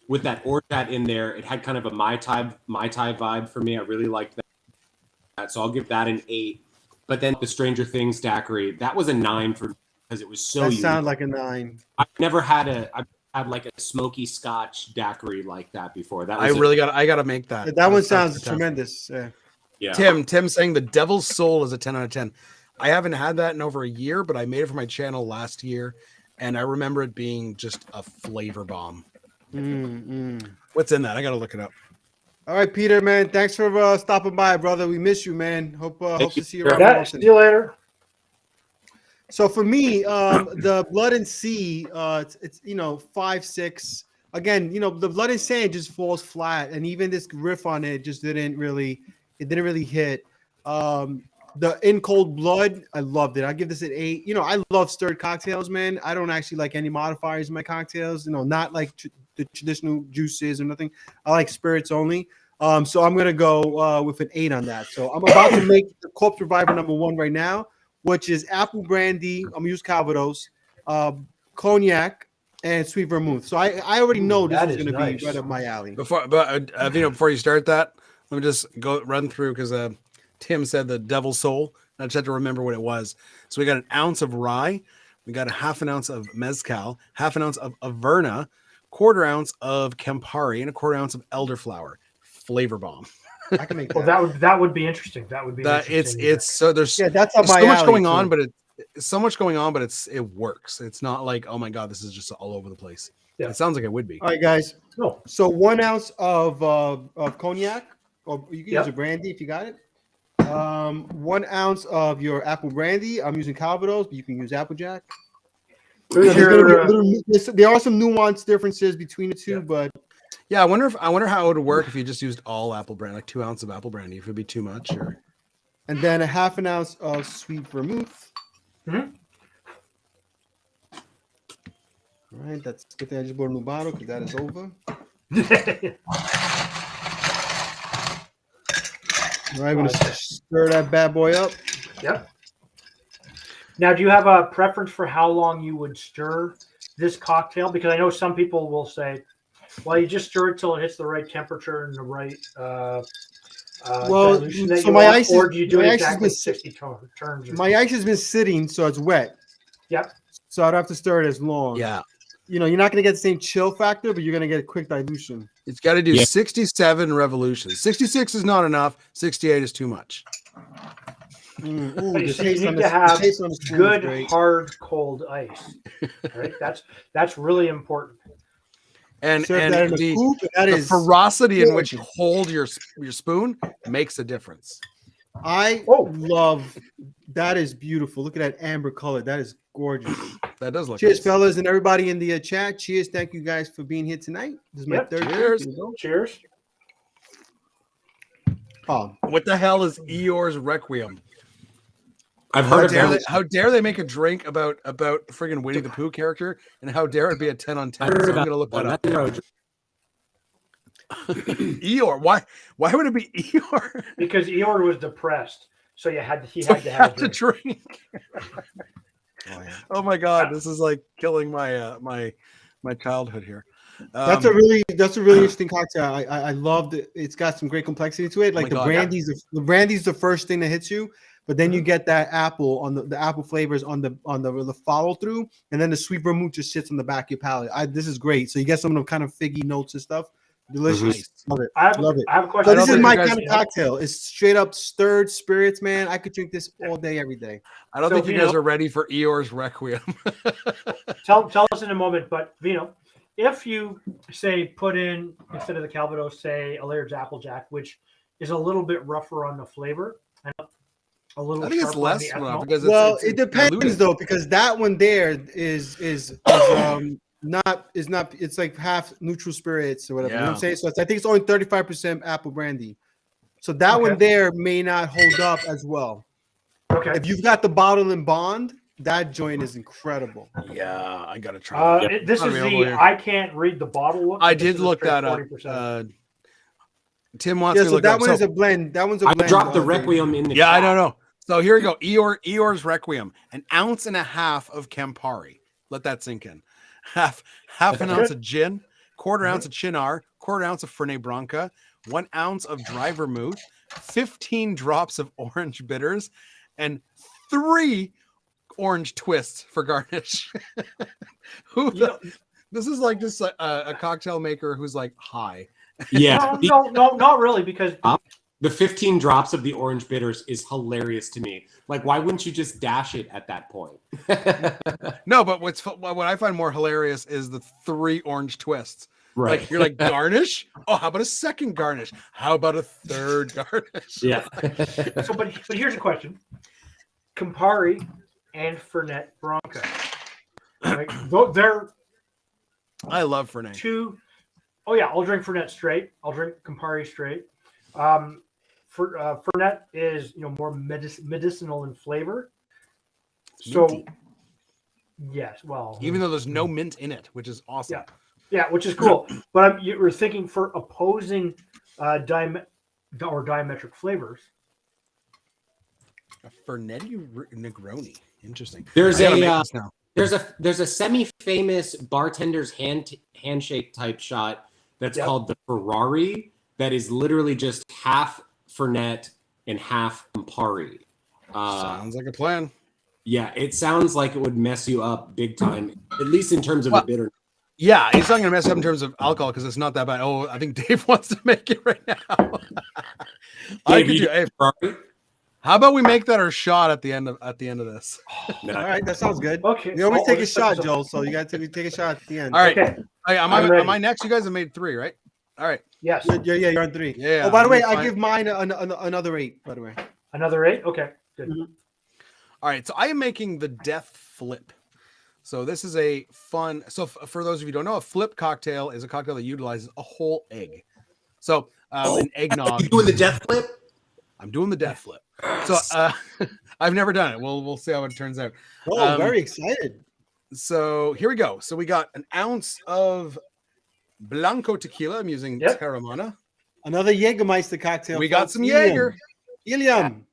with that Orchat in there, it had kind of a Mai Tai vibe for me. I really liked that. So I'll give that an 8. But then the Stranger Things daiquiri, that was a 9 for me because it was so That unique. sounds like a 9. I've never had like a smoky Scotch daiquiri like that before. That was I gotta make that. That one That's sounds fantastic. tremendous. Yeah. Tim saying the Devil's Soul is a 10 out of 10. I haven't had that in over a year, but I made it for my channel last year, and I remember it being just a flavor bomb. What's in that? I gotta look it up. All right, Peter, man. Thanks for stopping by, brother. We miss you, man. Hope to see you around. Yeah, often. see you later. So for me, the Blood and Sea, it's 5.6. Again, the Blood and Sand just falls flat, and even this riff on it just didn't really hit. The In Cold Blood, I loved it. I give this an 8. You know, I love stirred cocktails, man. I don't actually like any modifiers in my cocktails. You know, not like the traditional juices or nothing. I like spirits only. So I'm gonna go with an 8 on that. So I'm about to make the Corpse Reviver #1 right now, which is apple brandy. I'm gonna use Calvados, cognac, and sweet vermouth. So I already know this that is is gonna nice. be right up my alley. Before you start that, let me just run through because Tim said the Devil's Soul. I just had to remember what it was. So we got an ounce of rye, we got a half an ounce of mezcal, half an ounce of Averna, quarter ounce of Campari, and a quarter ounce of elderflower. Flavor bomb. I can make Well, that. that would be interesting. That would be interesting. It's so there's Yeah, that's up so my much alley, going too. on, but it's so much going on, but it works. It's not like, oh my god, this is just all over the place. Yeah. It sounds like it would be. All right, guys. No. So 1 ounce of cognac, or you can Yep. use a brandy if you got it. 1 ounce of your apple brandy. I'm using Calvados, but you can use Applejack. Who's There's gonna be your, a little- there are some nuance differences between the two, Yeah. but Yeah, I wonder how it would work if you just used all apple brandy, like 2 ounces of apple brandy. If it'd be too much, or and then a half an ounce of sweet vermouth. Mhm. All right, that's good thing I just bought a new bottle because that is over. All right, I'm gonna stir that bad boy up. Yep. Now, do you have a preference for how long you would stir this cocktail? Because I know some people will say, well, you just stir it till it hits the right temperature and the right Well, dilution that so you my want, ice or is- do you do my it ice has exactly been 60 turns? Or My ice has been sitting, so it's wet. Yep. So I don't have to stir it as long. yeah, You know, you're not going to get the same chill factor, but you're going to get a quick dilution. it's got to do Yeah. 67 revolutions. 66 is not enough. 68 is too much. Ooh, But you the see, you taste need on to the have taste on the spoon is good, great. hard, cold ice. Right? That's really important. And Serve that in a the, coupe, and that the is. ferocity in which you gorgeous. hold your spoon makes a difference. I Oh. love that. Is beautiful. Look at that amber color. That is gorgeous. That does look Cheers, nice. fellas, and everybody in the chat. Cheers. Thank you guys for being here tonight. This is my Yep. third drink. Cheers. Here we go. Cheers. Oh, What the hell is Eeyore's Requiem? I've How heard of dare, that. how dare they make a drink about friggin' Winnie the Pooh character, and how dare it be a 10 on 10? I've heard So of I'm that gonna look that one. up. That's no Eeyore, why would it be Eeyore? Because Eeyore was depressed, so he had So to I have have a to drink. drink. Oh my god, this is like killing my my childhood here. that's a really interesting cocktail. I loved it. It's got some great complexity to it. my Like the God. brandy's the first thing that hits you, but then you get that apple on the apple flavors on the follow through, and then the sweet vermouth just sits on the back of your palate. This is great. So you get some of the kind of figgy notes and stuff. Delicious. Nice. Love it. I have Love it. a So question. don't this is think my you guys- kind of cocktail. It's straight up stirred spirits, man. I could drink this all day, every day. I don't So, think you Vino- guys are ready for Eeyore's Requiem. Tell us in a moment, but Vino, if you say put in instead of the Calvados, say a Laird's Applejack, which is a little bit rougher on the flavor and a little I think it's sharper on less the rough ethanol. because Well, it's it depends diluted. though, because that one there is not it's like half neutral spirits or whatever. You know what I'm Yeah. saying? So I think it's only 35% apple brandy. So that Okay. one there may not hold up as well. Okay. If you've got the bottle and bond, that joint is incredible. Yeah, I gotta try. that. This Not is available the here. I can't read the bottle look. I but this did is a look straight that up. 40%. Tim wants Yeah, me to so look that up. one So- is a blend. That one's a I blend. dropped the Dave. Requiem in the yeah, I chat. don't know. So here we go. Eeyore's Requiem, 1.5 ounces of Campari. Let that sink in. Half an ounce of gin, quarter ounce of Chinar, quarter ounce of Fernet Branca, 1 ounce of dry vermouth, 15 drops of orange bitters, and 3 orange twists for garnish. You know- This is like just a cocktail maker who's like high. Yeah. no, not really, because The 15 drops of the orange bitters is hilarious to me. Like, why wouldn't you just dash it at that point? No, but what I find more hilarious is the 3 orange twists. Right. Like you're like garnish. Oh, how about a second garnish? How about a third garnish? Yeah. so. But here's a question: Campari and Fernet Branca. Right? They're I love Fernet. two. Oh yeah, I'll drink Fernet straight. I'll drink Campari straight. Fernet is more medicinal in flavor. So Minty. yes, well, Even though there's no mint in it, which is awesome. yeah, which is cool. But you were thinking for opposing diametric flavors. A Fernetti Negroni. Interesting. There's I gotta a make this now. there's a semi-famous bartender's handshake type shot that's called the Ferrari that is literally just half Fernet and half Campari. Sounds like a plan. Yeah, it sounds like it would mess you up big time, at least in terms of the bitterness. Yeah, it's not going to mess up in terms of alcohol because it's not that bad. Oh, I think Dave wants to make it right now. I could do. Hey, how about we make that our shot at the end of this? All right, that sounds good. Okay. You always take a shot, so- Joel. So you got to take a shot at the end. All right. Okay. Hey, am I'm ready. I next? You guys have made 3, right? All right. Yes. Yeah, you're on 3. Yeah. Oh, by the way, I'm I fine. give mine another 8. By the way. Another 8. Okay. Good. All right. So I am making the Death Flip. So this is a fun. So for those of you who don't know, a flip cocktail is a cocktail that utilizes a whole egg. So an eggnog. You doing the death flip? I'm doing the Death Flip. So I've never done it. We'll see how it turns out. Oh, very excited. So here we go. So we got an ounce of Blanco tequila. I'm using Terramana. Another Jägermeister cocktail. We got some Jaeger. Ilium.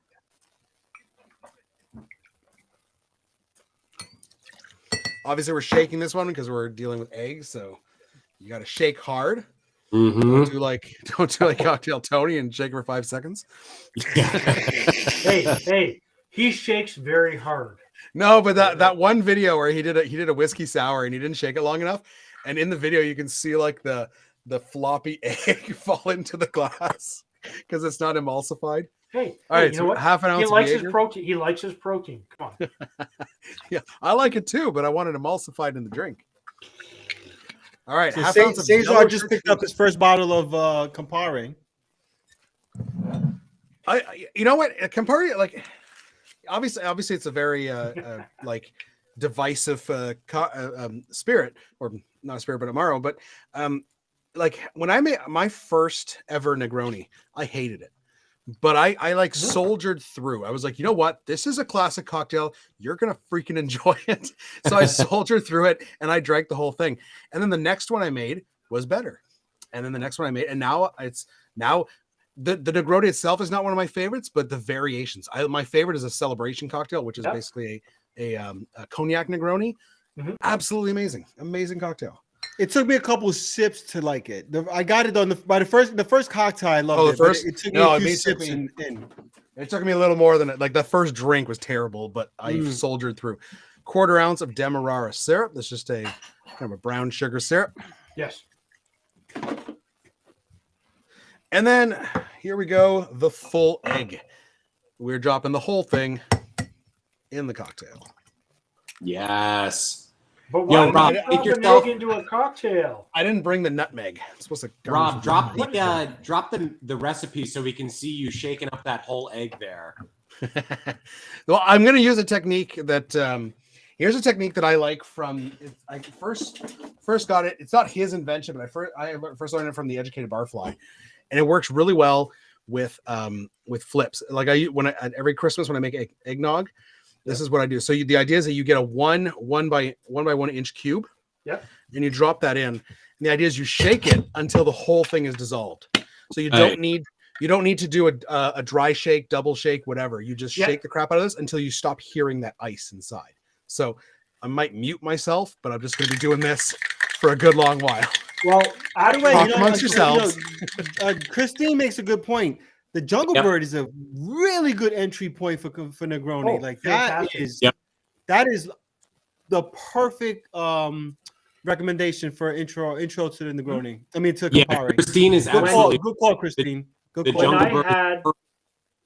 Obviously, we're shaking this one because we're dealing with eggs. So you got to shake hard. Mm-hmm. Don't do like Cocktail Tony and shake for 5 seconds. Hey, he shakes very hard. No, but that one video where he did a whiskey sour and he didn't shake it long enough, and in the video you can see like the floppy egg fall into the glass because it's not emulsified. Hey, All right, you so know what? half an ounce. He likes of his Jaeger. protein. He likes his protein. Come on. Yeah, I like it too, but I want it emulsified in the drink. All right, So half ounce of Cesar yellow just picked up his first bottle of Campari. You know what, Campari, like obviously it's a very like divisive spirit, or not a spirit but amaro, but like when I made my first ever Negroni, I hated it, but I like soldiered through. I was like, you know what, this is a classic cocktail, you're gonna freaking enjoy it. So I soldiered through it and I drank the whole thing, and then the next one I made was better, and then the next one I made, and now the Negroni itself is not one of my favorites, but the variations. My favorite is a celebration cocktail, which is basically a cognac Negroni. Absolutely amazing cocktail. It took me a couple of sips to like it. I got it on the first cocktail. I loved it. But it took me a few sips in. It took me a little more than like the first drink was terrible, but I soldiered through. 1/4 ounce of Demerara syrup. That's just a kind of a brown sugar syrup. Yes. And then here we go, the full egg. We're dropping the whole thing in the cocktail. Yes. But why Rob, did make you yourself- make into a cocktail? I didn't bring the nutmeg. I'm supposed to Rob, drop garnish the recipe so we can see you shaking up that whole egg there. Well, I'm going to use a technique that here's a technique that I like from. I first got it. It's not his invention, but I first learned it from the Educated Barfly, and it works really well with flips. Like every Christmas when I make eggnog, this is what I do. So the idea is that you get a one by 1 inch cube. Yep. And you drop that in. And the idea is you shake it until the whole thing is dissolved. So you don't need to do a dry shake, double shake, whatever. You just shake the crap out of this until you stop hearing that ice inside. So I might mute myself, but I'm just going to be doing this for a good long while. Well, By the way, Talk amongst yourselves. Christine makes a good point. The Jungle Bird is a really good entry point for Negroni. That is the perfect recommendation for intro to the Negroni. I mean, to Campari. Christine is absolutely good call, Christine. Good the call. Jungle Bird is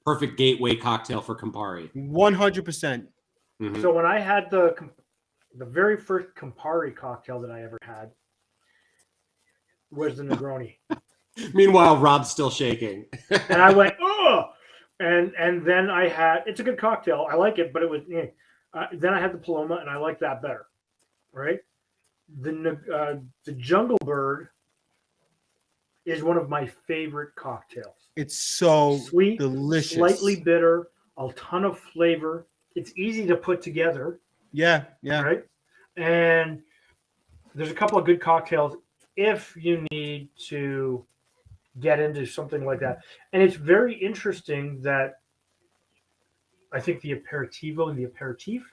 perfect gateway cocktail for Campari. 100%. So when I had the very first Campari cocktail that I ever had was the Negroni. Meanwhile, Rob's still shaking. And I went, oh, and then I had, it's a good cocktail. I like it, but it was, then I had the Paloma and I like that better. Right. The Jungle Bird is one of my favorite cocktails. It's so Sweet, delicious. slightly bitter, a ton of flavor. It's easy to put together, Yeah, yeah. right? And there's a couple of good cocktails if you need to get into something like that. And it's very interesting that I think the aperitivo and the aperitif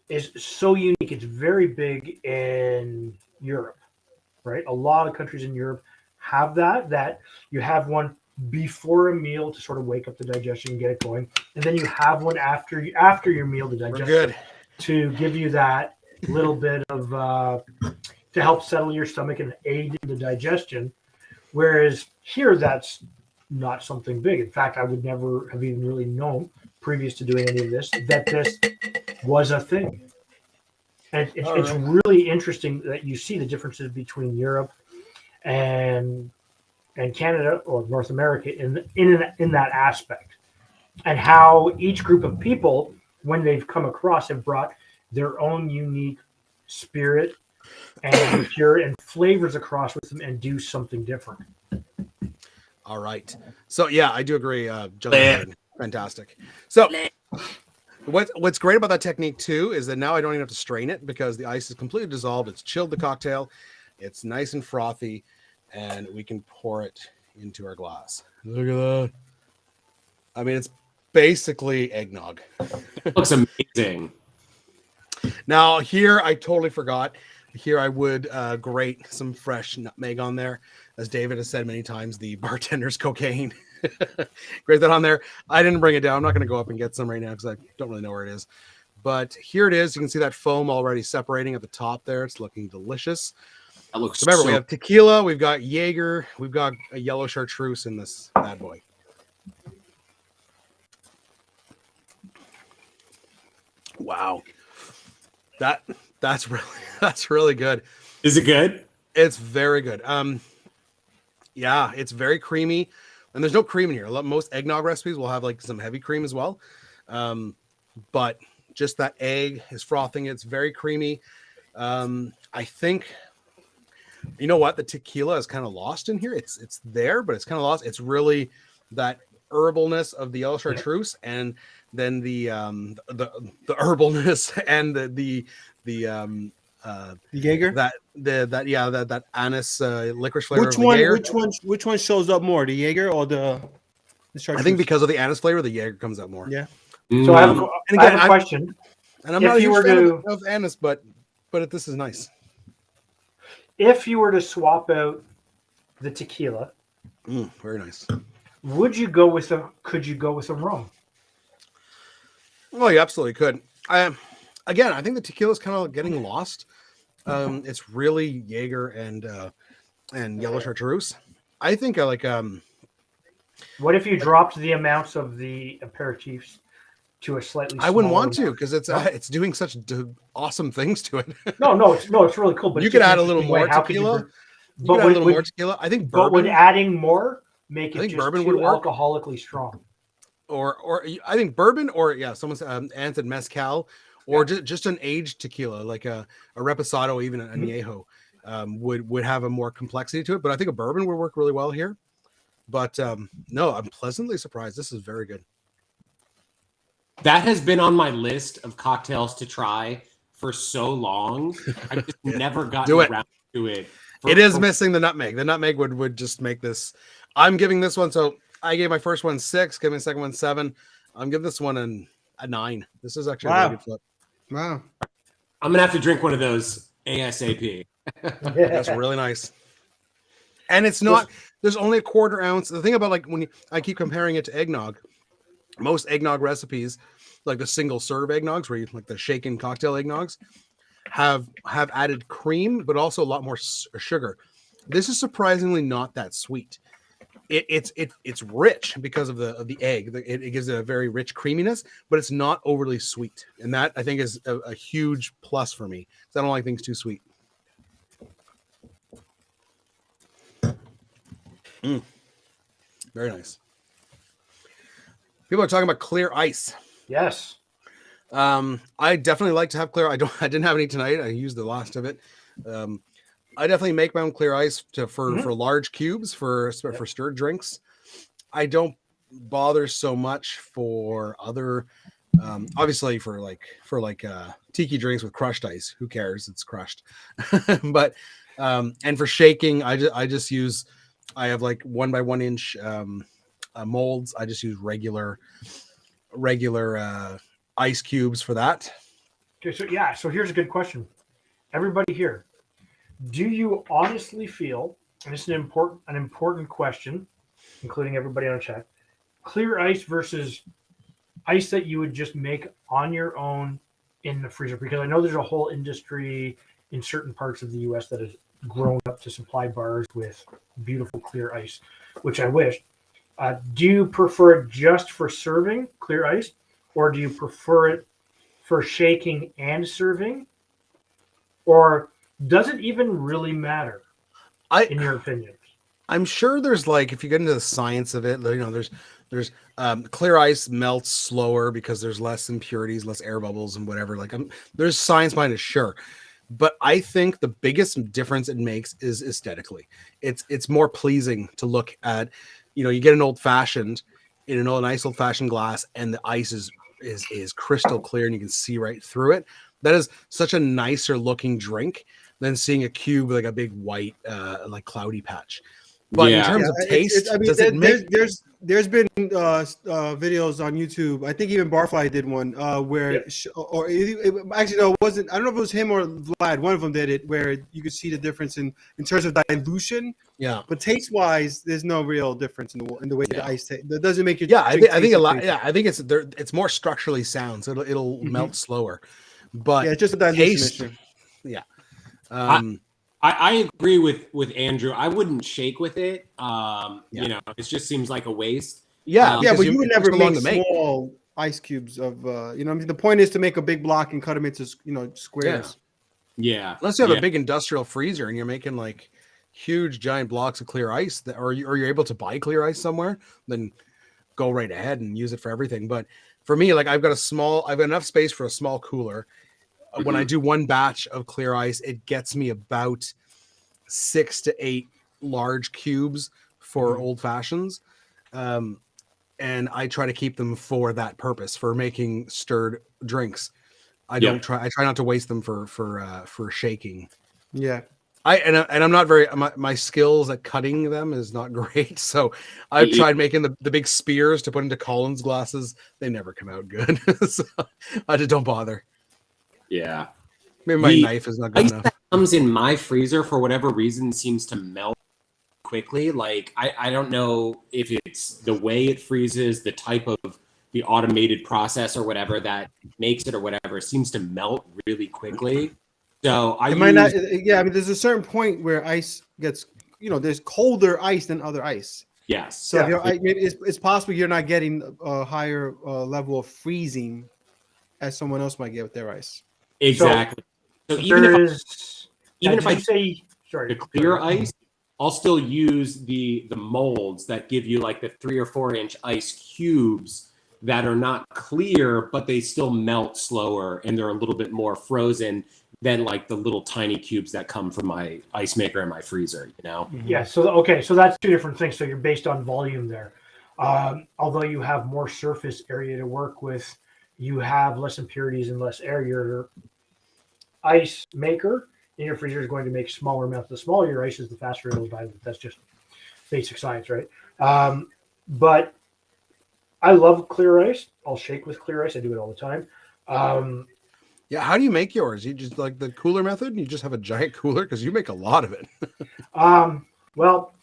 is so unique. It's very big in Europe, right? A lot of countries in Europe have that you have one before a meal to sort of wake up the digestion and get it going, and then you have one after your meal to We're digest good. to give you that little bit of to help settle your stomach and aid in the digestion. Whereas here, that's not something big. In fact, I would never have even really known previous to doing any of this that this was a thing. And it's really interesting that you see the differences between Europe and Canada or North America in that aspect, and how each group of people, when they've come across, have brought their own unique spirit and liqueur and flavors across with them and do something different. All right. So yeah, I do agree. Jungle fantastic. So what's great about that technique too is that now I don't even have to strain it because the ice is completely dissolved. It's chilled the cocktail. It's nice and frothy, and we can pour it into our glass. Look at that. I mean, it's basically eggnog. It looks amazing. Now here, I totally forgot. Here I would grate some fresh nutmeg on there. As David has said many times, the bartender's cocaine. Grate that on there. I didn't bring it down. I'm not going to go up and get some right now because I don't really know where it is. But here it is. You can see that foam already separating at the top there. It's looking delicious. That looks Remember, so we have tequila, we've got Jaeger, we've got a yellow chartreuse in this bad boy. Wow. That's really good. Is it good? It's very good. Yeah, it's very creamy, and there's no cream in here. Most eggnog recipes will have like some heavy cream as well, but just that egg is frothing. It's very creamy. I think, you know what, the tequila is kind of lost in here. It's there, but it's kind of lost. It's really that herbalness of the yellow chartreuse, and then the herbalness and the Jaeger. that anise licorice flavor. Which one shows up more, the Jaeger or the chartreuse? I think because of the anise flavor, the Jaeger comes out more. Yeah. So I have Mm. a, I have a question. And I'm If not a you huge were fan to- of anise, but this is nice. If you were to swap out the tequila, Very nice. could you go with a rum? Well, you absolutely could. Again, I think the tequila is kind of getting lost. It's really Jaeger and yellow chartreuse. I think I like What if you dropped the amounts of the aperitifs to a slightly I wouldn't smaller want to amount? because it's doing such awesome things to it. No, it's really cool. But You it's could just add a an little interesting way. more How could you tequila. br- You But could add a would- little would- more tequila. I think But would bourbon adding more make I it think just bourbon too would work. alcoholically strong? or I think bourbon or someone said Ann said mezcal or just an aged tequila like a reposado, even an añejo would have a more complexity to it. But I think a bourbon would work really well here. But no, I'm pleasantly surprised. This is very good. That has been on my list of cocktails to try for so long. I just never got Do it. around to it. It is missing the nutmeg. The nutmeg would just make this. I'm giving this one. So I gave my first one 6, gave my second one 7. I'm giving this one a 9. This is actually a really good flip. Wow. I'm gonna have to drink one of those ASAP. That's really nice. And it's not. There's only a quarter ounce. The thing about like I keep comparing it to eggnog. Most eggnog recipes, like the single serve eggnogs, where you like the shaken cocktail eggnogs, have added cream, but also a lot more sugar. This is surprisingly not that sweet. It's rich because of the egg. It gives it a very rich creaminess, but it's not overly sweet, and that I think is a huge plus for me because I don't like things too sweet. Very nice. People are talking about clear ice. Yes. I definitely like to have clear. I didn't have any tonight. I used the last of it. I definitely make my own clear ice for Mhm. large cubes for stirred drinks. I don't bother so much for other obviously for tiki drinks with crushed ice. Who cares? It's crushed. But and for shaking, I just use I have like 1 by 1 inch molds. I just use regular ice cubes for that. Okay, so here's a good question. Everybody here, do you honestly feel, and this is an important question, including everybody on chat, clear ice versus ice that you would just make on your own in the freezer? Because I know there's a whole industry in certain parts of the US that has grown up to supply bars with beautiful clear ice, which I wish. Do you prefer it just for serving clear ice, or do you prefer it for shaking and serving, or does it even really matter in your opinion? I'm sure there's like if you get into the science of it, there's clear ice melts slower because there's less impurities, less air bubbles, and whatever. There's science behind it, sure, but I think the biggest difference it makes is aesthetically. It's more pleasing to look at. You get an old fashioned in a nice old fashioned glass, and the ice is crystal clear, and you can see right through it. That is such a nicer looking drink than seeing a cube like a big white like cloudy patch. But in terms of taste, I mean, does it make? there's been videos on YouTube. I think even Barfly did one where, actually no, it wasn't. I don't know if it was him or Vlad. One of them did it, where you could see the difference in terms of dilution. Yeah, but taste wise, there's no real difference in the way the ice tastes. That doesn't make it. Yeah, I think a lot. Yeah, I think it's there. It's more structurally sound, so it'll melt slower. But yeah, it's just a dilution issue. Yeah. I agree with Andrew. I wouldn't shake with it. It just seems like a waste. Yeah, but you would never make small ice cubes of. The point is to make a big block and cut them into squares. Yeah. Unless you have a big industrial freezer and you're making like huge giant blocks of clear ice, or you're able to buy clear ice somewhere, then go right ahead and use it for everything. But for me, like I've got enough space for a small cooler. When I do one batch of clear ice, it gets me about 6 to 8 large cubes for old fashions. And I try to keep them for that purpose, for making stirred drinks. I try not to waste them for shaking. Yeah. I'm not very, my skills at cutting them is not great. So I've tried making the big spears to put into Collins glasses. They never come out good. So I just don't bother. Yeah. Maybe my knife is not good enough. That comes in my freezer for whatever reason seems to melt quickly. Like I don't know if it's the way it freezes, the type of the automated process or whatever that makes it or whatever, it seems to melt really quickly. So there's a certain point where ice gets, there's colder ice than other ice. Yes. So it's possible you're not getting a higher level of freezing as someone else might get with their ice. Exactly. So even if I say the clear ice, I'll still use the molds that give you like the 3 or 4 inch ice cubes that are not clear, but they still melt slower and they're a little bit more frozen than like the little tiny cubes that come from my ice maker and my freezer, Yeah. So that's two different things. So you're based on volume there. Although you have more surface area to work with, you have less impurities and less air. Your ice maker in your freezer is going to make smaller amounts. The smaller your ice is, the faster it'll dilute. That's just basic science, right? But I love clear ice. I'll shake with clear ice. I do it all the time. Yeah, how do you make yours? You just like the cooler method? And you just have a giant cooler because you make a lot of it. Well,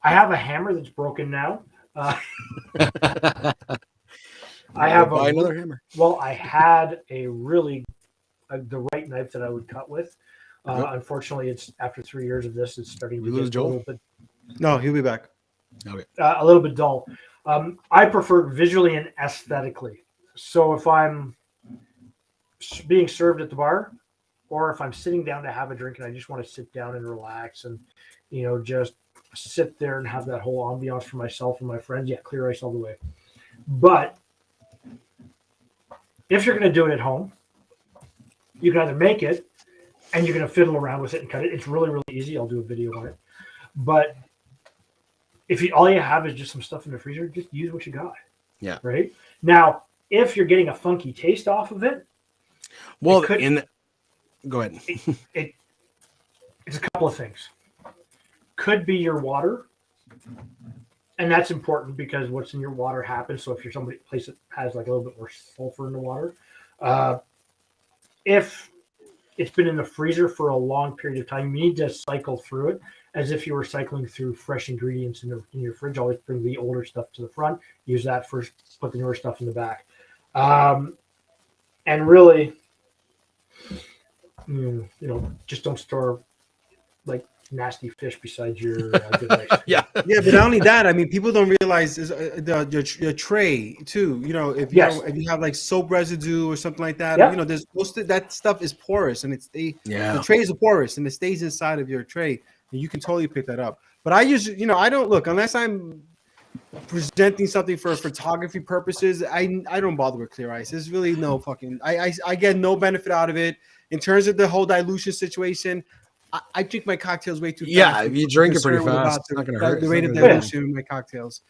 I have a hammer that's broken now. I have buy another hammer. Well, I had the right knife that I would cut with. Unfortunately, it's after 3 years of this, it's starting to lose get a little Joel? bit. No, he'll be back. Okay. A little bit dull. I prefer visually and aesthetically. So if I'm being served at the bar, or if I'm sitting down to have a drink and I just want to sit down and relax and just sit there and have that whole ambiance for myself and my friends, clear ice all the way. But if you're going to do it at home, you can either make it and you're going to fiddle around with it and cut it. It's really, really easy. I'll do a video on it. But if all you have is just some stuff in the freezer, just use what you got. Yeah. Right? Now, if you're getting a funky taste off of it, Well, it go ahead. it's a couple of things. Could be your water. And that's important because what's in your water happens. So if you're somebody place that has like a little bit more sulfur in the water, if it's been in the freezer for a long period of time, you need to cycle through it as if you were cycling through fresh ingredients in your fridge. Always bring the older stuff to the front, use that first, put the newer stuff in the back. And really, just don't store like nasty fish beside your good rice. Yeah. Yeah, but not only that, I mean, people don't realize is your tray too. You know, if you if you have like soap residue or something like that, Yeah. there's most of that stuff is porous, and the Yeah. trays are porous, and it stays inside of your tray, and you can totally pick that up. But I usually, I don't look unless I'm presenting something for photography purposes. I don't bother with clear ice. There's really no fucking. I get no benefit out of it in terms of the whole dilution situation. I drink my cocktails way too fast. Yeah, if you drink it pretty Concerned fast, about it's not gonna hurt. the It's rate not of gonna dilution in my cocktails.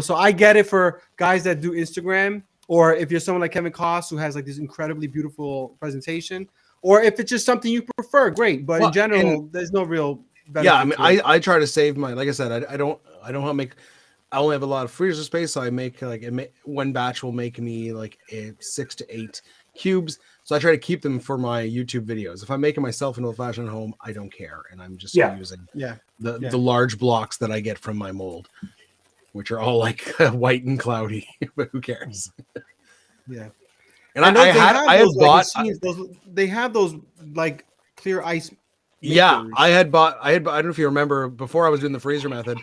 So I get it for guys that do Instagram, or if you're someone like Kevin Koss who has like this incredibly beautiful presentation, or if it's just something you prefer, great. But in general, there's no real benefit. Yeah, I mean, to it. I try to save my. Like I said, I don't make. I only have a lot of freezer space, so I make one batch will make me like 6 to 8 cubes. So I try to keep them for my YouTube videos. If I'm making myself an old fashioned at home, I don't care, and I'm just using the large blocks that I get from my mold, which are all like white and cloudy. But who cares? Yeah, and I had bought. They have those like clear ice. Yeah, makers. I had bought. I don't know if you remember before I was doing the freezer method,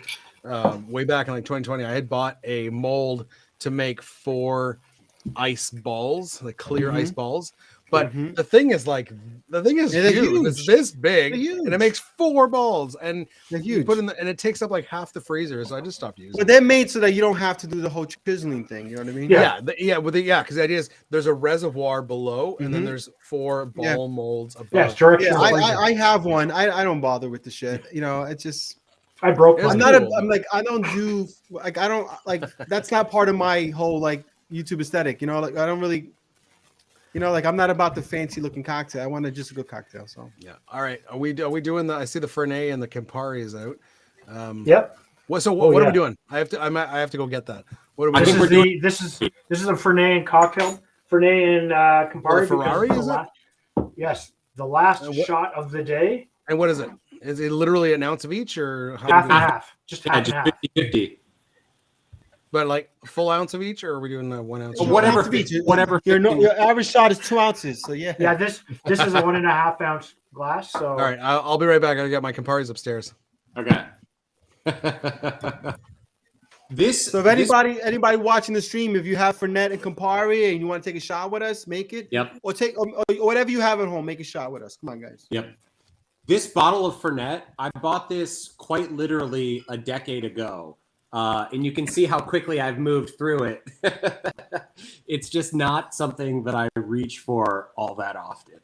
way back in like 2020. I had bought a mold to make 4 ice balls, like clear ice balls. But the thing is huge. It's this big, and it makes 4 balls, and They're you huge. put and it takes up like half the freezer. So I just stopped using. But they're made so that you don't have to do the whole chiseling thing. You know what I mean? Yeah. Because the idea is there's a reservoir below, and then there's 4 ball molds above. Yes, direction. Yeah, I have one. I don't bother with the shit. It's just. I broke It's mine. not I'm like I don't do like I don't like that's not part of my whole like YouTube aesthetic. Like I don't really. Like I'm not about the fancy looking cocktail. I want just a good cocktail. So Yeah. All right. Are we doing the? I see the Fernet and the Campari is out. Yep. What are we doing? I have to go get that. What are we This doing? is this is a Fernet and cocktail. Fernet and Campari. Ferrari, because is it? Yes, the last what- shot of the day. And what is it? Is it literally an ounce of each, or how Half do and we- half. Just half and just half. 50-50. But like full ounce of each, or are we doing 1 ounce? Well, whatever Half of each. whatever Your average shot is 2 ounces. So yeah. Yeah, this is a 1.5 ounce glass. So All right, I'll be right back. I gotta get my Camparis upstairs. Okay. So if anybody watching the stream, if you have Fernet and Campari and you want to take a shot with us, make it. Yep. Or whatever you have at home, make a shot with us. Come on, guys. Yep. This bottle of Fernet, I bought this quite literally a decade ago. And you can see how quickly I've moved through it. It's just not something that I reach for all that often.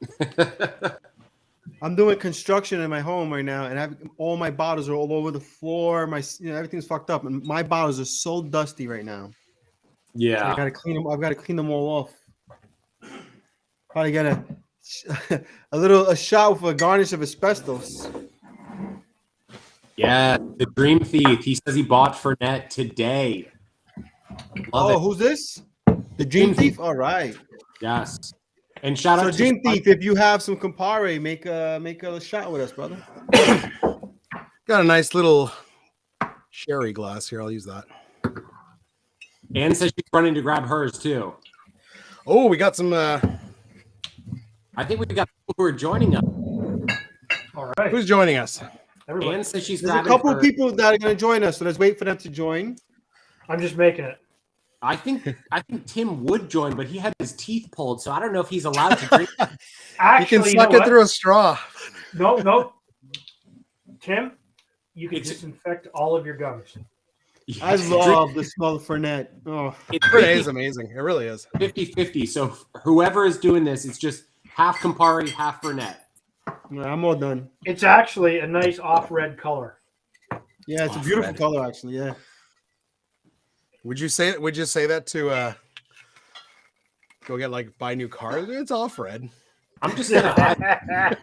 I'm doing construction in my home right now, and all my bottles are all over the floor. Everything's fucked up, and my bottles are so dusty right now. Yeah. I gotta clean them. I've got to clean them all off. Probably get a shot with a garnish of asbestos. Yeah. The Dream Thief. He says he bought Fernet today. Love it. Who's this? The Dream Thief. All right. Yes. And shout So out to Dream Thief, if you have some Campari, make a shot with us, brother. Got a nice little sherry glass here. I'll use that. Anne says she's running to grab hers too. Oh, we got some. I think we've got people who are joining us. all right, Who's joining us? everybody. Anne says she's There's a grabbing couple of her. people that are going to join us, so let's wait for them to join. I'm just making it. I think Tim would join, but he had his teeth pulled, so I don't know if he's allowed to drink. Actually, You can you know suck it what? through a straw. No. Tim, you can It's- disinfect all of your gums. I love the smell of Fernet. Oh, It's Fernet is amazing. It really is. 50-50. So whoever is doing this, it's just half Campari, half Fernet. I'm all done. It's actually a nice off red color. Yeah, it's a Off beautiful red. color, actually. Yeah. Would you say that to go get buy new cars? It's off red. I'm just gonna.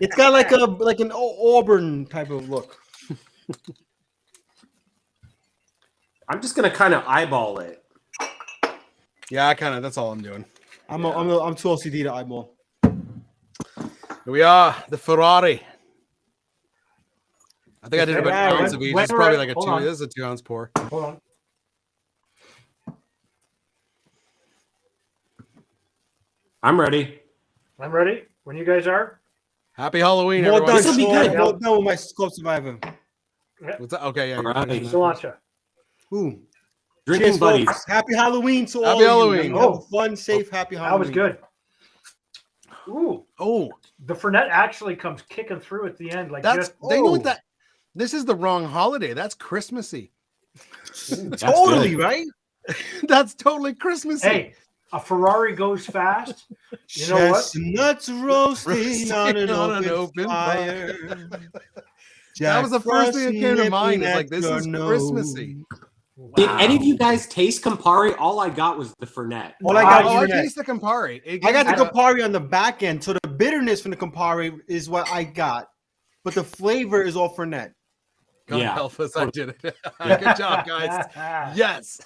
It's got like an auburn type of look. I'm just gonna kind of eyeball it. Yeah, that's all I'm doing. I'm too OCD to eyeball. Here we are, the Ferrari. I think I did about an Ferrari. ounce of each. When It's we're probably at- like a hold 2. on. This is a 2-ounce pour. Hold on. I'm ready. I'm ready. When you guys are. Happy Halloween, More everyone. done, This'll be Sean. good. More done with my Club Survivor. What's that? Okay, yeah. All you're right. finished. Cilantro. Ooh. Drinking Cheers, buddies. folks. Happy Halloween to Happy all of Halloween. you. Have a fun, safe, happy That Halloween. was good. Ooh, Oh, the Fernet actually comes kicking through at the end. Like that's just they know what oh. that. This is the wrong holiday. That's Christmassy. Totally, good. right? That's totally Christmassy. hey, a Ferrari goes fast. You know what? Chestnuts roasting on an Roasting open fire. That was the first thing that came to Jack mind. It's Frost like, this nipping is at your Christmassy. Did any of you guys taste Campari? All I got was the Fernet. All I got Oh, was I Fernet. taste the Campari. I got the gives it a- Campari on the back end, so the bitterness from the Campari is what I got, but the flavor is all Fernet. God Yeah. help us, I did it. Good job, guys. Yes.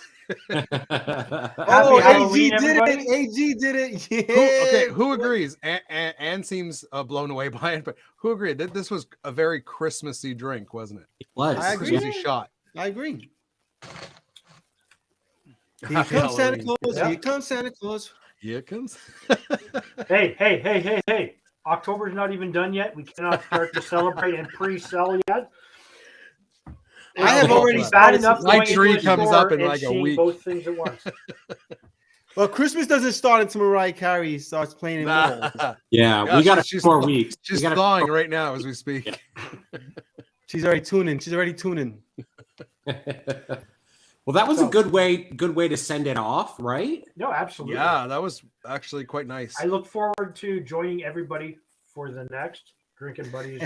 Oh, Halloween, AG did everybody. it. AG did it. Yeah. Who agrees? Anne seems blown away by it, but who agreed that this was a very Christmassy drink, wasn't it? It was. I agree. Christmassy shot. I agree. Here Happy comes Santa Halloween. Claus. Yeah. Here comes Santa Claus. Here it comes. Hey. October's not even done yet. We cannot start to celebrate and pre-sell yet. I have It's already bad started enough to- My going into tree a comes store up in and like a seeing week. both things at once. Well, Christmas doesn't start until Mariah Carey starts playing in malls. Yeah, Yeah, we got a she's- few more weeks. She's We gotta- thawing right now as we speak. She's already tuning. Well, that was a good way to send it off, right? No, absolutely. Yeah, that was actually quite nice. I look forward to joining everybody for the next Drinking Buddies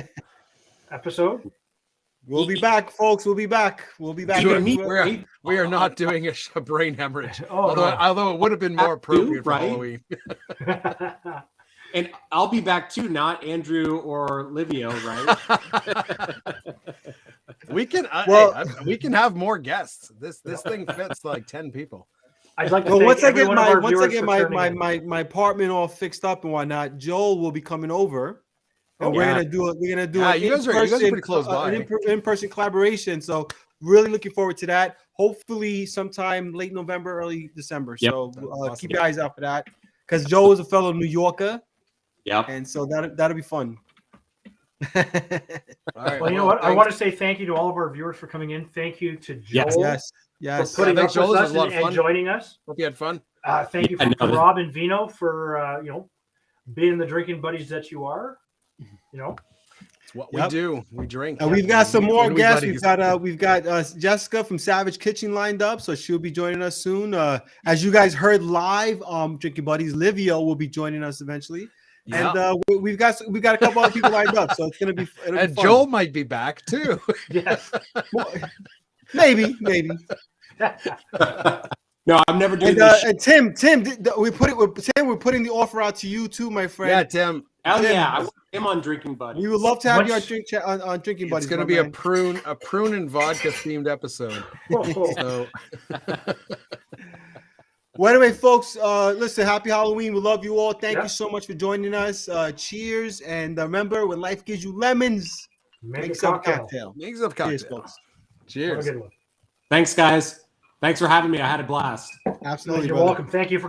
episode. We'll be back, folks. We'll be back. You back. can meet We are not doing a brain hemorrhage. Oh, although it would have been more appropriate for right? Halloween. And I'll be back too, not Andrew or Livio, right? We can we can have more guests. This thing fits like 10 people. I'd like to Well, thank once I every get one of my our viewers for turning in. my apartment all fixed up and whatnot, Joel will be coming over, and Oh, we're yeah. gonna do Yeah, an you guys are pretty close by. in-person collaboration. So really looking forward to that. Hopefully sometime late November, early December. Yep. So Awesome. keep your eyes out for that, because Joe is a fellow New Yorker, Yep. and so that'll be fun. All right, Well, you know what? I thanks. want to say thank you to all of our viewers for coming in. Thank you to Joel Yes. for putting thanks, up Joel. with This us was a lot of and fun. joining us. Hope you had fun. Thank you Yeah, for no, Rob and Vino for being the drinking buddies that you are. You know, It's what Yep. we do. We drink. And we've got some more When we guests. buddies. We've got Jessica from Savage Kitchen lined up, so she'll be joining us soon. As you guys heard live, Drinking Buddies, Livio will be joining us eventually, Yeah. and we've got a couple other people lined up, so it'll be fun. And Joel might be back too. yes. maybe. No, I'm never doing And, this. Shit. and Tim, we're putting the offer out to you too, my friend. Yeah, Tim. Hell Tim. yeah, I want him on Drinking Buddies. We would love to have you What's- on Drinking Buddies. It's going to my be a man. prune and vodka themed episode. So Well, anyway, folks, listen, happy Halloween. We love you all. Thank Yeah. you so much for joining us. Cheers. And remember, when life gives you lemons, Make make a some cocktail. cocktail. makes up Cheers, cocktail. folks. Have a Cheers. good one. Thanks, guys. Thanks for having me. I had a blast. Absolutely. You're brother. welcome. Thank you for